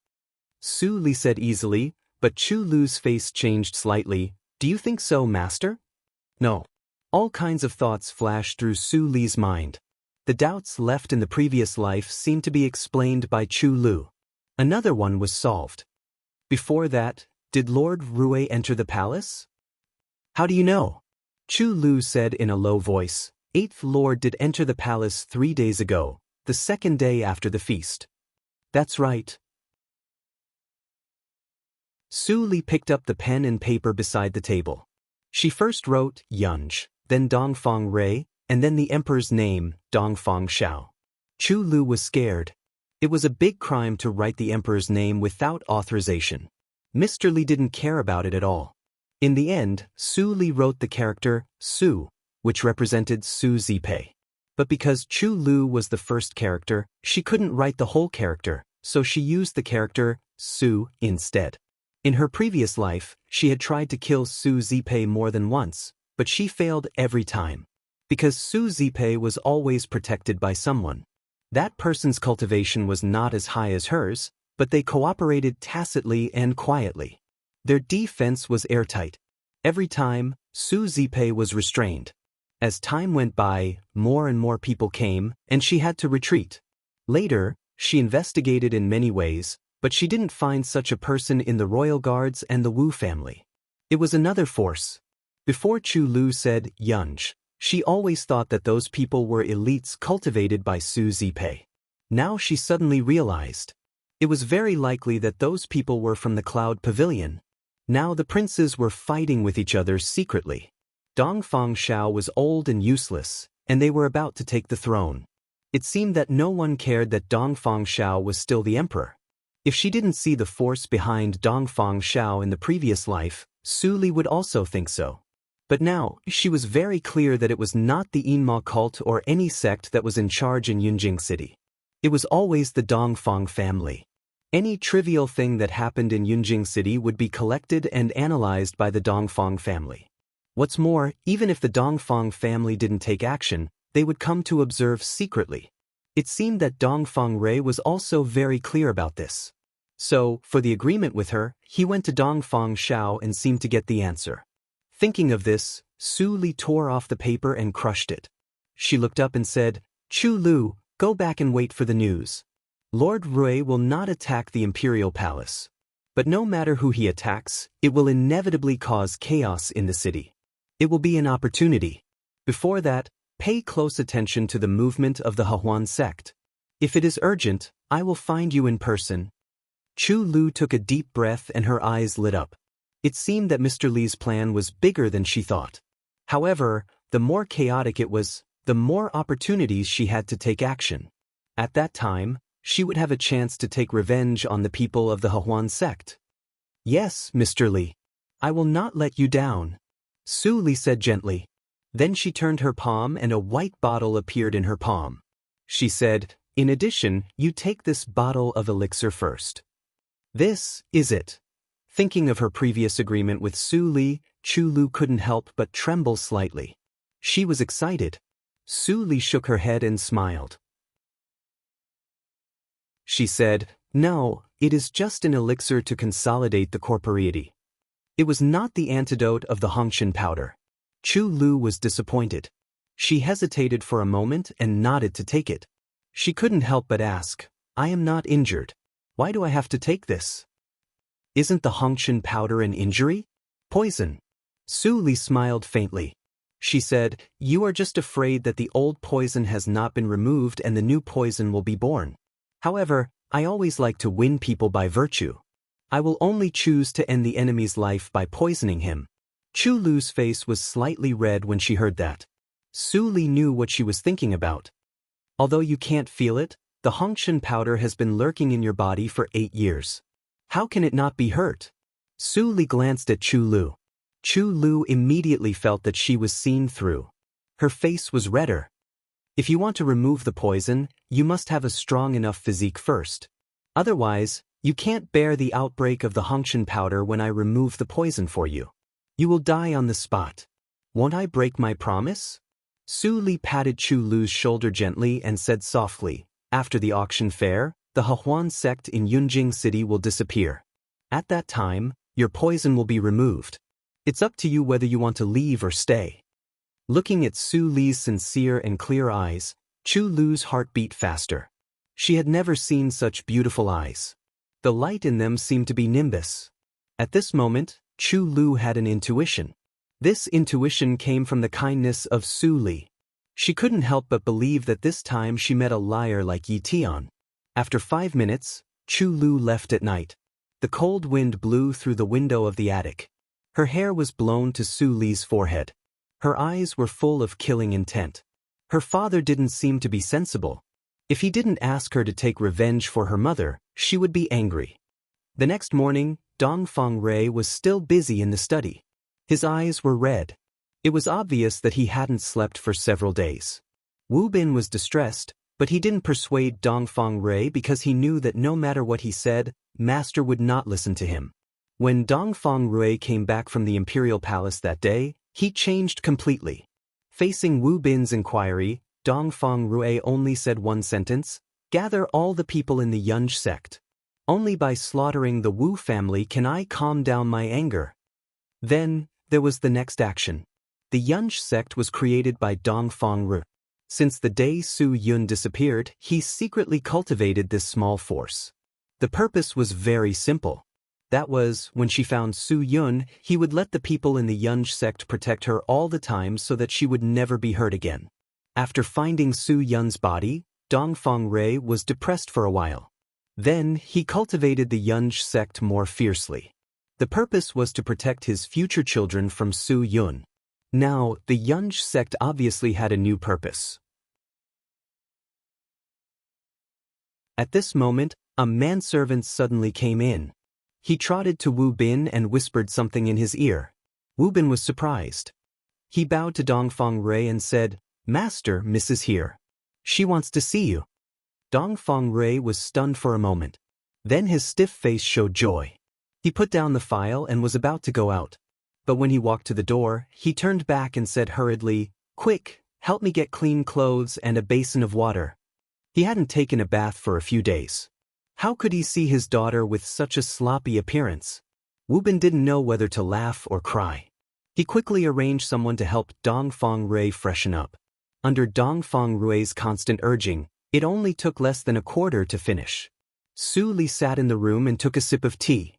Su Li said easily, but Chu Lu's face changed slightly. "Do you think so, master?" "No." All kinds of thoughts flashed through Su Li's mind. The doubts left in the previous life seemed to be explained by Chu Lu. Another one was solved. Before that, did Lord Rui enter the palace? "How do you know?" Chu Lu said in a low voice. 8th Lord did enter the palace 3 days ago, the second day after the feast." "That's right." Su Li picked up the pen and paper beside the table. She first wrote Yunj, then Dongfang Rui, and then the emperor's name, Dongfang Shao. Chu Lu was scared. It was a big crime to write the emperor's name without authorization. Mr. Li didn't care about it at all. In the end, Su Li wrote the character Su, which represented Su Zipei. But because Chu Lu was the first character, she couldn't write the whole character, so she used the character Su instead. In her previous life, she had tried to kill Su Zipei more than once, but she failed every time. Because Su Zipei was always protected by someone. That person's cultivation was not as high as hers, but they cooperated tacitly and quietly. Their defense was airtight. Every time, Su Zipei was restrained. As time went by, more and more people came, and she had to retreat. Later, she investigated in many ways, but she didn't find such a person in the Royal Guards and the Wu family. It was another force. Before Chu Lu said Yunj, she always thought that those people were elites cultivated by Su Zipei. Now she suddenly realized. It was very likely that those people were from the Cloud Pavilion. Now the princes were fighting with each other secretly. Dongfang Shao was old and useless, and they were about to take the throne. It seemed that no one cared that Dongfang Shao was still the emperor. If she didn't see the force behind Dongfang Shao in the previous life, Su Li would also think so. But now, she was very clear that it was not the Yinma cult or any sect that was in charge in Yunjing City. It was always the Dongfang family. Any trivial thing that happened in Yunjing City would be collected and analyzed by the Dongfang family. What's more, even if the Dongfang family didn't take action, they would come to observe secretly. It seemed that Dongfang Rui was also very clear about this. So, for the agreement with her, he went to Dongfang Shao and seemed to get the answer. Thinking of this, Su Li tore off the paper and crushed it. She looked up and said, "Chu Lu, Go back and wait for the news. Lord Rui will not attack the imperial palace. But no matter who he attacks, it will inevitably cause chaos in the city. It will be an opportunity. Before that, pay close attention to the movement of the Hahuan sect. If it is urgent, I will find you in person. Chu Lu took a deep breath and her eyes lit up. It seemed that Mr. Li's plan was bigger than she thought. However, the more chaotic it was, the more opportunities she had to take action. At that time, she would have a chance to take revenge on the people of the Hahuan sect. Yes, Mr. Li. I will not let you down, Su Li said gently. Then she turned her palm and a white bottle appeared in her palm. She said, in addition, you take this bottle of elixir first. This is it. Thinking of her previous agreement with Su Li, Chu Lu couldn't help but tremble slightly. She was excited. Su Li shook her head and smiled. She said, no, it is just an elixir to consolidate the corporeity. It was not the antidote of the Hongshan powder. Chu Lu was disappointed. She hesitated for a moment and nodded to take it. She couldn't help but ask, I am not injured. Why do I have to take this? Isn't the Hongshan powder an injury? Poison. Su Li smiled faintly. She said, you are just afraid that the old poison has not been removed and the new poison will be born. However, I always like to win people by virtue. I will only choose to end the enemy's life by poisoning him. Chu Lu's face was slightly red when she heard that. Su Li knew what she was thinking about. Although you can't feel it, the Hongshan powder has been lurking in your body for 8 years. How can it not be hurt? Su Li glanced at Chu Lu. Chu Lu immediately felt that she was seen through. Her face was redder. If you want to remove the poison, you must have a strong enough physique first. Otherwise, you can't bear the outbreak of the Hongshan powder when I remove the poison for you. You will die on the spot. Won't I break my promise? Su Li patted Chu Lu's shoulder gently and said softly, after the auction fair, the Hahuan sect in Yunjing City will disappear. At that time, your poison will be removed. It's up to you whether you want to leave or stay. Looking at Su Li's sincere and clear eyes, Chu Lu's heart beat faster. She had never seen such beautiful eyes. The light in them seemed to be nimbus. At this moment, Chu Lu had an intuition. This intuition came from the kindness of Su Li. She couldn't help but believe that this time she met a liar like Yi Tian. After 5 minutes, Chu Lu left at night. The cold wind blew through the window of the attic. Her hair was blown to Su Li's forehead. Her eyes were full of killing intent. Her father didn't seem to be sensible. If he didn't ask her to take revenge for her mother, she would be angry. The next morning, Dongfang Rui was still busy in the study. His eyes were red. It was obvious that he hadn't slept for several days. Wu Bin was distressed, but he didn't persuade Dongfang Rui because he knew that no matter what he said, Master would not listen to him. When Dongfang Rui came back from the imperial palace that day, he changed completely. Facing Wu Bin's inquiry, Dongfang Rui only said one sentence, gather all the people in the Yunj sect. Only by slaughtering the Wu family can I calm down my anger. Then, there was the next action. The Yunj sect was created by Dongfang Rui. Since the day Su Yun disappeared, he secretly cultivated this small force. The purpose was very simple. That was, when she found Su Yun, he would let the people in the Yunj sect protect her all the time so that she would never be hurt again. After finding Su Yun's body, Dongfang Rui was depressed for a while. Then, he cultivated the Yunj sect more fiercely. The purpose was to protect his future children from Su Yun. Now, the Yunj sect obviously had a new purpose. At this moment, a manservant suddenly came in. He trotted to Wu Bin and whispered something in his ear. Wu Bin was surprised. He bowed to Dongfang Rui and said, Master, Miss is here. She wants to see you. Dongfang Rui was stunned for a moment. Then his stiff face showed joy. He put down the file and was about to go out. But when he walked to the door, he turned back and said hurriedly, Quick, help me get clean clothes and a basin of water. He hadn't taken a bath for a few days. How could he see his daughter with such a sloppy appearance? Wu Bin didn't know whether to laugh or cry. He quickly arranged someone to help Dongfang Rui freshen up. Under Dongfang Rui's constant urging, It only took less than a quarter to finish. Su Li sat in the room and took a sip of tea.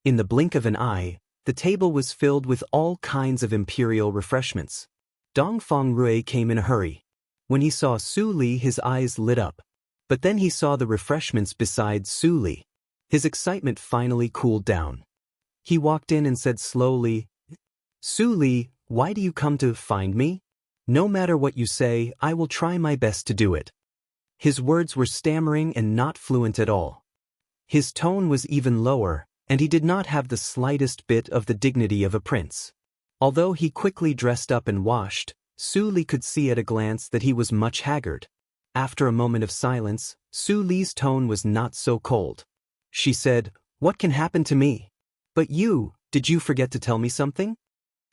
In the blink of an eye, the table was filled with all kinds of imperial refreshments. Dongfang Rui came in a hurry. When he saw Su Li, his eyes lit up. But then he saw the refreshments beside Su Li. His excitement finally cooled down. He walked in and said slowly, "Su Li, why do you come to find me? No matter what you say, I will try my best to do it." His words were stammering and not fluent at all. His tone was even lower, and he did not have the slightest bit of the dignity of a prince. Although he quickly dressed up and washed, Su Li could see at a glance that he was much haggard. After a moment of silence, Su Li's tone was not so cold. She said, "What can happen to me? But you, did you forget to tell me something?"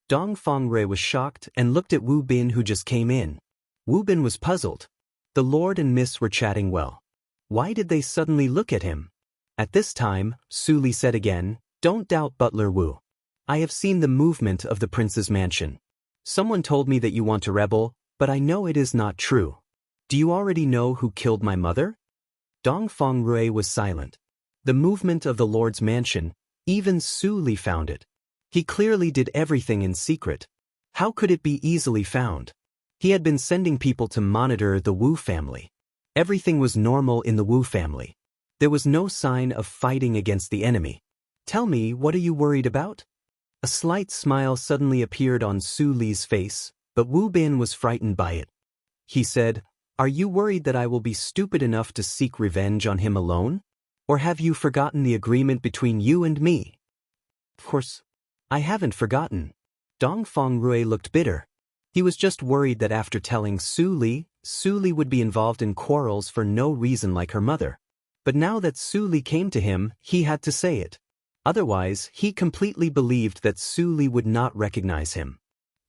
Dongfang Rui was shocked and looked at Wu Bin, who just came in. Wu Bin was puzzled. The Lord and Miss were chatting well. Why did they suddenly look at him? At this time, Su Li said again, "Don't doubt Butler Wu. I have seen the movement of the prince's mansion. Someone told me that you want to rebel, but I know it is not true. Do you already know who killed my mother?" Dongfang Rui was silent. The movement of the Lord's mansion, even Su Li found it. He clearly did everything in secret. How could it be easily found? He had been sending people to monitor the Wu family. Everything was normal in the Wu family. There was no sign of fighting against the enemy. "Tell me, what are you worried about?" A slight smile suddenly appeared on Su Li's face, but Wu Bin was frightened by it. He said, "Are you worried that I will be stupid enough to seek revenge on him alone? Or have you forgotten the agreement between you and me?" "Of course, I haven't forgotten." Dongfang Rui looked bitter. He was just worried that after telling Su Li would be involved in quarrels for no reason like her mother. But now that Su Li came to him, he had to say it. Otherwise, he completely believed that Su Li would not recognize him.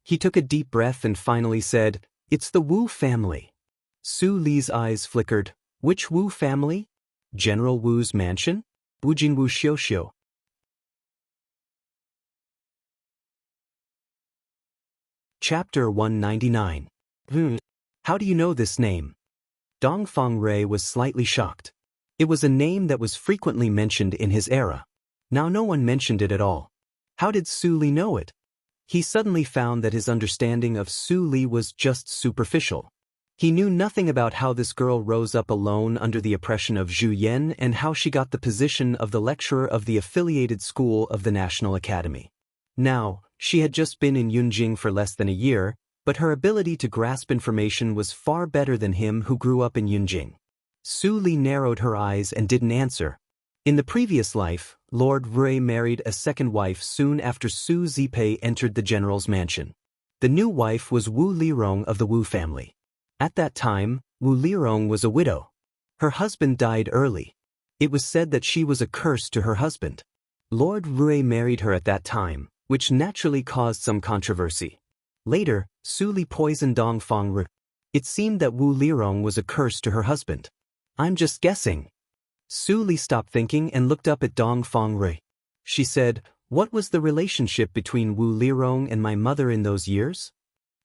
He took a deep breath and finally said, "It's the Wu family." Su Li's eyes flickered. "Which Wu family? General Wu's mansion? Bujin Wu Xiuxiu." Chapter 199. How do you know this name? Dongfang Rui was slightly shocked. It was a name that was frequently mentioned in his era. Now no one mentioned it at all. How did Su Li know it? He suddenly found that his understanding of Su Li was just superficial. He knew nothing about how this girl rose up alone under the oppression of Zhu Yan and how she got the position of the lecturer of the affiliated school of the National Academy. Now, she had just been in Yunjing for less than a year, but her ability to grasp information was far better than him who grew up in Yunjing. Su Li narrowed her eyes and didn't answer. In the previous life, Lord Rui married a second wife soon after Su Zipei entered the general's mansion. The new wife was Wu Lirong of the Wu family. At that time, Wu Lirong was a widow. Her husband died early. It was said that she was a curse to her husband. Lord Rui married her at that time, which naturally caused some controversy. Later, Su Li poisoned Dongfang Rui. It seemed that Wu Lirong was a curse to her husband. "I'm just guessing." Su Li stopped thinking and looked up at Dongfang Rui. She said, "What was the relationship between Wu Lirong and my mother in those years?"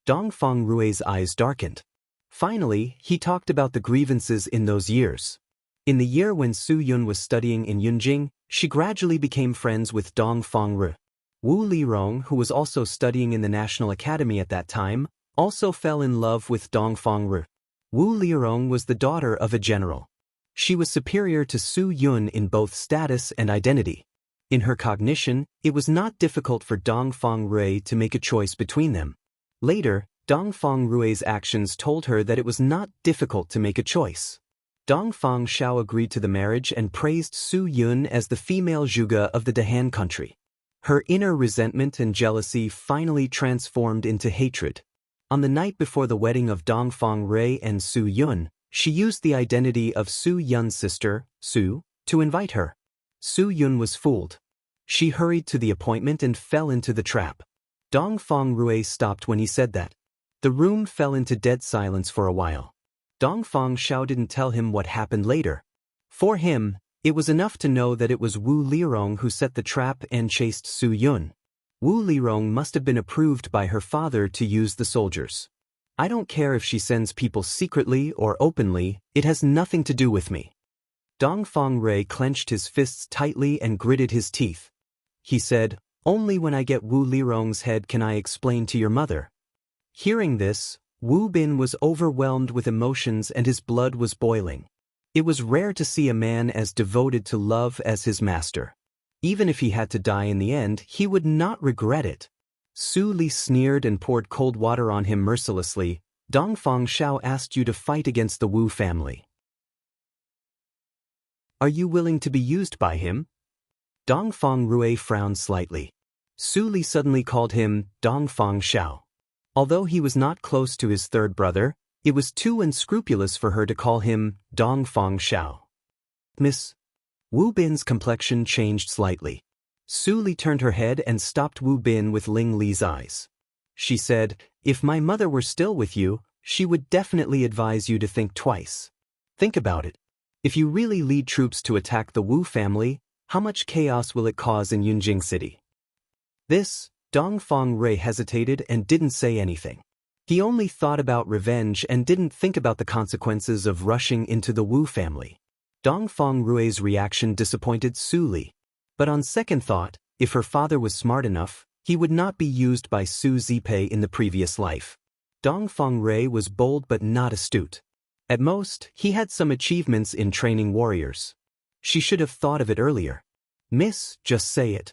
Dongfang Rui's eyes darkened. Finally, he talked about the grievances in those years. In the year when Su Yun was studying in Yunjing, she gradually became friends with Dongfang Rui. Wu Lirong, who was also studying in the National Academy at that time, also fell in love with Dongfang Rui. Wu Lirong was the daughter of a general. She was superior to Su Yun in both status and identity. In her cognition, it was not difficult for Dongfang Rui to make a choice between them. Later, Dongfang Rui's actions told her that it was not difficult to make a choice. Dongfang Xiao agreed to the marriage and praised Su Yun as the female Zhuge of the Dahan country. Her inner resentment and jealousy finally transformed into hatred. On the night before the wedding of Dongfang Rui and Su Yun, she used the identity of Su Yun's sister, Su, to invite her. Su Yun was fooled. She hurried to the appointment and fell into the trap. Dongfang Rui stopped when he said that. The room fell into dead silence for a while. Dongfang Xiao didn't tell him what happened later. For him, it was enough to know that it was Wu Lirong who set the trap and chased Su Yun. Wu Lirong must have been approved by her father to use the soldiers. I don't care if she sends people secretly or openly, it has nothing to do with me. Dongfang Rui clenched his fists tightly and gritted his teeth. He said, only when I get Wu Lirong's head can I explain to your mother. Hearing this, Wu Bin was overwhelmed with emotions and his blood was boiling. It was rare to see a man as devoted to love as his master. Even if he had to die in the end, he would not regret it. Su Li sneered and poured cold water on him mercilessly. Dongfang Shao asked you to fight against the Wu family. Are you willing to be used by him? Dongfang Rui frowned slightly. Su Li suddenly called him Dongfang Shao. Although he was not close to his third brother, it was too unscrupulous for her to call him Dongfang Shao. Miss. Wu Bin's complexion changed slightly. Su Li turned her head and stopped Wu Bin with Ling Li's eyes. She said, if my mother were still with you, she would definitely advise you to think twice. Think about it. If you really lead troops to attack the Wu family, how much chaos will it cause in Yunjing City? This, Dongfang Rui hesitated and didn't say anything. He only thought about revenge and didn't think about the consequences of rushing into the Wu family. Dongfang Rui's reaction disappointed Su Li. But on second thought, if her father was smart enough, he would not be used by Su Zipei in the previous life. Dongfang Rui was bold but not astute. At most, he had some achievements in training warriors. She should have thought of it earlier. Miss, just say it.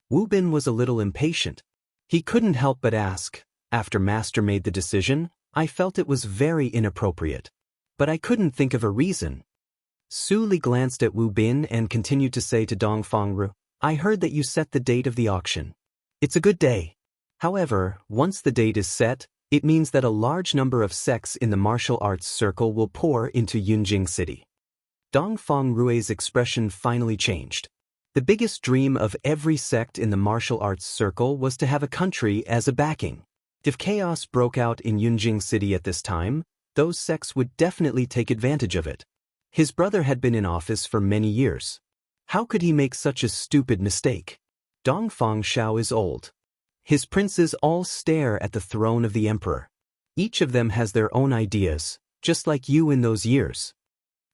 Wu Bin was a little impatient. He couldn't help but ask, after Master made the decision, I felt it was very inappropriate. But I couldn't think of a reason. Su Li glanced at Wu Bin and continued to say to Dongfang Rui, I heard that you set the date of the auction. It's a good day. However, once the date is set, it means that a large number of sects in the martial arts circle will pour into Yunjing City. Dongfang Rui's expression finally changed. The biggest dream of every sect in the martial arts circle was to have a country as a backing. If chaos broke out in Yunjing City at this time, those sects would definitely take advantage of it. His brother had been in office for many years. How could he make such a stupid mistake? Dongfang Shao is old. His princes all stare at the throne of the emperor. Each of them has their own ideas, just like you in those years.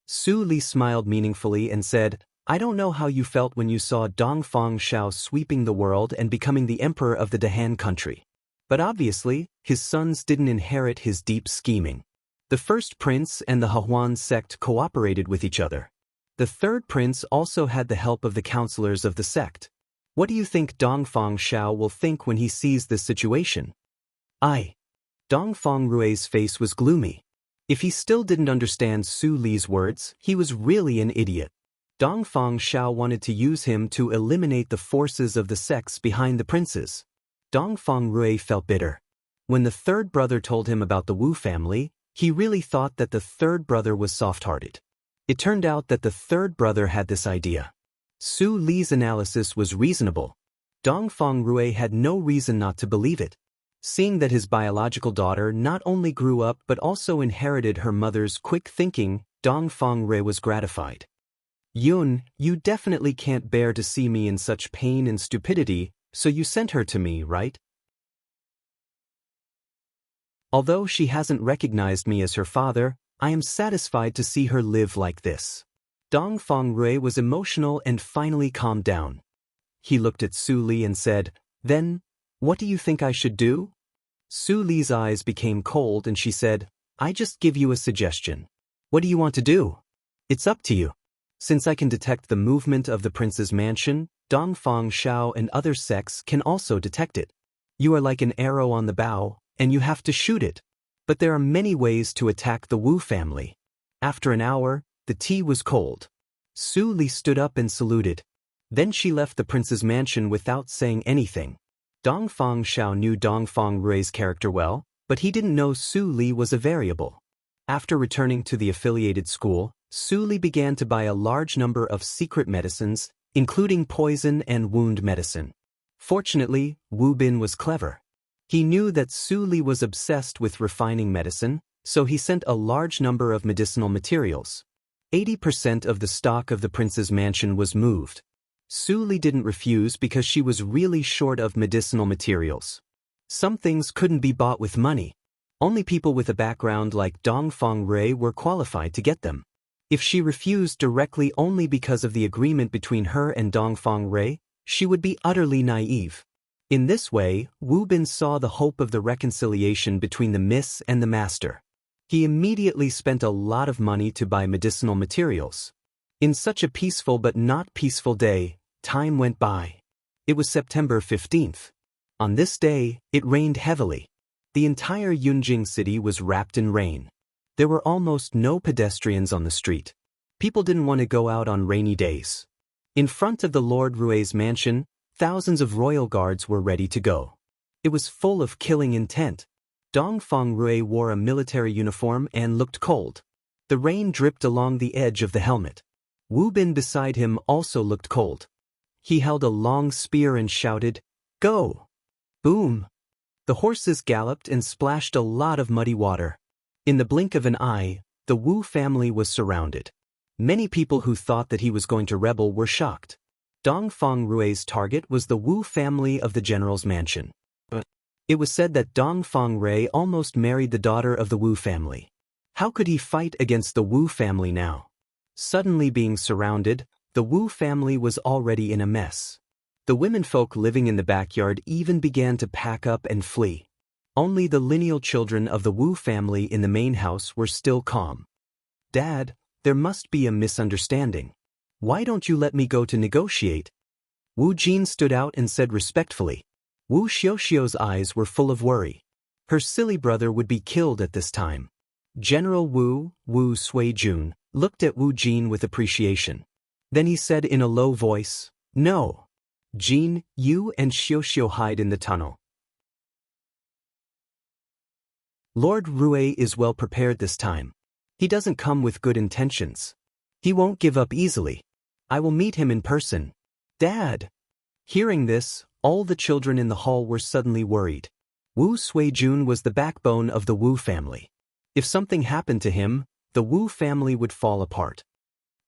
Su Li smiled meaningfully and said, I don't know how you felt when you saw Dongfang Shao sweeping the world and becoming the emperor of the Dahan country. But obviously, his sons didn't inherit his deep scheming. The first prince and the Hahuan sect cooperated with each other. The third prince also had the help of the counselors of the sect. What do you think Dongfang Shao will think when he sees this situation? Dongfang Rui's face was gloomy. If he still didn't understand Su Li's words, he was really an idiot. Dongfang Shao wanted to use him to eliminate the forces of the sects behind the princes. Dongfang Rui felt bitter. When the third brother told him about the Wu family, he really thought that the third brother was soft-hearted. It turned out that the third brother had this idea. Su Li's analysis was reasonable. Dongfang Rui had no reason not to believe it. Seeing that his biological daughter not only grew up but also inherited her mother's quick thinking, Dongfang Rui was gratified. Yun, you definitely can't bear to see me in such pain and stupidity, so you sent her to me, right? Although she hasn't recognized me as her father, I am satisfied to see her live like this. Dongfang Rui was emotional and finally calmed down. He looked at Su Li and said, Then, what do you think I should do? Su Li's eyes became cold and she said, I just give you a suggestion. What do you want to do? It's up to you. Since I can detect the movement of the prince's mansion, Dongfang Shao and other sects can also detect it. You are like an arrow on the bow, and you have to shoot it. But there are many ways to attack the Wu family. After an hour, the tea was cold. Su Li stood up and saluted. Then she left the prince's mansion without saying anything. Dongfang Shao knew Dongfang Rui's character well, but he didn't know Su Li was a variable. After returning to the affiliated school, Su Li began to buy a large number of secret medicines, including poison and wound medicine. Fortunately, Wu Bin was clever. He knew that Su Li was obsessed with refining medicine, so he sent a large number of medicinal materials. 80% of the stock of the prince's mansion was moved. Su Li didn't refuse because she was really short of medicinal materials. Some things couldn't be bought with money. Only people with a background like Dongfang Rui were qualified to get them. If she refused directly only because of the agreement between her and Dongfang Rui, she would be utterly naive. In this way, Wu Bin saw the hope of the reconciliation between the miss and the master. He immediately spent a lot of money to buy medicinal materials. In such a peaceful but not peaceful day, time went by. It was September 15th. On this day, it rained heavily. The entire Yunjing city was wrapped in rain. There were almost no pedestrians on the street. People didn't want to go out on rainy days. In front of the Lord Rui's mansion, thousands of royal guards were ready to go. It was full of killing intent. Dongfang Rui wore a military uniform and looked cold. The rain dripped along the edge of the helmet. Wu Bin beside him also looked cold. He held a long spear and shouted, "Go!" Boom! The horses galloped and splashed a lot of muddy water. In the blink of an eye, the Wu family was surrounded. Many people who thought that he was going to rebel were shocked. Dongfang Rui's target was the Wu family of the general's mansion. It was said that Dongfang Rui almost married the daughter of the Wu family. How could he fight against the Wu family now? Suddenly being surrounded, the Wu family was already in a mess. The womenfolk living in the backyard even began to pack up and flee. Only the lineal children of the Wu family in the main house were still calm. "Dad, there must be a misunderstanding. Why don't you let me go to negotiate?" Wu Jin stood out and said respectfully. Wu Xiuxiu's eyes were full of worry. Her silly brother would be killed at this time. General Wu Suijun, looked at Wu Jin with appreciation. Then he said in a low voice, "No. Jin, you and Xiuxiu hide in the tunnel. Lord Rui is well prepared this time. He doesn't come with good intentions. He won't give up easily. I will meet him in person." "Dad!" Hearing this, all the children in the hall were suddenly worried. Wu Suijun was the backbone of the Wu family. If something happened to him, the Wu family would fall apart.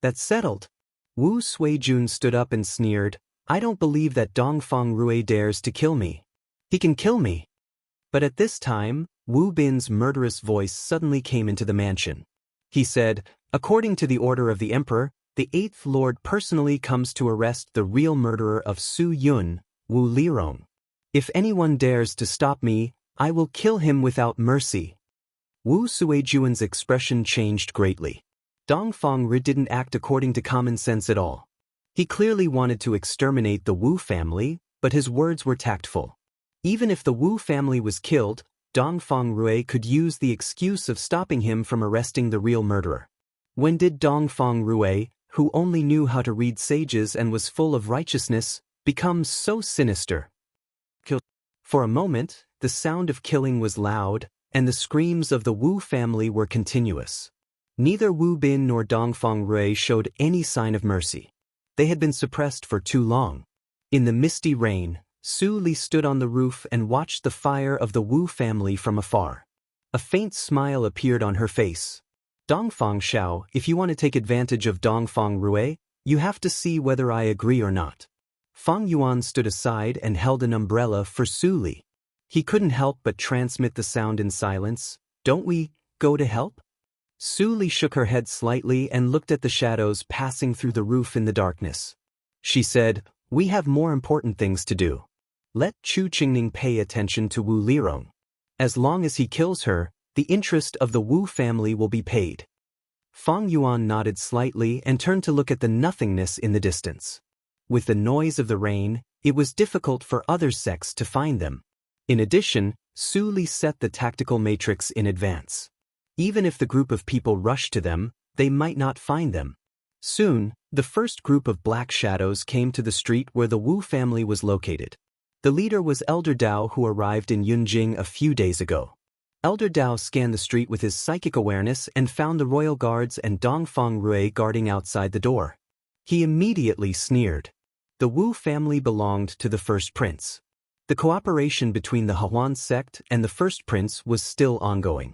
"That's settled." Wu Suijun stood up and sneered, "I don't believe that Dongfang Rui dares to kill me. He can kill me." But at this time, Wu Bin's murderous voice suddenly came into the mansion. He said, "According to the order of the emperor, the 8th Lord personally comes to arrest the real murderer of Su Yun, Wu Lirong. If anyone dares to stop me, I will kill him without mercy." Wu Suijun's expression changed greatly. Dongfang Rui didn't act according to common sense at all. He clearly wanted to exterminate the Wu family, but his words were tactful. Even if the Wu family was killed, Dongfang Rui could use the excuse of stopping him from arresting the real murderer. When did Dongfang Rui, who only knew how to read sages and was full of righteousness, become so sinister? For a moment, the sound of killing was loud, and the screams of the Wu family were continuous. Neither Wu Bin nor Dongfang Rui showed any sign of mercy. They had been suppressed for too long. In the misty rain, Su Li stood on the roof and watched the fire of the Wu family from afar. A faint smile appeared on her face. "Dongfang Xiao, if you want to take advantage of Dongfang Rui, you have to see whether I agree or not." Fang Yuan stood aside and held an umbrella for Su Li. He couldn't help but transmit the sound in silence. "Don't we go to help?" Su Li shook her head slightly and looked at the shadows passing through the roof in the darkness. She said, "We have more important things to do. Let Chu Qingning pay attention to Wu Lirong. As long as he kills her, the interest of the Wu family will be paid." Fang Yuan nodded slightly and turned to look at the nothingness in the distance. With the noise of the rain, it was difficult for other sects to find them. In addition, Su Li set the tactical matrix in advance. Even if the group of people rushed to them, they might not find them. Soon, the first group of black shadows came to the street where the Wu family was located. The leader was Elder Dao, who arrived in Yunjing a few days ago. Elder Dao scanned the street with his psychic awareness and found the royal guards and Dongfang Rui guarding outside the door. He immediately sneered. The Wu family belonged to the first prince. The cooperation between the Hahuan sect and the first prince was still ongoing.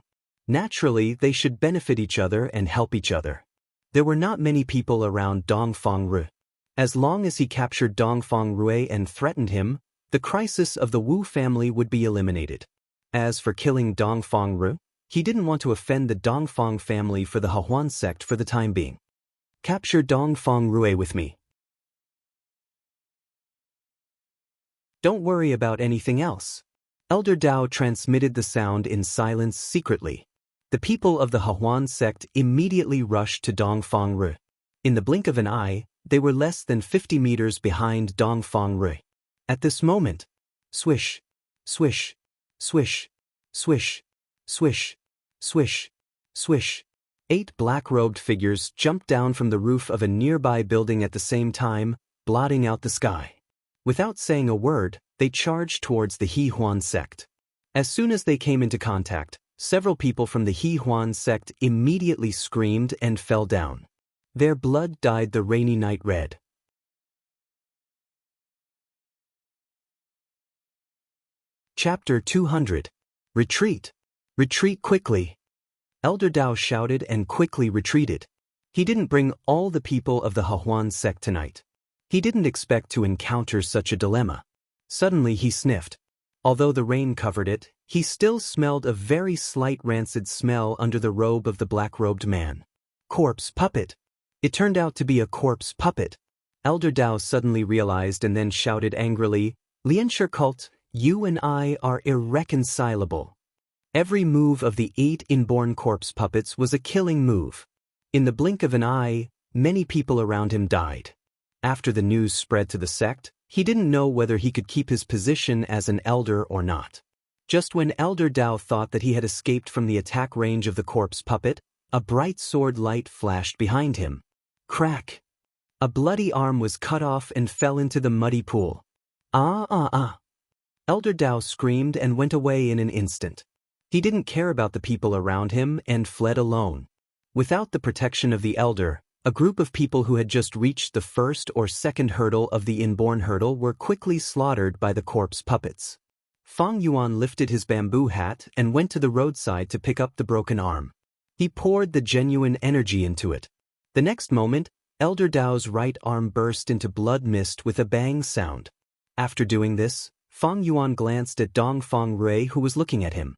Naturally, they should benefit each other and help each other. There were not many people around Dongfang Rui. As long as he captured Dongfang Rui and threatened him, the crisis of the Wu family would be eliminated. As for killing Dongfang Ru, he didn't want to offend the Dongfang family for the Hahuan sect for the time being. Capture Dongfang Rue with me. Don't worry about anything else. Elder Dao transmitted the sound in silence secretly. The people of the Hahuan sect immediately rushed to Dongfang Ru. In the blink of an eye, they were less than 50 meters behind Dongfang Ru. At this moment, swish, swish, swish, swish, swish, swish, swish. 8 black-robed figures jumped down from the roof of a nearby building at the same time, blotting out the sky. Without saying a word, they charged towards the Hehuan sect. As soon as they came into contact, several people from the Hehuan sect immediately screamed and fell down. Their blood dyed the rainy night red. Chapter 200. Retreat. Retreat quickly. Elder Dao shouted and quickly retreated. He didn't bring all the people of the Hahuan sect tonight. He didn't expect to encounter such a dilemma. Suddenly he sniffed. Although the rain covered it, he still smelled a very slight rancid smell under the robe of the black-robed man. Corpse puppet. It turned out to be a corpse puppet. Elder Dao suddenly realized and then shouted angrily, "Lianshi cult, you and I are irreconcilable." Every move of the 8 inborn corpse puppets was a killing move. In the blink of an eye, many people around him died. After the news spread to the sect, he didn't know whether he could keep his position as an elder or not. Just when Elder Dao thought that he had escaped from the attack range of the corpse puppet, a bright sword light flashed behind him. Crack! A bloody arm was cut off and fell into the muddy pool. Ah! Elder Dao screamed and went away in an instant. He didn't care about the people around him and fled alone. Without the protection of the elder, a group of people who had just reached the first or second hurdle of the inborn hurdle were quickly slaughtered by the corpse puppets. Fang Yuan lifted his bamboo hat and went to the roadside to pick up the broken arm. He poured the genuine energy into it. The next moment, Elder Dao's right arm burst into blood mist with a bang sound. After doing this, Fang Yuan glanced at Dongfang Rui, who was looking at him.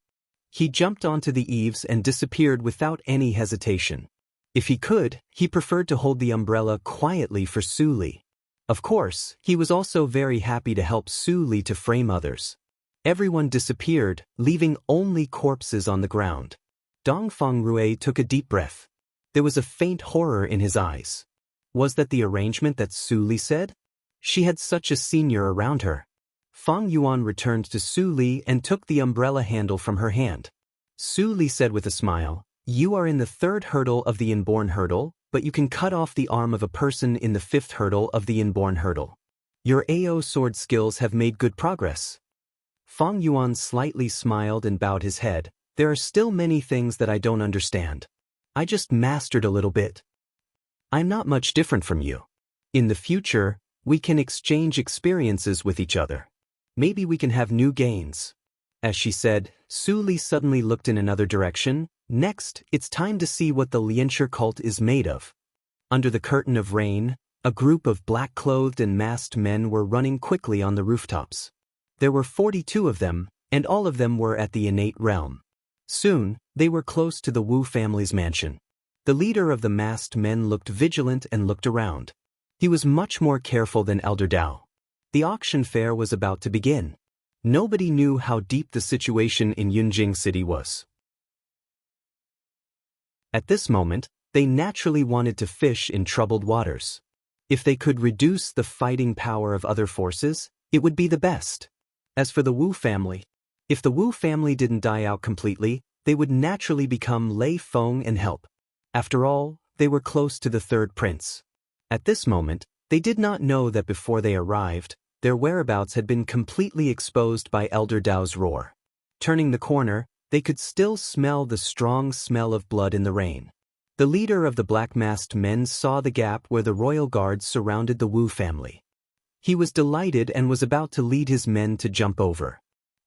He jumped onto the eaves and disappeared without any hesitation. If he could, he preferred to hold the umbrella quietly for Su Li. Of course, he was also very happy to help Su Li to frame others. Everyone disappeared, leaving only corpses on the ground. Dongfang Rui took a deep breath. There was a faint horror in his eyes. Was that the arrangement that Su Li said? She had such a senior around her. Fang Yuan returned to Su Li and took the umbrella handle from her hand. Su Li said with a smile, "You are in the 3rd hurdle of the inborn hurdle, but you can cut off the arm of a person in the 5th hurdle of the inborn hurdle. Your AO sword skills have made good progress." Fang Yuan slightly smiled and bowed his head. "There are still many things that I don't understand. I just mastered a little bit. I'm not much different from you. In the future, we can exchange experiences with each other. Maybe we can have new gains." As she said, Su Li suddenly looked in another direction. Next, it's time to see what the Lianshi cult is made of. Under the curtain of rain, a group of black-clothed and masked men were running quickly on the rooftops. There were 42 of them, and all of them were at the innate realm. Soon, they were close to the Wu family's mansion. The leader of the masked men looked vigilant and looked around. He was much more careful than Elder Dao. The auction fair was about to begin. Nobody knew how deep the situation in Yunjing City was. At this moment, they naturally wanted to fish in troubled waters. If they could reduce the fighting power of other forces, it would be the best. As for the Wu family, if the Wu family didn't die out completely, they would naturally become Lei Feng and help. After all, they were close to the 3rd prince. At this moment, they did not know that before they arrived, their whereabouts had been completely exposed by Elder Dao's roar. Turning the corner, they could still smell the strong smell of blood in the rain. The leader of the black-masked men saw the gap where the royal guards surrounded the Wu family. He was delighted and was about to lead his men to jump over.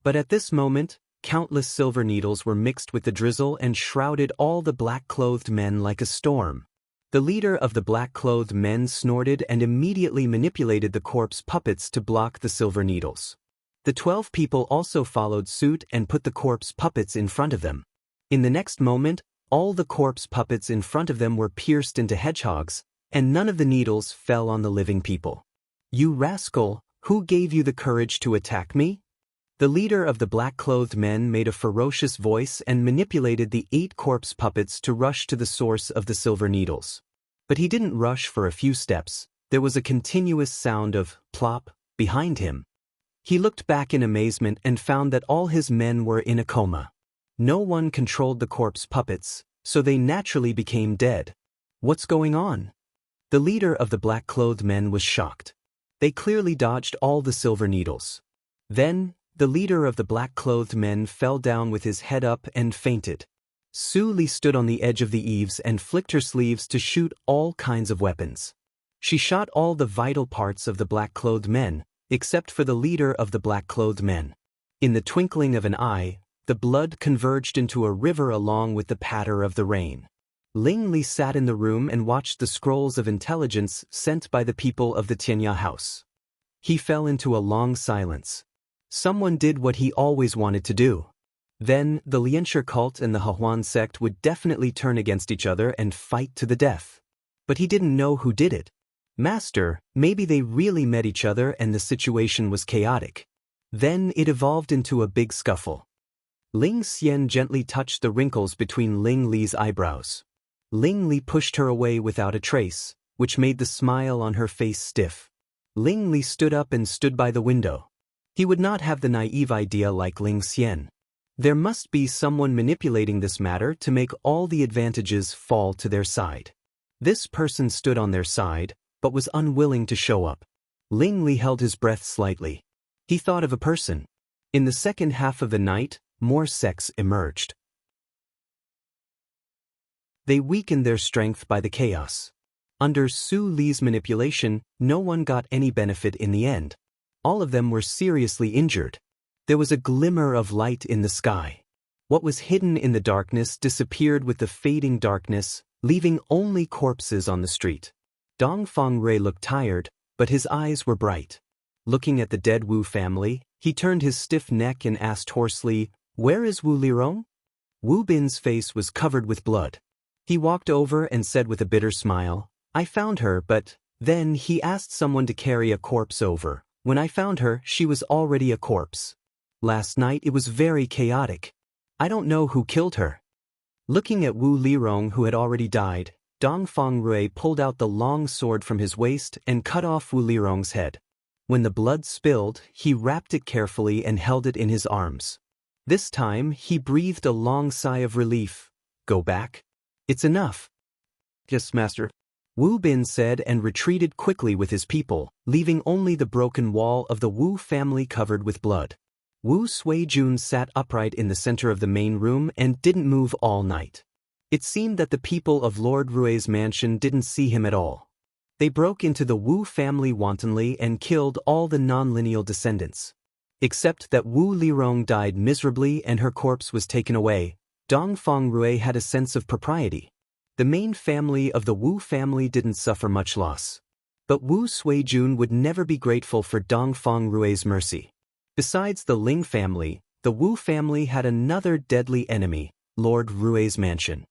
But at this moment, countless silver needles were mixed with the drizzle and shrouded all the black-clothed men like a storm. The leader of the black-clothed men snorted and immediately manipulated the corpse puppets to block the silver needles. The 12 people also followed suit and put the corpse puppets in front of them. In the next moment, all the corpse puppets in front of them were pierced into hedgehogs, and none of the needles fell on the living people. "You rascal, who gave you the courage to attack me?" The leader of the black-clothed men made a ferocious voice and manipulated the 8 corpse puppets to rush to the source of the silver needles. But he didn't rush for a few steps. There was a continuous sound of plop behind him. He looked back in amazement and found that all his men were in a coma. No one controlled the corpse puppets, so they naturally became dead. "What's going on?" The leader of the black-clothed men was shocked. They clearly dodged all the silver needles. Then, the leader of the black-clothed men fell down with his head up and fainted. Su Li stood on the edge of the eaves and flicked her sleeves to shoot all kinds of weapons. She shot all the vital parts of the black-clothed men, except for the leader of the black-clothed men. In the twinkling of an eye, the blood converged into a river along with the patter of the rain. Ling Li sat in the room and watched the scrolls of intelligence sent by the people of the Tianya house. He fell into a long silence. Someone did what he always wanted to do. Then, the Lianshi cult and the Hehuan sect would definitely turn against each other and fight to the death. But he didn't know who did it. Master, maybe they really met each other and the situation was chaotic. Then it evolved into a big scuffle. Ling Xian gently touched the wrinkles between Ling Li's eyebrows. Ling Li pushed her away without a trace, which made the smile on her face stiff. Ling Li stood up and stood by the window. He would not have the naive idea like Ling Xian. There must be someone manipulating this matter to make all the advantages fall to their side. This person stood on their side, but was unwilling to show up. Ling Li held his breath slightly. He thought of a person. In the second half of the night, more sects emerged. They weakened their strength by the chaos. Under Su Li's manipulation, no one got any benefit in the end. All of them were seriously injured. There was a glimmer of light in the sky. What was hidden in the darkness disappeared with the fading darkness, leaving only corpses on the street. Dongfang Rui looked tired, but his eyes were bright. Looking at the dead Wu family, he turned his stiff neck and asked hoarsely, "Where is Wu Lirong?" Wu Bin's face was covered with blood. He walked over and said with a bitter smile, "I found her, but..." Then he asked someone to carry a corpse over. "When I found her, she was already a corpse. Last night it was very chaotic. I don't know who killed her." Looking at Wu Lirong, who had already died, Dongfang Rui pulled out the long sword from his waist and cut off Wu Lirong's head. When the blood spilled, he wrapped it carefully and held it in his arms. This time, he breathed a long sigh of relief. "Go back? It's enough." "Yes, master," Wu Bin said and retreated quickly with his people, leaving only the broken wall of the Wu family covered with blood. Wu Suijun sat upright in the center of the main room and didn't move all night. It seemed that the people of Lord Rui's mansion didn't see him at all. They broke into the Wu family wantonly and killed all the non-lineal descendants. Except that Wu Lirong died miserably and her corpse was taken away, Dongfang Rui had a sense of propriety. The main family of the Wu family didn't suffer much loss. But Wu Suijun would never be grateful for Dongfang Rui's mercy. Besides the Ling family, the Wu family had another deadly enemy, Lord Rui's mansion.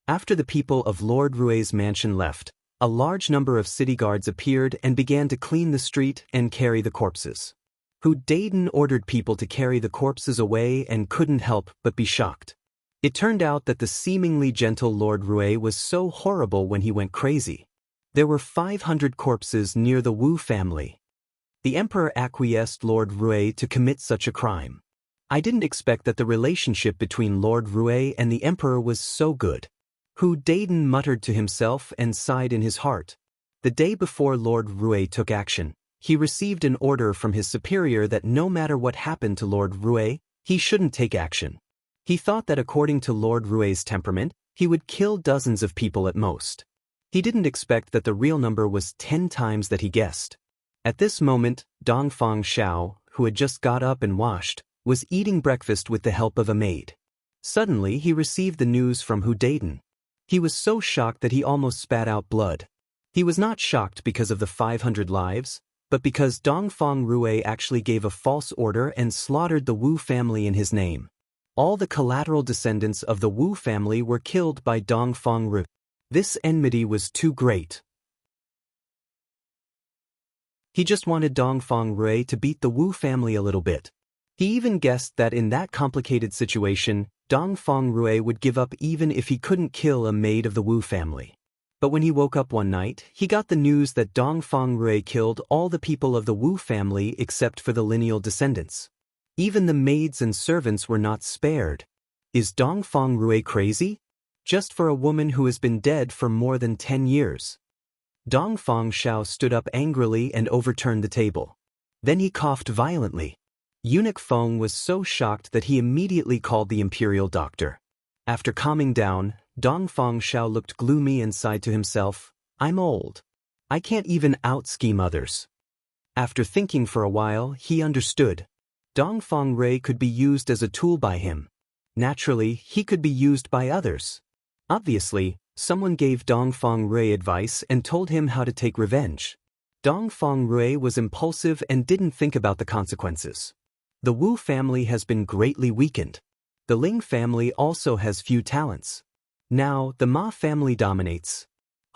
After the people of Lord Rui's mansion left, a large number of city guards appeared and began to clean the street and carry the corpses. Hu Daiden ordered people to carry the corpses away and couldn't help but be shocked. It turned out that the seemingly gentle Lord Rui was so horrible when he went crazy. There were 500 corpses near the Wu family. The emperor acquiesced Lord Rui to commit such a crime. I didn't expect that the relationship between Lord Rui and the emperor was so good. Hu Daiden muttered to himself and sighed in his heart. The day before Lord Rui took action, he received an order from his superior that no matter what happened to Lord Rui, he shouldn't take action. He thought that according to Lord Rui's temperament, he would kill dozens of people at most. He didn't expect that the real number was 10 times that he guessed. At this moment, Dongfang Xiao, who had just got up and washed, was eating breakfast with the help of a maid. Suddenly he received the news from Hu Daiden. He was so shocked that he almost spat out blood. He was not shocked because of the 500 lives, but because Dongfang Rui actually gave a false order and slaughtered the Wu family in his name. All the collateral descendants of the Wu family were killed by Dongfang Rui. This enmity was too great. He just wanted Dongfang Rui to beat the Wu family a little bit. He even guessed that in that complicated situation, Dongfang Rui would give up even if he couldn't kill a maid of the Wu family. But when he woke up one night, he got the news that Dongfang Rui killed all the people of the Wu family except for the lineal descendants. Even the maids and servants were not spared. Is Dongfang Rui crazy? Just for a woman who has been dead for more than 10 years. Dongfang Shao stood up angrily and overturned the table. Then he coughed violently. Eunuch Feng was so shocked that he immediately called the imperial doctor. After calming down, Dongfang Shao looked gloomy and sighed to himself, "I'm old. I can't even out-scheme others." After thinking for a while, he understood. Dongfang Rui could be used as a tool by him. Naturally, he could be used by others. Obviously, someone gave Dongfang Rui advice and told him how to take revenge. Dongfang Rui was impulsive and didn't think about the consequences. The Wu family has been greatly weakened. The Ling family also has few talents. Now, the Ma family dominates.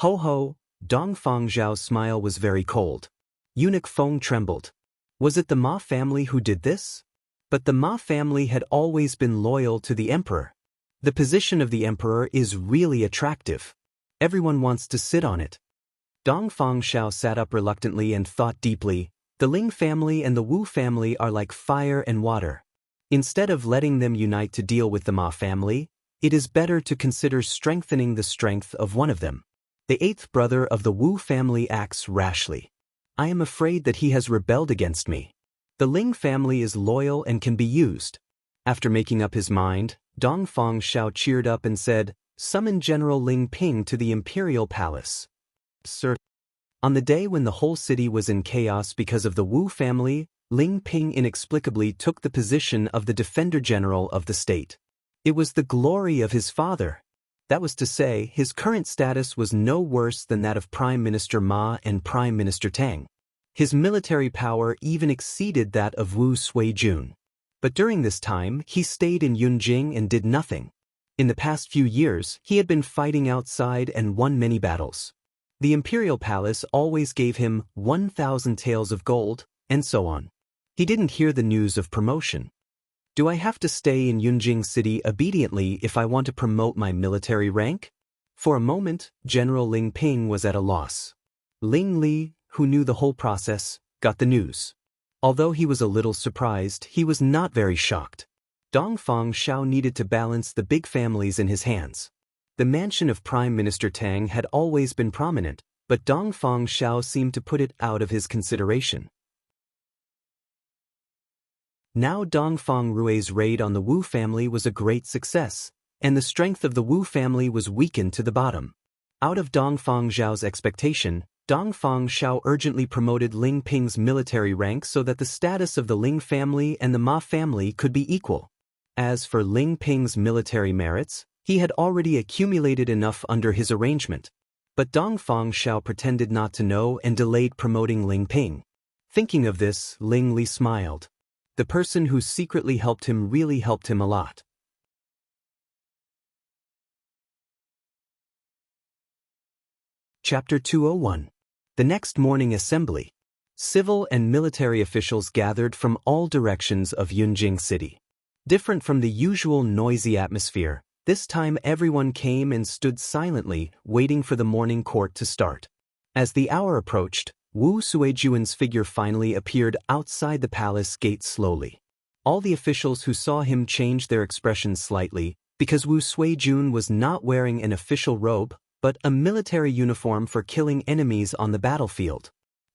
Ho ho, Dongfang Zhao's smile was very cold. Eunuch Feng trembled. Was it the Ma family who did this? But the Ma family had always been loyal to the emperor. The position of the emperor is really attractive. Everyone wants to sit on it. Dongfang Shao sat up reluctantly and thought deeply. The Ling family and the Wu family are like fire and water. Instead of letting them unite to deal with the Ma family, it is better to consider strengthening the strength of one of them. The eighth brother of the Wu family acts rashly. I am afraid that he has rebelled against me. The Ling family is loyal and can be used. After making up his mind, Dongfang Shao cheered up and said, "Summon General Ling Ping to the imperial palace." Sir. On the day when the whole city was in chaos because of the Wu family, Ling Ping inexplicably took the position of the Defender General of the state. It was the glory of his father. That was to say, his current status was no worse than that of Prime Minister Ma and Prime Minister Tang. His military power even exceeded that of Wu Suijun. But during this time, he stayed in Yunjing and did nothing. In the past few years, he had been fighting outside and won many battles. The imperial palace always gave him 1,000 taels of gold, and so on. He didn't hear the news of promotion. Do I have to stay in Yunjing City obediently if I want to promote my military rank? For a moment, General Ling Ping was at a loss. Ling Li, who knew the whole process, got the news. Although he was a little surprised, he was not very shocked. Dongfang Shao needed to balance the big families in his hands. The mansion of Prime Minister Tang had always been prominent, but Dongfang Shao seemed to put it out of his consideration. Now Dongfang Rui's raid on the Wu family was a great success, and the strength of the Wu family was weakened to the bottom. Out of Dongfang Zhao's expectation, Dongfang Shao urgently promoted Ling Ping's military rank so that the status of the Ling family and the Ma family could be equal. As for Ling Ping's military merits, he had already accumulated enough under his arrangement. But Dongfang Shao pretended not to know and delayed promoting Ling Ping. Thinking of this, Ling Li smiled. The person who secretly helped him really helped him a lot. Chapter 201. The next morning assembly. Civil and military officials gathered from all directions of Yunjing City. Different from the usual noisy atmosphere, this time everyone came and stood silently, waiting for the morning court to start. As the hour approached, Wu Suijuan's figure finally appeared outside the palace gate slowly. All the officials who saw him changed their expressions slightly, because Wu Suijun was not wearing an official robe, but a military uniform for killing enemies on the battlefield.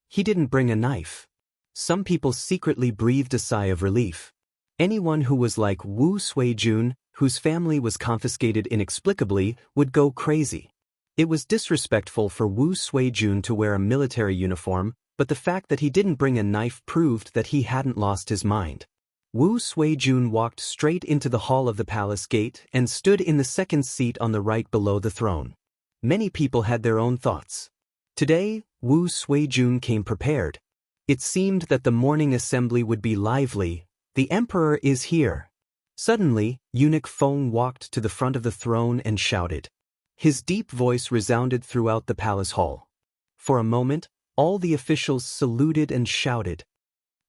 He didn't bring a knife. Some people secretly breathed a sigh of relief. Anyone who was like Wu Suijun, whose family was confiscated inexplicably, would go crazy. It was disrespectful for Wu Suijun to wear a military uniform, but the fact that he didn't bring a knife proved that he hadn't lost his mind. Wu Suijun walked straight into the hall of the palace gate and stood in the second seat on the right below the throne. Many people had their own thoughts. Today, Wu Suijun came prepared. It seemed that the morning assembly would be lively. The emperor is here. Suddenly, Eunuch Feng walked to the front of the throne and shouted. His deep voice resounded throughout the palace hall. For a moment, all the officials saluted and shouted,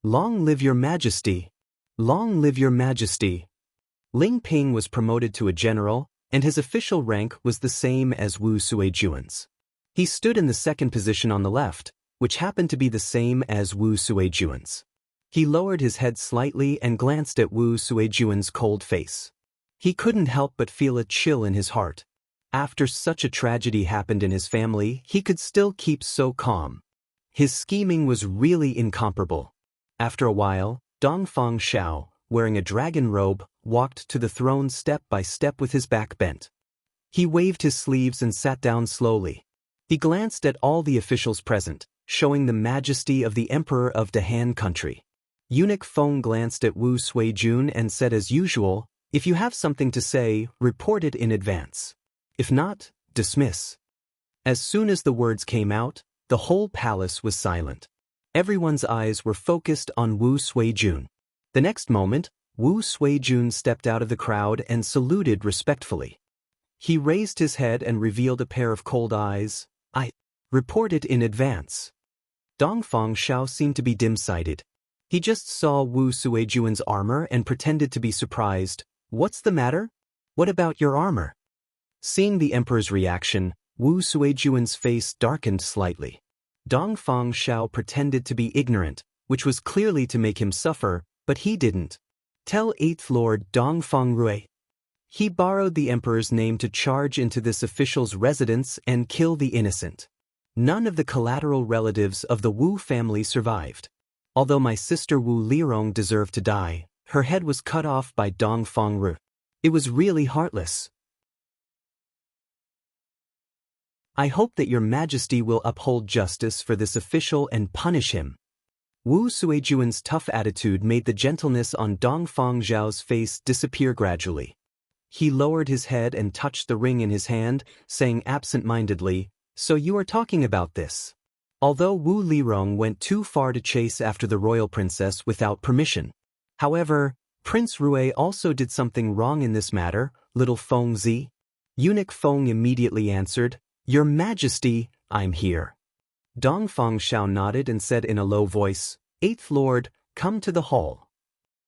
"Long live your majesty! Long live your majesty!" Ling Ping was promoted to a general, and his official rank was the same as Wu Suijuan's. He stood in the second position on the left, which happened to be the same as Wu Suijuan's. He lowered his head slightly and glanced at Wu Suijuan's cold face. He couldn't help but feel a chill in his heart. After such a tragedy happened in his family, he could still keep so calm. His scheming was really incomparable. After a while, Dongfang Xiao, wearing a dragon robe, walked to the throne step by step with his back bent. He waved his sleeves and sat down slowly. He glanced at all the officials present, showing the majesty of the emperor of the Han country. Eunuch Feng glanced at Wu Suijun and said as usual, "If you have something to say, report it in advance. If not, dismiss." As soon as the words came out, the whole palace was silent. Everyone's eyes were focused on Wu Suijun. The next moment, Wu Suijun stepped out of the crowd and saluted respectfully. He raised his head and revealed a pair of cold eyes. "I report it in advance." Dongfang Xiao seemed to be dim-sighted. He just saw Wu Suijuan's armor and pretended to be surprised. "What's the matter? What about your armor?" Seeing the emperor's reaction, Wu Suijuan's face darkened slightly. Dongfang Xiao pretended to be ignorant, which was clearly to make him suffer, but he didn't. "Tell 8th Lord Dongfang Rui." He borrowed the emperor's name to charge into this official's residence and kill the innocent. None of the collateral relatives of the Wu family survived. Although my sister Wu Lirong deserved to die, her head was cut off by Dongfang Rui. It was really heartless. I hope that your majesty will uphold justice for this official and punish him. Wu Suijuan's tough attitude made the gentleness on Dongfang Xiao's face disappear gradually. He lowered his head and touched the ring in his hand, saying absent-mindedly, "So you are talking about this." Although Wu Lirong went too far to chase after the royal princess without permission. However, Prince Rui also did something wrong in this matter, little Feng Zi. Eunuch Feng immediately answered, "Your Majesty, I'm here." Dongfang Xiao nodded and said in a low voice, "8th Lord, come to the hall."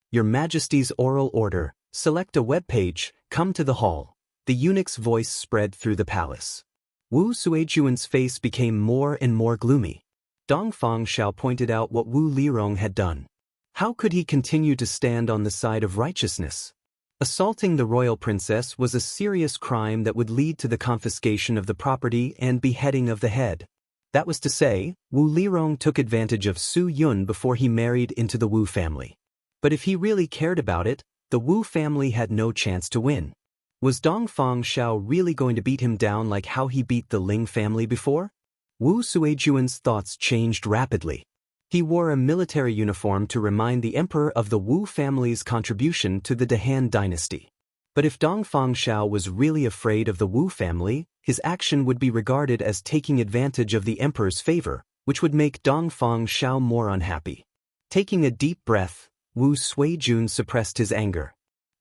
"Your Majesty's oral order, select a web page, come to the hall." The eunuch's voice spread through the palace. Wu Suijuan's face became more and more gloomy. Dongfang Xiao pointed out what Wu Lirong had done. How could he continue to stand on the side of righteousness? Assaulting the royal princess was a serious crime that would lead to the confiscation of the property and beheading of the head. That was to say, Wu Lirong took advantage of Su Yun before he married into the Wu family. But if he really cared about it, the Wu family had no chance to win. Was Dongfang Xiao really going to beat him down like how he beat the Ling family before? Wu Suijuan's thoughts changed rapidly. He wore a military uniform to remind the emperor of the Wu family's contribution to the Han dynasty. But if Dongfang Xiao was really afraid of the Wu family, his action would be regarded as taking advantage of the emperor's favor, which would make Dongfang Xiao more unhappy. Taking a deep breath, Wu Suijun suppressed his anger.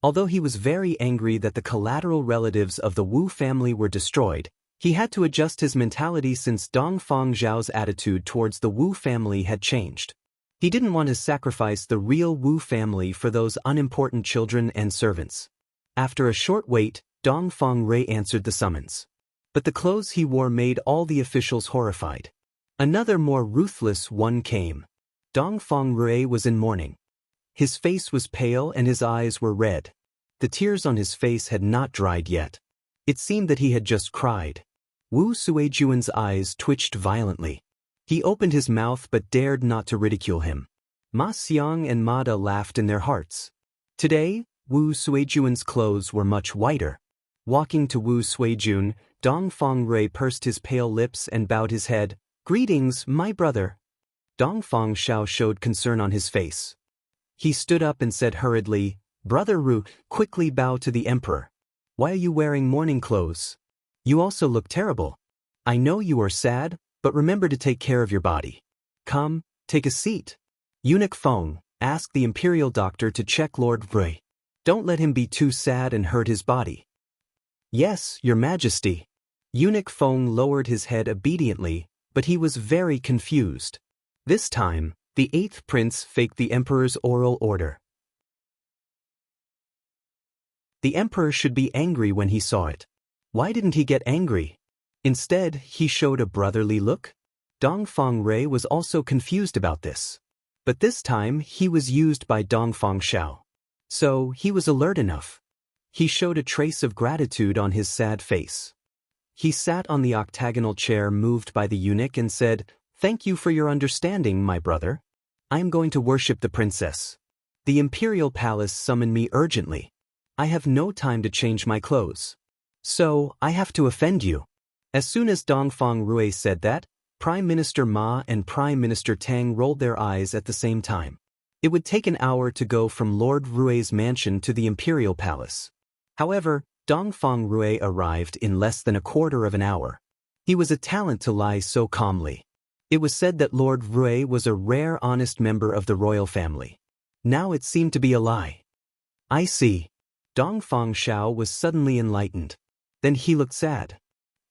Although he was very angry that the collateral relatives of the Wu family were destroyed, he had to adjust his mentality since Dongfang Xiao's attitude towards the Wu family had changed. He didn't want to sacrifice the real Wu family for those unimportant children and servants. After a short wait, Dongfang Rui answered the summons. But the clothes he wore made all the officials horrified. Another more ruthless one came. Dongfang Rui was in mourning. His face was pale and his eyes were red. The tears on his face had not dried yet. It seemed that he had just cried. Wu Suijuan's eyes twitched violently. He opened his mouth but dared not to ridicule him. Ma Xiang and Ma Da laughed in their hearts. Today, Wu Suijuan's clothes were much whiter. Walking to Wu Suijun, Dongfang Rui pursed his pale lips and bowed his head. "Greetings, my brother." Dongfang Xiao showed concern on his face. He stood up and said hurriedly, "Brother Ru, quickly bow to the emperor. Why are you wearing mourning clothes? You also look terrible. I know you are sad, but remember to take care of your body. Come, Take a seat. Eunuch Feng, ask the imperial doctor to check Lord Rui. Don't let him be too sad and hurt his body. Yes, Your Majesty. Eunuch Feng lowered his head obediently, but he was very confused. This time, the 8th prince faked the emperor's oral order. The emperor should be angry when he saw it. Why didn't he get angry? Instead, he showed a brotherly look. Dongfang Rui was also confused about this. But this time, he was used by Dongfang Xiao. So, he was alert enough. He showed a trace of gratitude on his sad face. He sat on the octagonal chair moved by the eunuch and said, "Thank you for your understanding, my brother. I am going to worship the princess. The imperial palace summoned me urgently. I have no time to change my clothes. So, I have to offend you." As soon as Dongfang Rui said that, Prime Minister Ma and Prime Minister Tang rolled their eyes at the same time. It would take an hour to go from Lord Rui's mansion to the imperial palace. However, Dongfang Rui arrived in less than a quarter of an hour. He was a talent to lie so calmly. It was said that Lord Rui was a rare honest member of the royal family. Now it seemed to be a lie. I see. Dongfang Xiao was suddenly enlightened. Then he looked sad.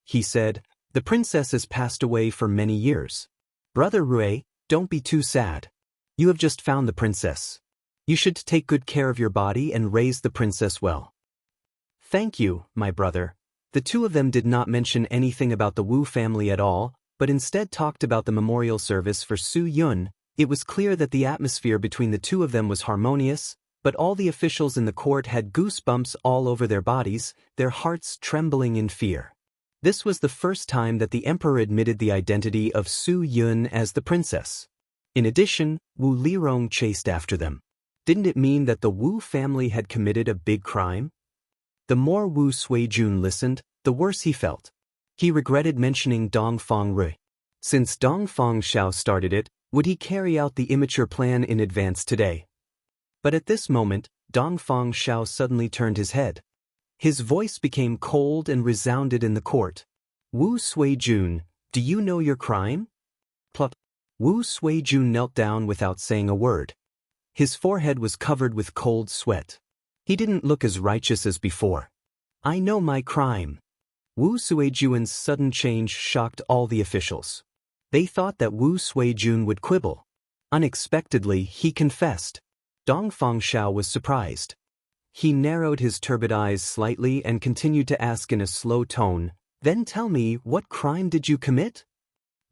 He said, "The princess has passed away for many years. Brother Rui, don't be too sad. You have just found the princess. You should take good care of your body and raise the princess well." Thank you, my brother. The two of them did not mention anything about the Wu family at all, but instead talked about the memorial service for Su Yun. It was clear that the atmosphere between the two of them was harmonious, but all the officials in the court had goosebumps all over their bodies, their hearts trembling in fear. This was the first time that the emperor admitted the identity of Su Yun as the princess. In addition, Wu Lirong chased after them. Didn't it mean that the Wu family had committed a big crime? The more Wu Suijun listened, the worse he felt. He regretted mentioning Dongfang Rui. Since Dongfang Xiao started it, would he carry out the immature plan in advance today? But at this moment, Dongfang Xiao suddenly turned his head. His voice became cold and resounded in the court. "Wu Suijun, do you know your crime?" Plop. Wu Suijun knelt down without saying a word. His forehead was covered with cold sweat. He didn't look as righteous as before. "I know my crime." Wu Suijun's sudden change shocked all the officials. They thought that Wu Suijun would quibble. Unexpectedly, he confessed. Dongfang Xiao was surprised. He narrowed his turbid eyes slightly and continued to ask in a slow tone, "Then tell me, what crime did you commit?"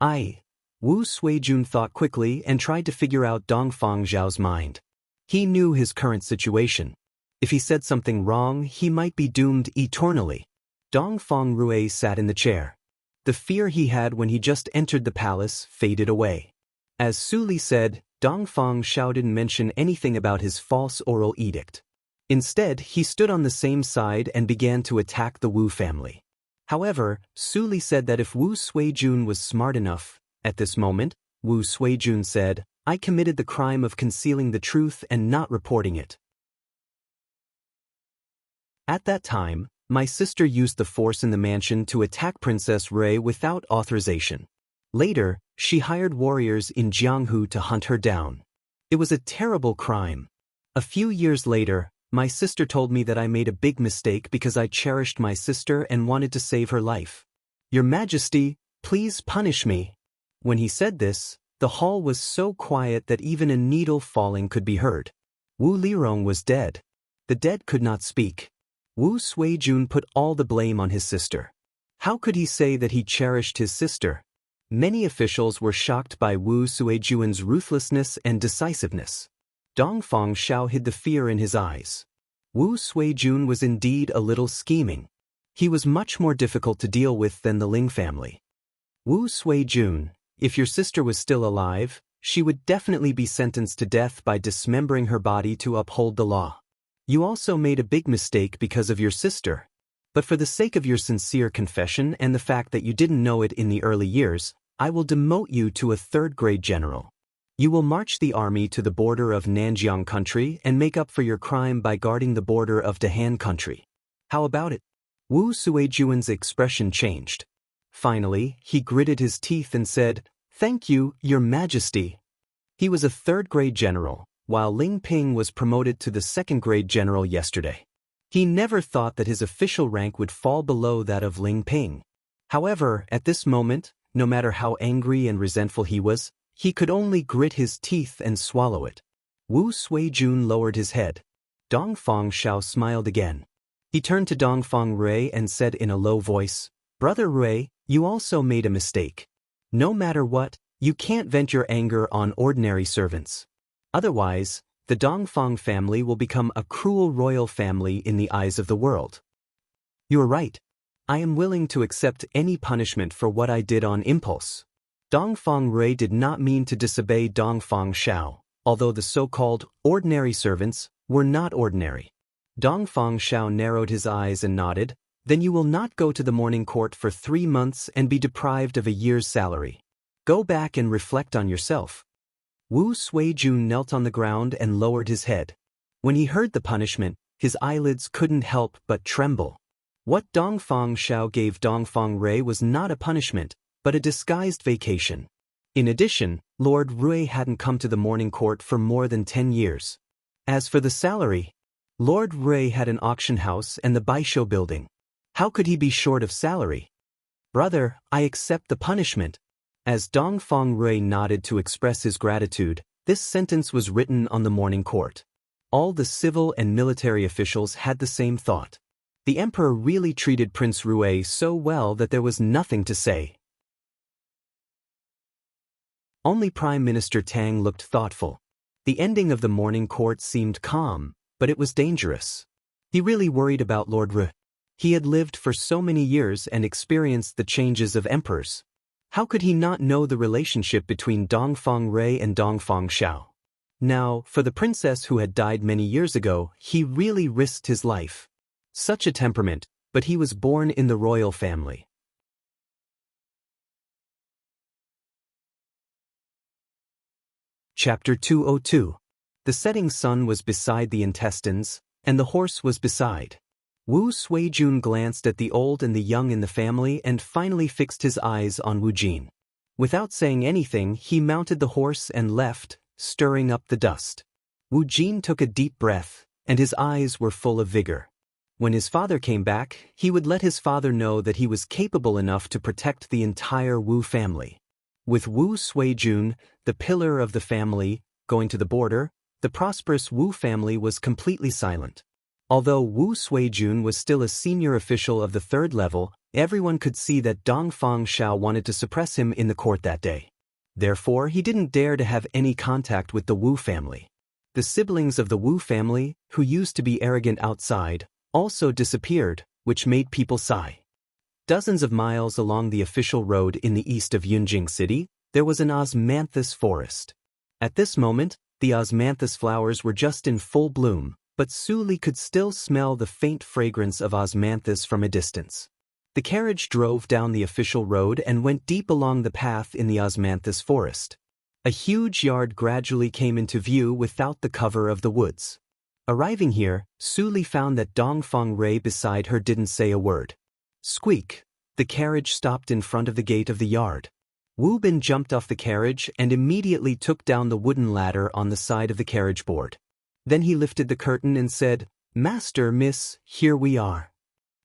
Wu Suijun thought quickly and tried to figure out Dongfang Xiao's mind. He knew his current situation. If he said something wrong, he might be doomed eternally. Dongfang Rui sat in the chair. The fear he had when he just entered the palace faded away. As Su Li said, Dongfang Xiao didn't mention anything about his false oral edict. Instead, he stood on the same side and began to attack the Wu family. However, Su Li said that if Wu Suijun was smart enough, at this moment, Wu Suijun said, "I committed the crime of concealing the truth and not reporting it. At that time, my sister used the force in the mansion to attack Princess Rui without authorization. Later, she hired warriors in Jianghu to hunt her down. It was a terrible crime. A few years later, my sister told me that I made a big mistake because I cherished my sister and wanted to save her life. Your Majesty, please punish me." When he said this, the hall was so quiet that even a needle falling could be heard. Wu Lirong was dead. The dead could not speak. Wu Suijun put all the blame on his sister. How could he say that he cherished his sister? Many officials were shocked by Wu Suijun's ruthlessness and decisiveness. Dongfang Xiao hid the fear in his eyes. Wu Suijun was indeed a little scheming. He was much more difficult to deal with than the Ling family. Wu Suijun, if your sister was still alive, she would definitely be sentenced to death by dismembering her body to uphold the law. You also made a big mistake because of your sister. But for the sake of your sincere confession and the fact that you didn't know it in the early years, I will demote you to a third-grade general. You will march the army to the border of Nanjiang country and make up for your crime by guarding the border of Dahan country. How about it? Wu Suijun's expression changed. Finally, he gritted his teeth and said, "Thank you, Your Majesty." He was a third-grade general, while Ling Ping was promoted to the second-grade general yesterday. He never thought that his official rank would fall below that of Ling Ping. However, at this moment, no matter how angry and resentful he was, he could only grit his teeth and swallow it. Wu Suijun lowered his head. Dongfang Shao smiled again. He turned to Dongfang Rui and said in a low voice, "Brother Rui, you also made a mistake. No matter what, you can't vent your anger on ordinary servants. Otherwise, the Dongfang family will become a cruel royal family in the eyes of the world." "You are right. I am willing to accept any punishment for what I did on impulse." Dongfang Rui did not mean to disobey Dongfang Shao, although the so-called ordinary servants were not ordinary. Dongfang Shao narrowed his eyes and nodded. "Then you will not go to the morning court for 3 months and be deprived of a year's salary. Go back and reflect on yourself." Wu Suijun knelt on the ground and lowered his head. When he heard the punishment, his eyelids couldn't help but tremble. What Dongfang Shao gave Dongfang Rui was not a punishment, but a disguised vacation. In addition, Lord Rui hadn't come to the morning court for more than 10 years. As for the salary, Lord Rui had an auction house and the Baisho building. How could he be short of salary? "Brother, I accept the punishment." As Dongfang Rui nodded to express his gratitude, this sentence was written on the morning court. All the civil and military officials had the same thought. The emperor really treated Prince Rui so well that there was nothing to say. Only Prime Minister Tang looked thoughtful. The ending of the morning court seemed calm, but it was dangerous. He really worried about Lord Rui. He had lived for so many years and experienced the changes of emperors. How could he not know the relationship between Dongfang Rui and Dongfang Shao? Now, for the princess who had died many years ago, he really risked his life. Such a temperament, but he was born in the royal family. Chapter 202. The setting sun was beside the intestines, and the horse was beside. Wu Suijun glanced at the old and the young in the family and finally fixed his eyes on Wu Jin. Without saying anything, he mounted the horse and left, stirring up the dust. Wu Jin took a deep breath, and his eyes were full of vigor. When his father came back, he would let his father know that he was capable enough to protect the entire Wu family. With Wu Suijun, the pillar of the family, going to the border, the prosperous Wu family was completely silent. Although Wu Suijun was still a senior official of the 3rd level, everyone could see that Dongfang Shao wanted to suppress him in the court that day. Therefore, he didn't dare to have any contact with the Wu family. The siblings of the Wu family, who used to be arrogant outside, also disappeared, which made people sigh. Dozens of miles along the official road in the east of Yunjing City, there was an osmanthus forest. At this moment, the osmanthus flowers were just in full bloom, but Su Li could still smell the faint fragrance of osmanthus from a distance. The carriage drove down the official road and went deep along the path in the osmanthus forest. A huge yard gradually came into view without the cover of the woods. Arriving here, Su Li found that Dongfang Rui beside her didn't say a word. Squeak! The carriage stopped in front of the gate of the yard. Wu Bin jumped off the carriage and immediately took down the wooden ladder on the side of the carriage board. Then he lifted the curtain and said, "Master, Miss, here we are."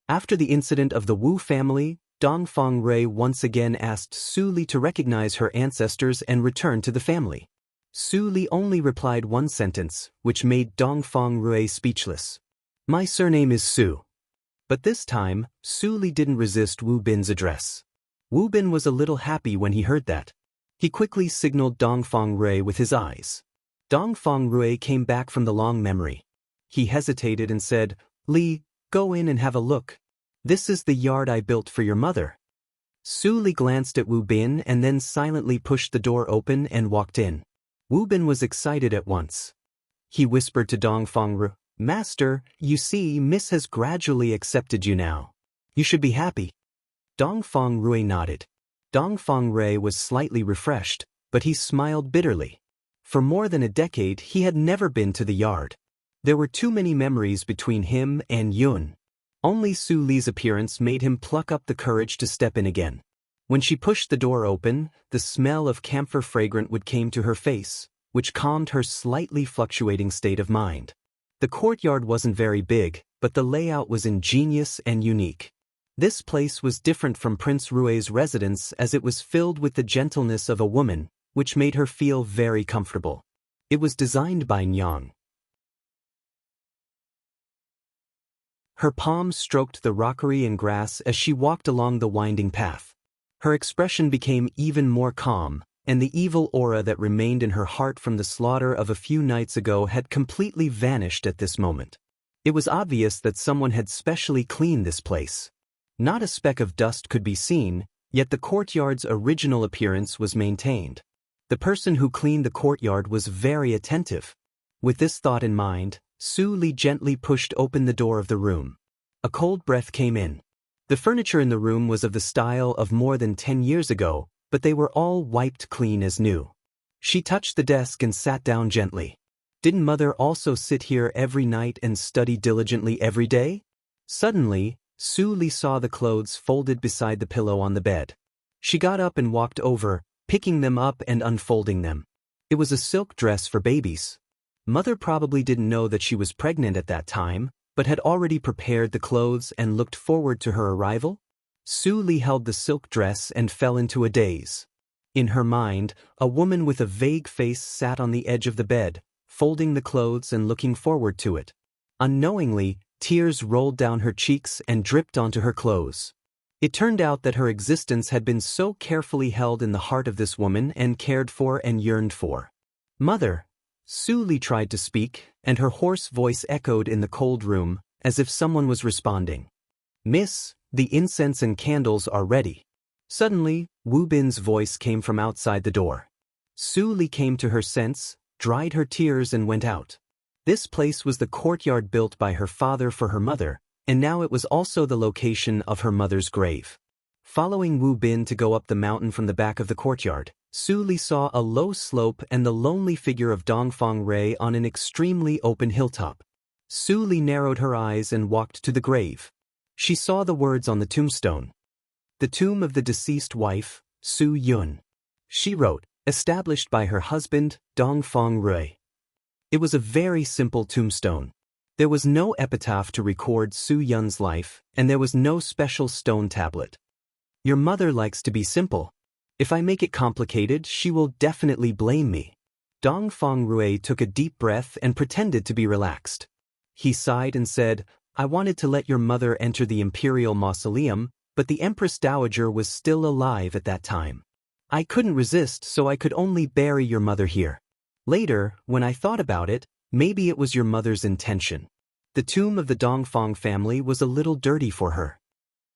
After the incident of the Wu family, Dongfang Rui once again asked Su Li to recognize her ancestors and return to the family. Su Li only replied one sentence, which made Dongfang Rui speechless. "My surname is Su." But this time, Su Li didn't resist Wu Bin's address. Wu Bin was a little happy when he heard that. He quickly signaled Dongfang Rui with his eyes. Dongfang Rui came back from the long memory. He hesitated and said, "Li, go in and have a look. This is the yard I built for your mother." Su Li glanced at Wu Bin and then silently pushed the door open and walked in. Wu Bin was excited at once. He whispered to Dongfang Rui, "Master, you see, Miss has gradually accepted you now. You should be happy." Dongfang Rui nodded. Dongfang Rui was slightly refreshed, but he smiled bitterly. For more than a decade, he had never been to the yard. There were too many memories between him and Yun. Only Su Li's appearance made him pluck up the courage to step in again. When she pushed the door open, the smell of camphor fragrant wood came to her face, which calmed her slightly fluctuating state of mind. The courtyard wasn't very big, but the layout was ingenious and unique. This place was different from Prince Rue's residence as it was filled with the gentleness of a woman, which made her feel very comfortable. It was designed by Nyang. Her palms stroked the rockery and grass as she walked along the winding path. Her expression became even more calm, and the evil aura that remained in her heart from the slaughter of a few nights ago had completely vanished at this moment. It was obvious that someone had specially cleaned this place. Not a speck of dust could be seen, yet the courtyard's original appearance was maintained. The person who cleaned the courtyard was very attentive. With this thought in mind, Su Li gently pushed open the door of the room. A cold breath came in. The furniture in the room was of the style of more than 10 years ago, but they were all wiped clean as new. She touched the desk and sat down gently. Didn't Mother also sit here every night and study diligently every day? Suddenly, Su Li saw the clothes folded beside the pillow on the bed. She got up and walked over, picking them up and unfolding them. It was a silk dress for babies. Mother probably didn't know that she was pregnant at that time, but had already prepared the clothes and looked forward to her arrival. Su Li held the silk dress and fell into a daze. In her mind, a woman with a vague face sat on the edge of the bed, folding the clothes and looking forward to it. Unknowingly, tears rolled down her cheeks and dripped onto her clothes. It turned out that her existence had been so carefully held in the heart of this woman and cared for and yearned for. Mother! Su Li tried to speak, and her hoarse voice echoed in the cold room, as if someone was responding. Miss, the incense and candles are ready. Suddenly, Wu Bin's voice came from outside the door. Su Li came to her sense, dried her tears and went out. This place was the courtyard built by her father for her mother, and now it was also the location of her mother's grave. Following Wu Bin to go up the mountain from the back of the courtyard, Su Li saw a low slope and the lonely figure of Dongfang Rui on an extremely open hilltop. Su Li narrowed her eyes and walked to the grave. She saw the words on the tombstone. The tomb of the deceased wife, Su Yun. She wrote, established by her husband, Dongfang Rui. It was a very simple tombstone. There was no epitaph to record Su Yun's life, and there was no special stone tablet. Your mother likes to be simple. If I make it complicated, she will definitely blame me. Dongfang Rui took a deep breath and pretended to be relaxed. He sighed and said, I wanted to let your mother enter the imperial mausoleum, but the Empress Dowager was still alive at that time. I couldn't resist, so I could only bury your mother here. Later, when I thought about it, maybe it was your mother's intention. The tomb of the Dongfang family was a little dirty for her.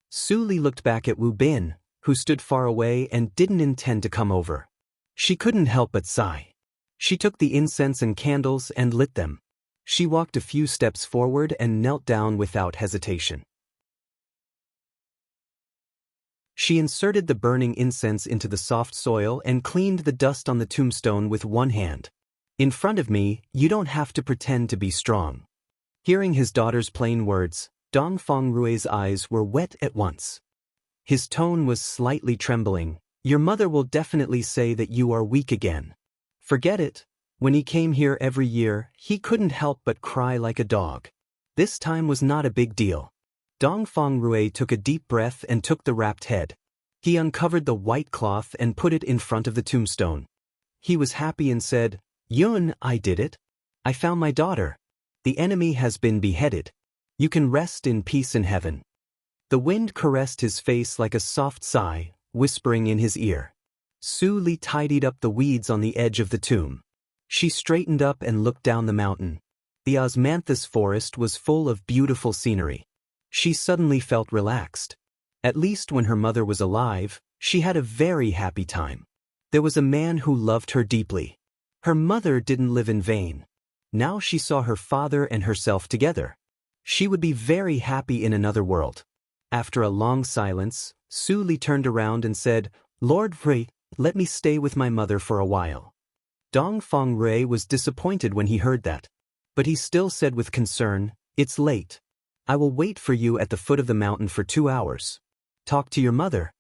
Su Li looked back at Wu Bin, who stood far away and didn't intend to come over. She couldn't help but sigh. She took the incense and candles and lit them. She walked a few steps forward and knelt down without hesitation. She inserted the burning incense into the soft soil and cleaned the dust on the tombstone with one hand. In front of me, you don't have to pretend to be strong. Hearing his daughter's plain words, Dongfang Rui's eyes were wet at once. His tone was slightly trembling. Your mother will definitely say that you are weak again. Forget it. When he came here every year, he couldn't help but cry like a dog. This time was not a big deal. Dongfang Rui took a deep breath and took the wrapped head. He uncovered the white cloth and put it in front of the tombstone. He was happy and said, Yun, I did it. I found my daughter. The enemy has been beheaded. You can rest in peace in heaven. The wind caressed his face like a soft sigh, whispering in his ear. Su Li tidied up the weeds on the edge of the tomb. She straightened up and looked down the mountain. The osmanthus forest was full of beautiful scenery. She suddenly felt relaxed. At least when her mother was alive, she had a very happy time. There was a man who loved her deeply. Her mother didn't live in vain. Now she saw her father and herself together. She would be very happy in another world. After a long silence, Su Li turned around and said, Lord Rui, let me stay with my mother for a while. Dongfang Rui was disappointed when he heard that. But he still said with concern, It's late. I will wait for you at the foot of the mountain for 2 hours. Talk to your mother.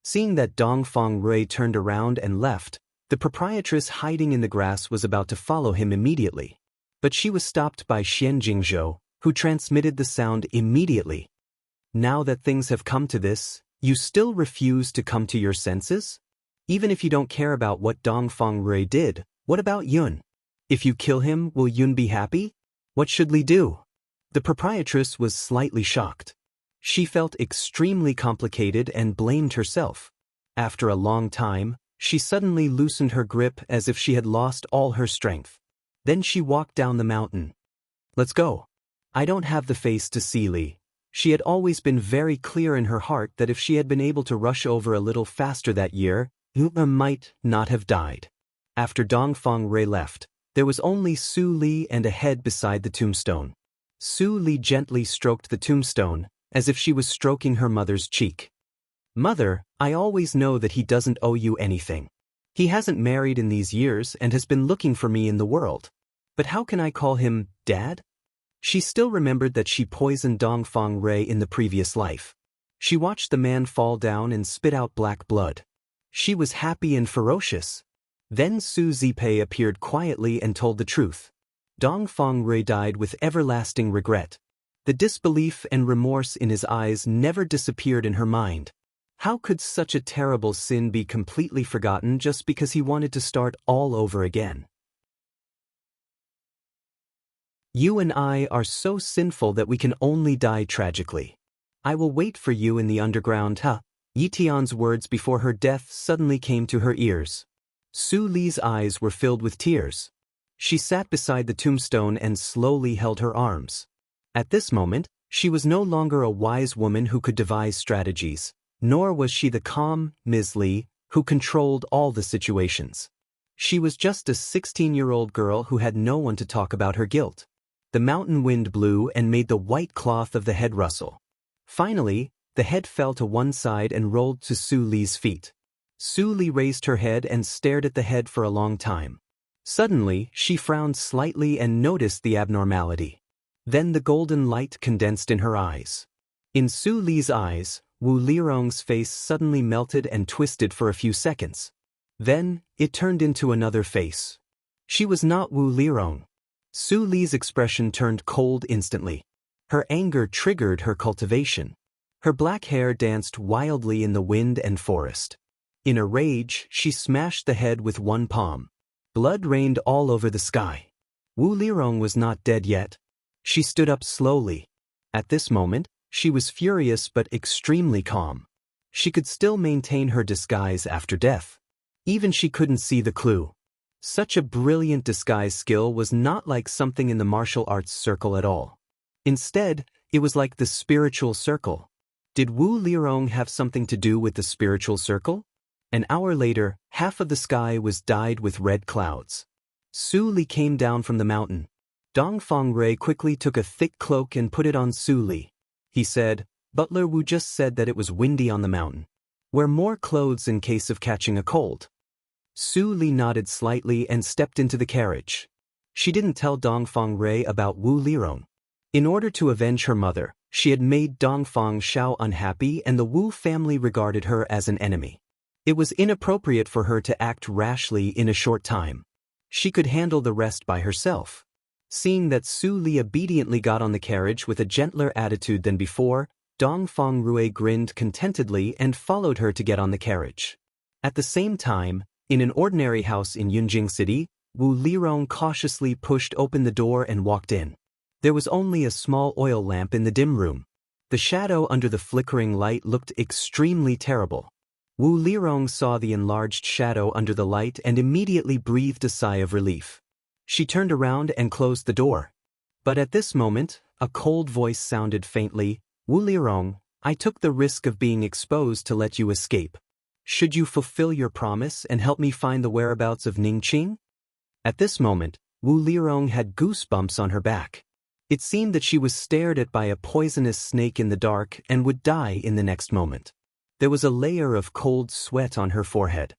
Seeing that Dongfang Rui turned around and left, The proprietress hiding in the grass was about to follow him immediately. But she was stopped by Xian Jingzhou, who transmitted the sound immediately. Now that things have come to this, you still refuse to come to your senses? Even if you don't care about what Dongfang Rui did, what about Yun? If you kill him, will Yun be happy? What should Li do? The proprietress was slightly shocked. She felt extremely complicated and blamed herself. After a long time, she suddenly loosened her grip as if she had lost all her strength. Then she walked down the mountain. Let's go. I don't have the face to see Li. She had always been very clear in her heart that if she had been able to rush over a little faster that year, Yuma might not have died. After Dongfang Rui left, there was only Su Li and a head beside the tombstone. Su Li gently stroked the tombstone, as if she was stroking her mother's cheek. Mother, I always know that he doesn't owe you anything. He hasn't married in these years and has been looking for me in the world. But how can I call him Dad? She still remembered that she poisoned Dongfang Rui in the previous life. She watched the man fall down and spit out black blood. She was happy and ferocious. Then Su Zipei appeared quietly and told the truth. Dongfang Rui died with everlasting regret. The disbelief and remorse in his eyes never disappeared in her mind. How could such a terrible sin be completely forgotten just because he wanted to start all over again? You and I are so sinful that we can only die tragically. I will wait for you in the underground, Yi Tian's words before her death suddenly came to her ears. Su Li's eyes were filled with tears. She sat beside the tombstone and slowly held her arms. At this moment, she was no longer a wise woman who could devise strategies, nor was she the calm Ms. Li, who controlled all the situations. She was just a 16-year-old girl who had no one to talk about her guilt. The mountain wind blew and made the white cloth of the head rustle. Finally, the head fell to one side and rolled to Su Li's feet. Su Li raised her head and stared at the head for a long time. Suddenly, she frowned slightly and noticed the abnormality. Then the golden light condensed in her eyes. In Su Li's eyes, Wu Lirong's face suddenly melted and twisted for a few seconds. Then, it turned into another face. She was not Wu Lirong. Su Li's expression turned cold instantly. Her anger triggered her cultivation. Her black hair danced wildly in the wind and forest. In a rage, she smashed the head with one palm. Blood rained all over the sky. Wu Lirong was not dead yet. She stood up slowly. At this moment, she was furious but extremely calm. She could still maintain her disguise after death. Even she couldn't see the clue. Such a brilliant disguise skill was not like something in the martial arts circle at all. Instead, it was like the spiritual circle. Did Wu Lirong have something to do with the spiritual circle? An hour later, half of the sky was dyed with red clouds. Su Li came down from the mountain. Dongfang Rui quickly took a thick cloak and put it on Su Li. He said, "Butler Wu just said that it was windy on the mountain. Wear more clothes in case of catching a cold." Su Li nodded slightly and stepped into the carriage. She didn't tell Dongfang Rui about Wu Lirong. In order to avenge her mother, she had made Dongfang Shao unhappy and the Wu family regarded her as an enemy. It was inappropriate for her to act rashly in a short time. She could handle the rest by herself. Seeing that Su Li obediently got on the carriage with a gentler attitude than before, Dongfang Rui grinned contentedly and followed her to get on the carriage. At the same time, in an ordinary house in Yunjing City, Wu Lirong cautiously pushed open the door and walked in. There was only a small oil lamp in the dim room. The shadow under the flickering light looked extremely terrible. Wu Lirong saw the enlarged shadow under the light and immediately breathed a sigh of relief. She turned around and closed the door. But at this moment, a cold voice sounded faintly, "Wu Lirong, I took the risk of being exposed to let you escape. Should you fulfill your promise and help me find the whereabouts of Ningqing?" At this moment, Wu Lirong had goosebumps on her back. It seemed that she was stared at by a poisonous snake in the dark and would die in the next moment. There was a layer of cold sweat on her forehead.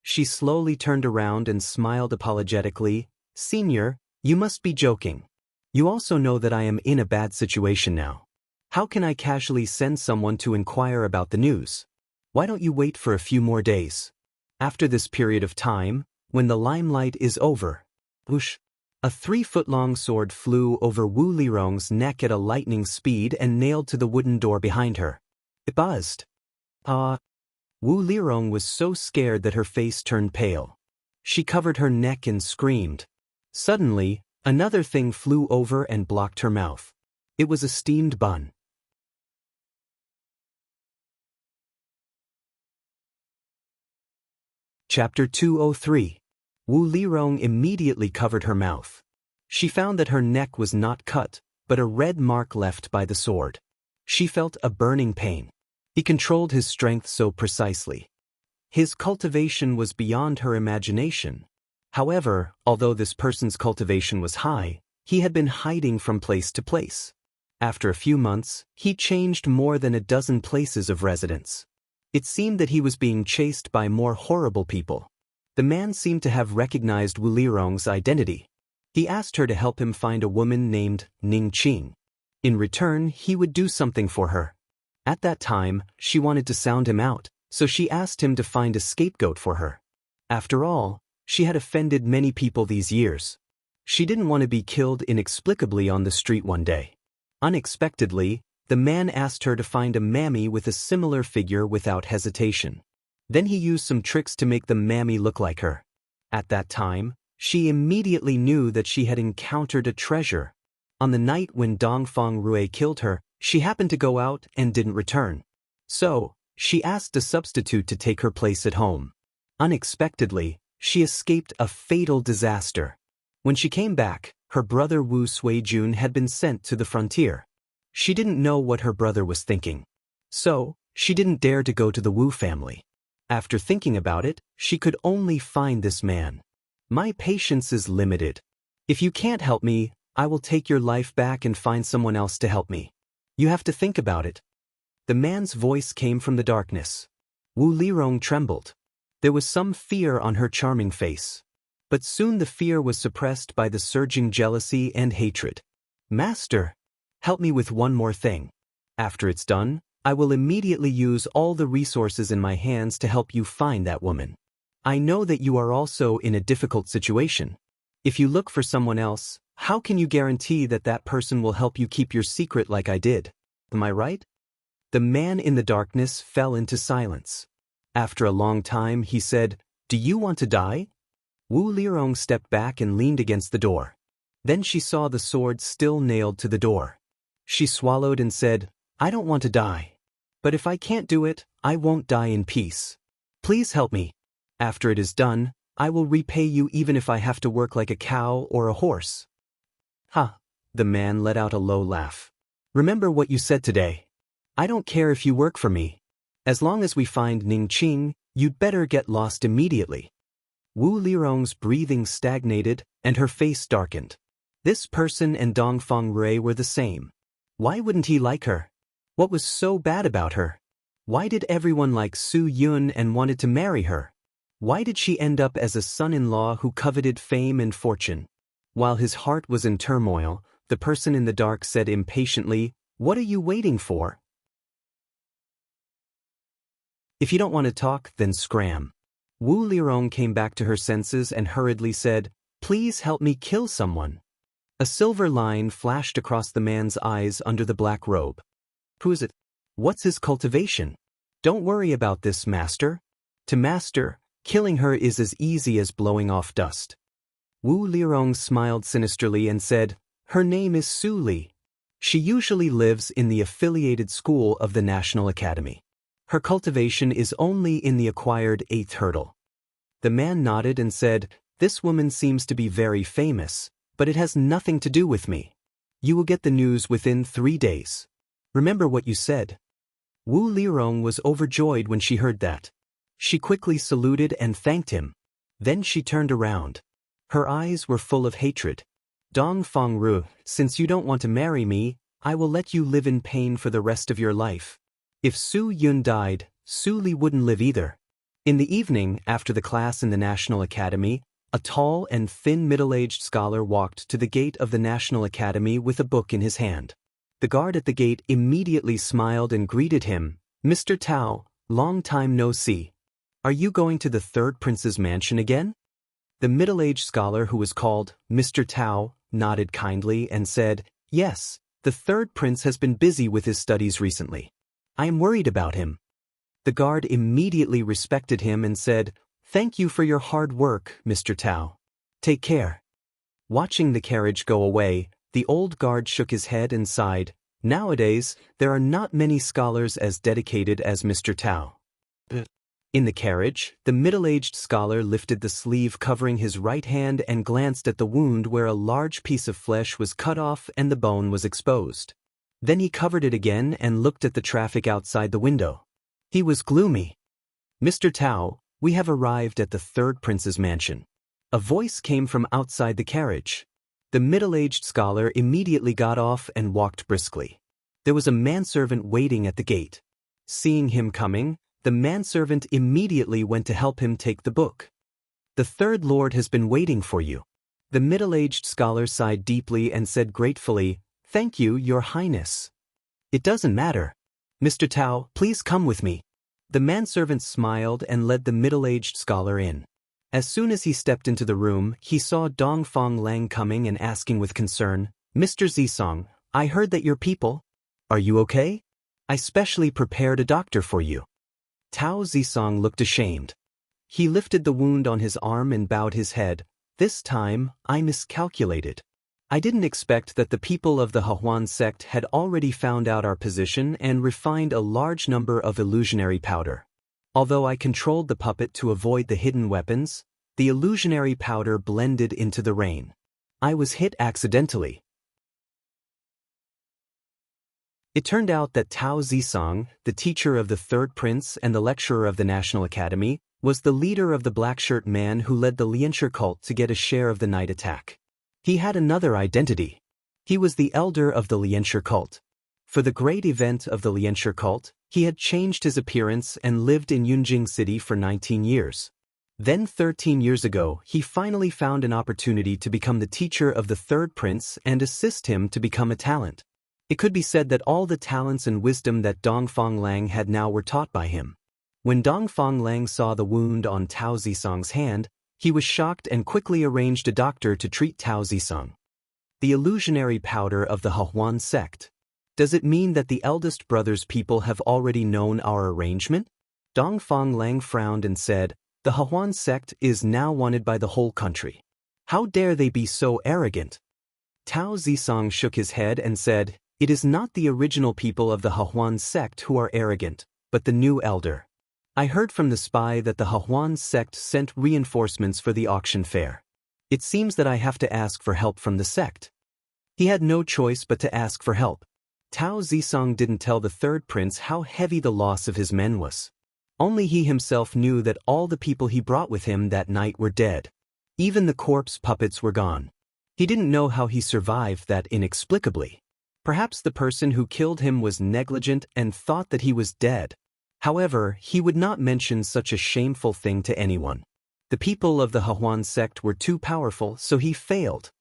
She slowly turned around and smiled apologetically. "Senior, you must be joking. You also know that I am in a bad situation now. How can I casually send someone to inquire about the news?" Why don't you wait for a few more days? After this period of time, when the limelight is over, whoosh, a 3-foot-long sword flew over Wu Lirong's neck at a lightning speed and nailed to the wooden door behind her. It buzzed. Wu Lirong was so scared that her face turned pale. She covered her neck and screamed. Suddenly, another thing flew over and blocked her mouth. It was a steamed bun. Chapter 203. Wu Lirong immediately covered her mouth. She found that her neck was not cut, but a red mark left by the sword. She felt a burning pain. He controlled his strength so precisely. His cultivation was beyond her imagination. However, although this person's cultivation was high, he had been hiding from place to place. After a few months, he changed more than a dozen places of residence. It seemed that he was being chased by more horrible people. The man seemed to have recognized Wu Lirong's identity. He asked her to help him find a woman named Ning Qing. In return, he would do something for her. At that time, she wanted to sound him out, so she asked him to find a scapegoat for her. After all, she had offended many people these years. She didn't want to be killed inexplicably on the street one day. Unexpectedly, the man asked her to find a mammy with a similar figure without hesitation. Then he used some tricks to make the mammy look like her. At that time, she immediately knew that she had encountered a treasure. On the night when Dongfang Rui killed her, she happened to go out and didn't return. So, she asked a substitute to take her place at home. Unexpectedly, she escaped a fatal disaster. When she came back, her brother Wu Suijun had been sent to the frontier. She didn't know what her brother was thinking. So, she didn't dare to go to the Wu family. After thinking about it, she could only find this man. My patience is limited. If you can't help me, I will take your life back and find someone else to help me. You have to think about it. The man's voice came from the darkness. Wu Lirong trembled. There was some fear on her charming face. But soon the fear was suppressed by the surging jealousy and hatred. Master, help me with one more thing. After it's done, I will immediately use all the resources in my hands to help you find that woman. I know that you are also in a difficult situation. If you look for someone else, how can you guarantee that that person will help you keep your secret like I did? Am I right? The man in the darkness fell into silence. After a long time, he said, "Do you want to die?" Wu Lirong stepped back and leaned against the door. Then she saw the sword still nailed to the door. She swallowed and said, "I don't want to die. But if I can't do it, I won't die in peace. Please help me. After it is done, I will repay you even if I have to work like a cow or a horse." "Ha!" The man let out a low laugh. "Remember what you said today. I don't care if you work for me. As long as we find Ning Qing, you'd better get lost immediately." Wu Lirong's breathing stagnated and her face darkened. This person and Dongfang Rui were the same. Why wouldn't he like her? What was so bad about her? Why did everyone like Su Yun and wanted to marry her? Why did she end up as a son-in-law who coveted fame and fortune? While his heart was in turmoil, the person in the dark said impatiently, "What are you waiting for? If you don't want to talk, then scram." Wu Lirong came back to her senses and hurriedly said, "Please help me kill someone." A silver line flashed across the man's eyes under the black robe. "Who is it? What's his cultivation? Don't worry about this, master. To master, killing her is as easy as blowing off dust." Wu Lirong smiled sinisterly and said, "Her name is Su Li. She usually lives in the affiliated school of the National Academy. Her cultivation is only in the acquired 8th hurdle." The man nodded and said, "This woman seems to be very famous, but it has nothing to do with me. You will get the news within 3 days. Remember what you said." Wu Lirong was overjoyed when she heard that. She quickly saluted and thanked him. Then she turned around. Her eyes were full of hatred. "Dongfang Rui, since you don't want to marry me, I will let you live in pain for the rest of your life." If Su Yun died, Su Li wouldn't live either. In the evening, after the class in the National Academy, a tall and thin middle-aged scholar walked to the gate of the National Academy with a book in his hand. The guard at the gate immediately smiled and greeted him, "Mr. Tao, Long time no see. Are you going to the third prince's mansion again? The middle-aged scholar who was called Mr. Tao nodded kindly and said, Yes, the third prince has been busy with his studies recently. I am worried about him. The guard immediately respected him and said, Thank you for your hard work, Mr. Tao. Take care. Watching the carriage go away, the old guard shook his head and sighed. Nowadays, there are not many scholars as dedicated as Mr. Tao. In the carriage, the middle-aged scholar lifted the sleeve covering his right hand and glanced at the wound where a large piece of flesh was cut off and the bone was exposed. Then he covered it again and looked at the traffic outside the window. He was gloomy. Mr. Tao, we have arrived at the third prince's mansion. A voice came from outside the carriage. The middle-aged scholar immediately got off and walked briskly. There was a manservant waiting at the gate. Seeing him coming, the manservant immediately went to help him take the book. The third lord has been waiting for you. The middle-aged scholar sighed deeply and said gratefully, Thank you, your highness. It doesn't matter. Mr. Tao, please come with me. The manservant smiled and led the middle-aged scholar in. As soon as he stepped into the room, he saw Dongfang Lang coming and asking with concern, Mr. Zisong, I heard that your people. Are you okay? I specially prepared a doctor for you. Tao Zisong looked ashamed. He lifted the wound on his arm and bowed his head. This time, I miscalculated. I didn't expect that the people of the Hahuan sect had already found out our position and refined a large number of illusionary powder. Although I controlled the puppet to avoid the hidden weapons, the illusionary powder blended into the rain. I was hit accidentally. It turned out that Tao Zisong, the teacher of the third prince and the lecturer of the National Academy, was the leader of the black-shirt man who led the Lianshi cult to get a share of the night attack. He had another identity. He was the elder of the Lianshi cult. For the great event of the Lianshi cult, he had changed his appearance and lived in Yunjing City for 19 years. Then 13 years ago, he finally found an opportunity to become the teacher of the third prince and assist him to become a talent. It could be said that all the talents and wisdom that Dongfang Lang had now were taught by him. When Dongfang Lang saw the wound on Tao Zisong's hand, he was shocked and quickly arranged a doctor to treat Tao Zisong. The illusionary powder of the Hahuan sect. Does it mean that the eldest brother's people have already known our arrangement? Dongfang Lang frowned and said, The Hahuan sect is now wanted by the whole country. How dare they be so arrogant? Tao Zisong shook his head and said, It is not the original people of the Hahuan sect who are arrogant, but the new elder. I heard from the spy that the Hahuan sect sent reinforcements for the auction fair. It seems that I have to ask for help from the sect. He had no choice but to ask for help. Tao Zisong didn't tell the third prince how heavy the loss of his men was. Only he himself knew that all the people he brought with him that night were dead. Even the corpse puppets were gone. He didn't know how he survived that inexplicably. Perhaps the person who killed him was negligent and thought that he was dead. However, he would not mention such a shameful thing to anyone. The people of the Hahuan sect were too powerful, so he failed.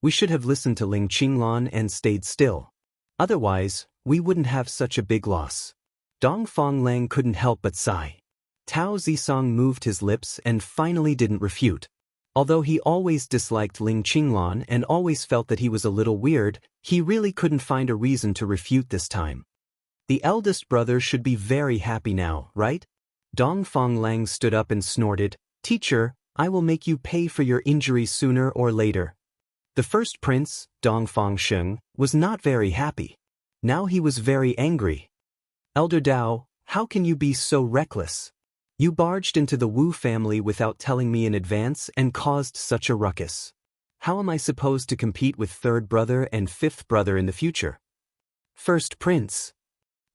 We should have listened to Ling Qinglan and stayed still. Otherwise, we wouldn't have such a big loss. Dongfang Lang couldn't help but sigh. Tao Zisong moved his lips and finally didn't refute. Although he always disliked Ling Qinglan and always felt that he was a little weird, he really couldn't find a reason to refute this time. The eldest brother should be very happy now, right? Dongfang Lang stood up and snorted, Teacher, I will make you pay for your injury sooner or later. The first prince, Dongfang Sheng, was not very happy. Now he was very angry. Elder Dao, how can you be so reckless? You barged into the Wu family without telling me in advance and caused such a ruckus. How am I supposed to compete with third brother and fifth brother in the future? First prince.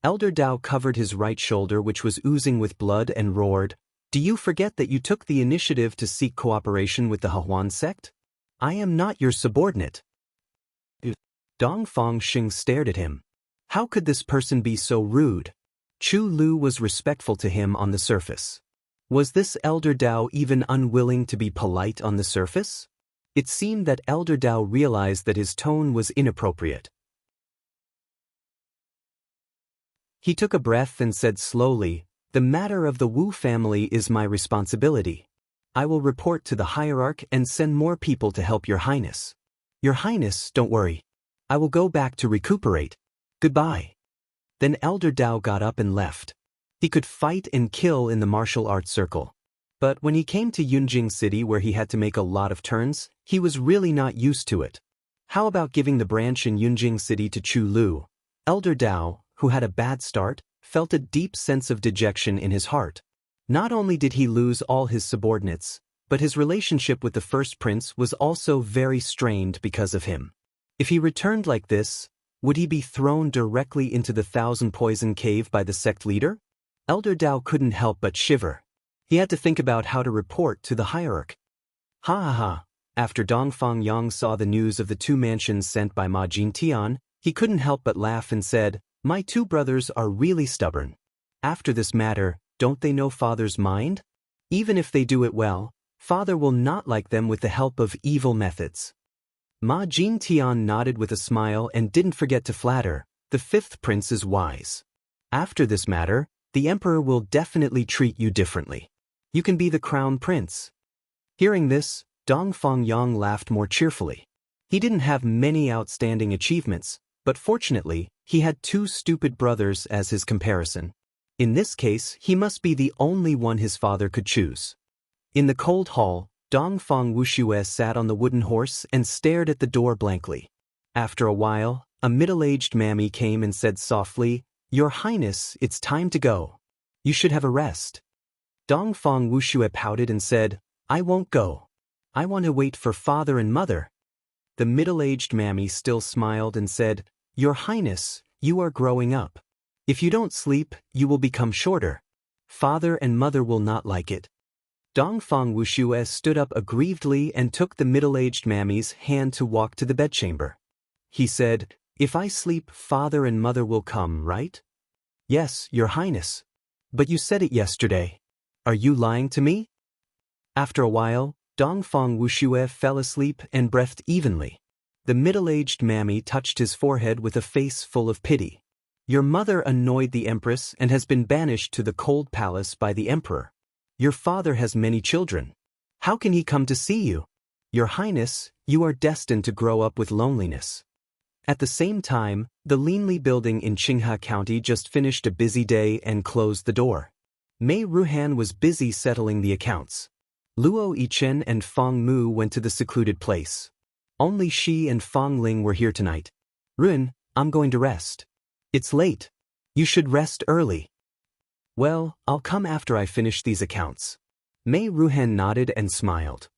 Elder Dao covered his right shoulder which was oozing with blood and roared, Do you forget that you took the initiative to seek cooperation with the Hahuan sect? I am not your subordinate. Dongfang Sheng stared at him. How could this person be so rude? Chu Lu was respectful to him on the surface. Was this Elder Dao even unwilling to be polite on the surface? It seemed that Elder Dao realized that his tone was inappropriate. He took a breath and said slowly, The matter of the Wu family is my responsibility. I will report to the hierarch and send more people to help Your Highness. Your Highness, don't worry. I will go back to recuperate. Goodbye. Then Elder Dao got up and left. He could fight and kill in the martial arts circle. But when he came to Yunjing City where he had to make a lot of turns, he was really not used to it. How about giving the branch in Yunjing City to Chu Lu? Elder Dao, who had a bad start, felt a deep sense of dejection in his heart. Not only did he lose all his subordinates, but his relationship with the first prince was also very strained because of him. If he returned like this, would he be thrown directly into the Thousand Poison Cave by the sect leader? Elder Dao couldn't help but shiver. He had to think about how to report to the hierarch. Ha ha ha. After Dongfang Yang saw the news of the 2 mansions sent by Ma Jintian, he couldn't help but laugh and said, "My 2 brothers are really stubborn. After this matter, don't they know Father's mind? Even if they do it well, Father will not like them with the help of evil methods." Ma Jintian nodded with a smile and didn't forget to flatter, "The 5th prince is wise. After this matter, the emperor will definitely treat you differently. You can be the crown prince." Hearing this, Dongfang Yang laughed more cheerfully. He didn't have many outstanding achievements, but fortunately, he had 2 stupid brothers as his comparison. In this case, he must be the only one his father could choose. In the cold hall, Dongfang Wuxue sat on the wooden horse and stared at the door blankly. After a while, a middle-aged mammy came and said softly, "Your Highness, it's time to go. You should have a rest." Dongfang Wuxue pouted and said, "I won't go. I want to wait for Father and Mother." The middle-aged mammy still smiled and said, "Your Highness, you are growing up. If you don't sleep, you will become shorter. Father and Mother will not like it." Dongfang Wuxue stood up aggrievedly and took the middle-aged mammy's hand to walk to the bedchamber. He said, "If I sleep, Father and Mother will come, right?" "Yes, Your Highness. But you said it yesterday. Are you lying to me?" After a while, Dongfang Wuxue fell asleep and breathed evenly. The middle-aged mammy touched his forehead with a face full of pity. "Your mother annoyed the empress and has been banished to the cold palace by the emperor. Your father has many children. How can he come to see you? Your Highness, you are destined to grow up with loneliness." At the same time, the Linli building in Qinghe County just finished a busy day and closed the door. Mei Ruhan was busy settling the accounts. Luo Yichen and Feng Mu went to the secluded place. Only she and Feng Ling were here tonight. "Ruhan, I'm going to rest. It's late. You should rest early." "Well, I'll come after I finish these accounts." Mei Ruhan nodded and smiled.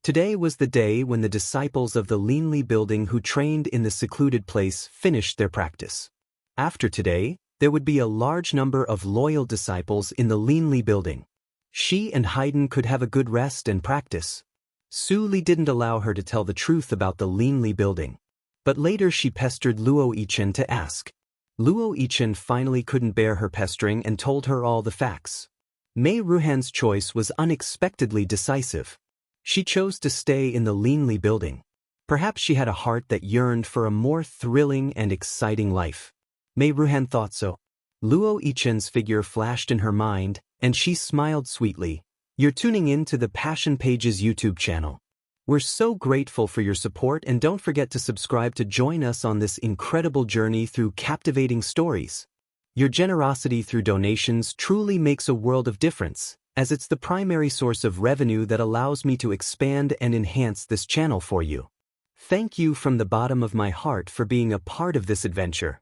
Today was the day when the disciples of the Linli building who trained in the secluded place finished their practice. After today, there would be a large number of loyal disciples in the Linli building. She and Haydn could have a good rest and practice. Su Li didn't allow her to tell the truth about the Linli building. But later she pestered Luo Yichen to ask. Luo Yichen finally couldn't bear her pestering and told her all the facts. Mei Ruhan's choice was unexpectedly decisive. She chose to stay in the Linli building. Perhaps she had a heart that yearned for a more thrilling and exciting life. Mei Ruhan thought so. Luo Yichen's figure flashed in her mind, and she smiled sweetly. "You're tuning in to the Passion Pages YouTube channel. We're so grateful for your support, and don't forget to subscribe to join us on this incredible journey through captivating stories. Your generosity through donations truly makes a world of difference, as it's the primary source of revenue that allows me to expand and enhance this channel for you. Thank you from the bottom of my heart for being a part of this adventure.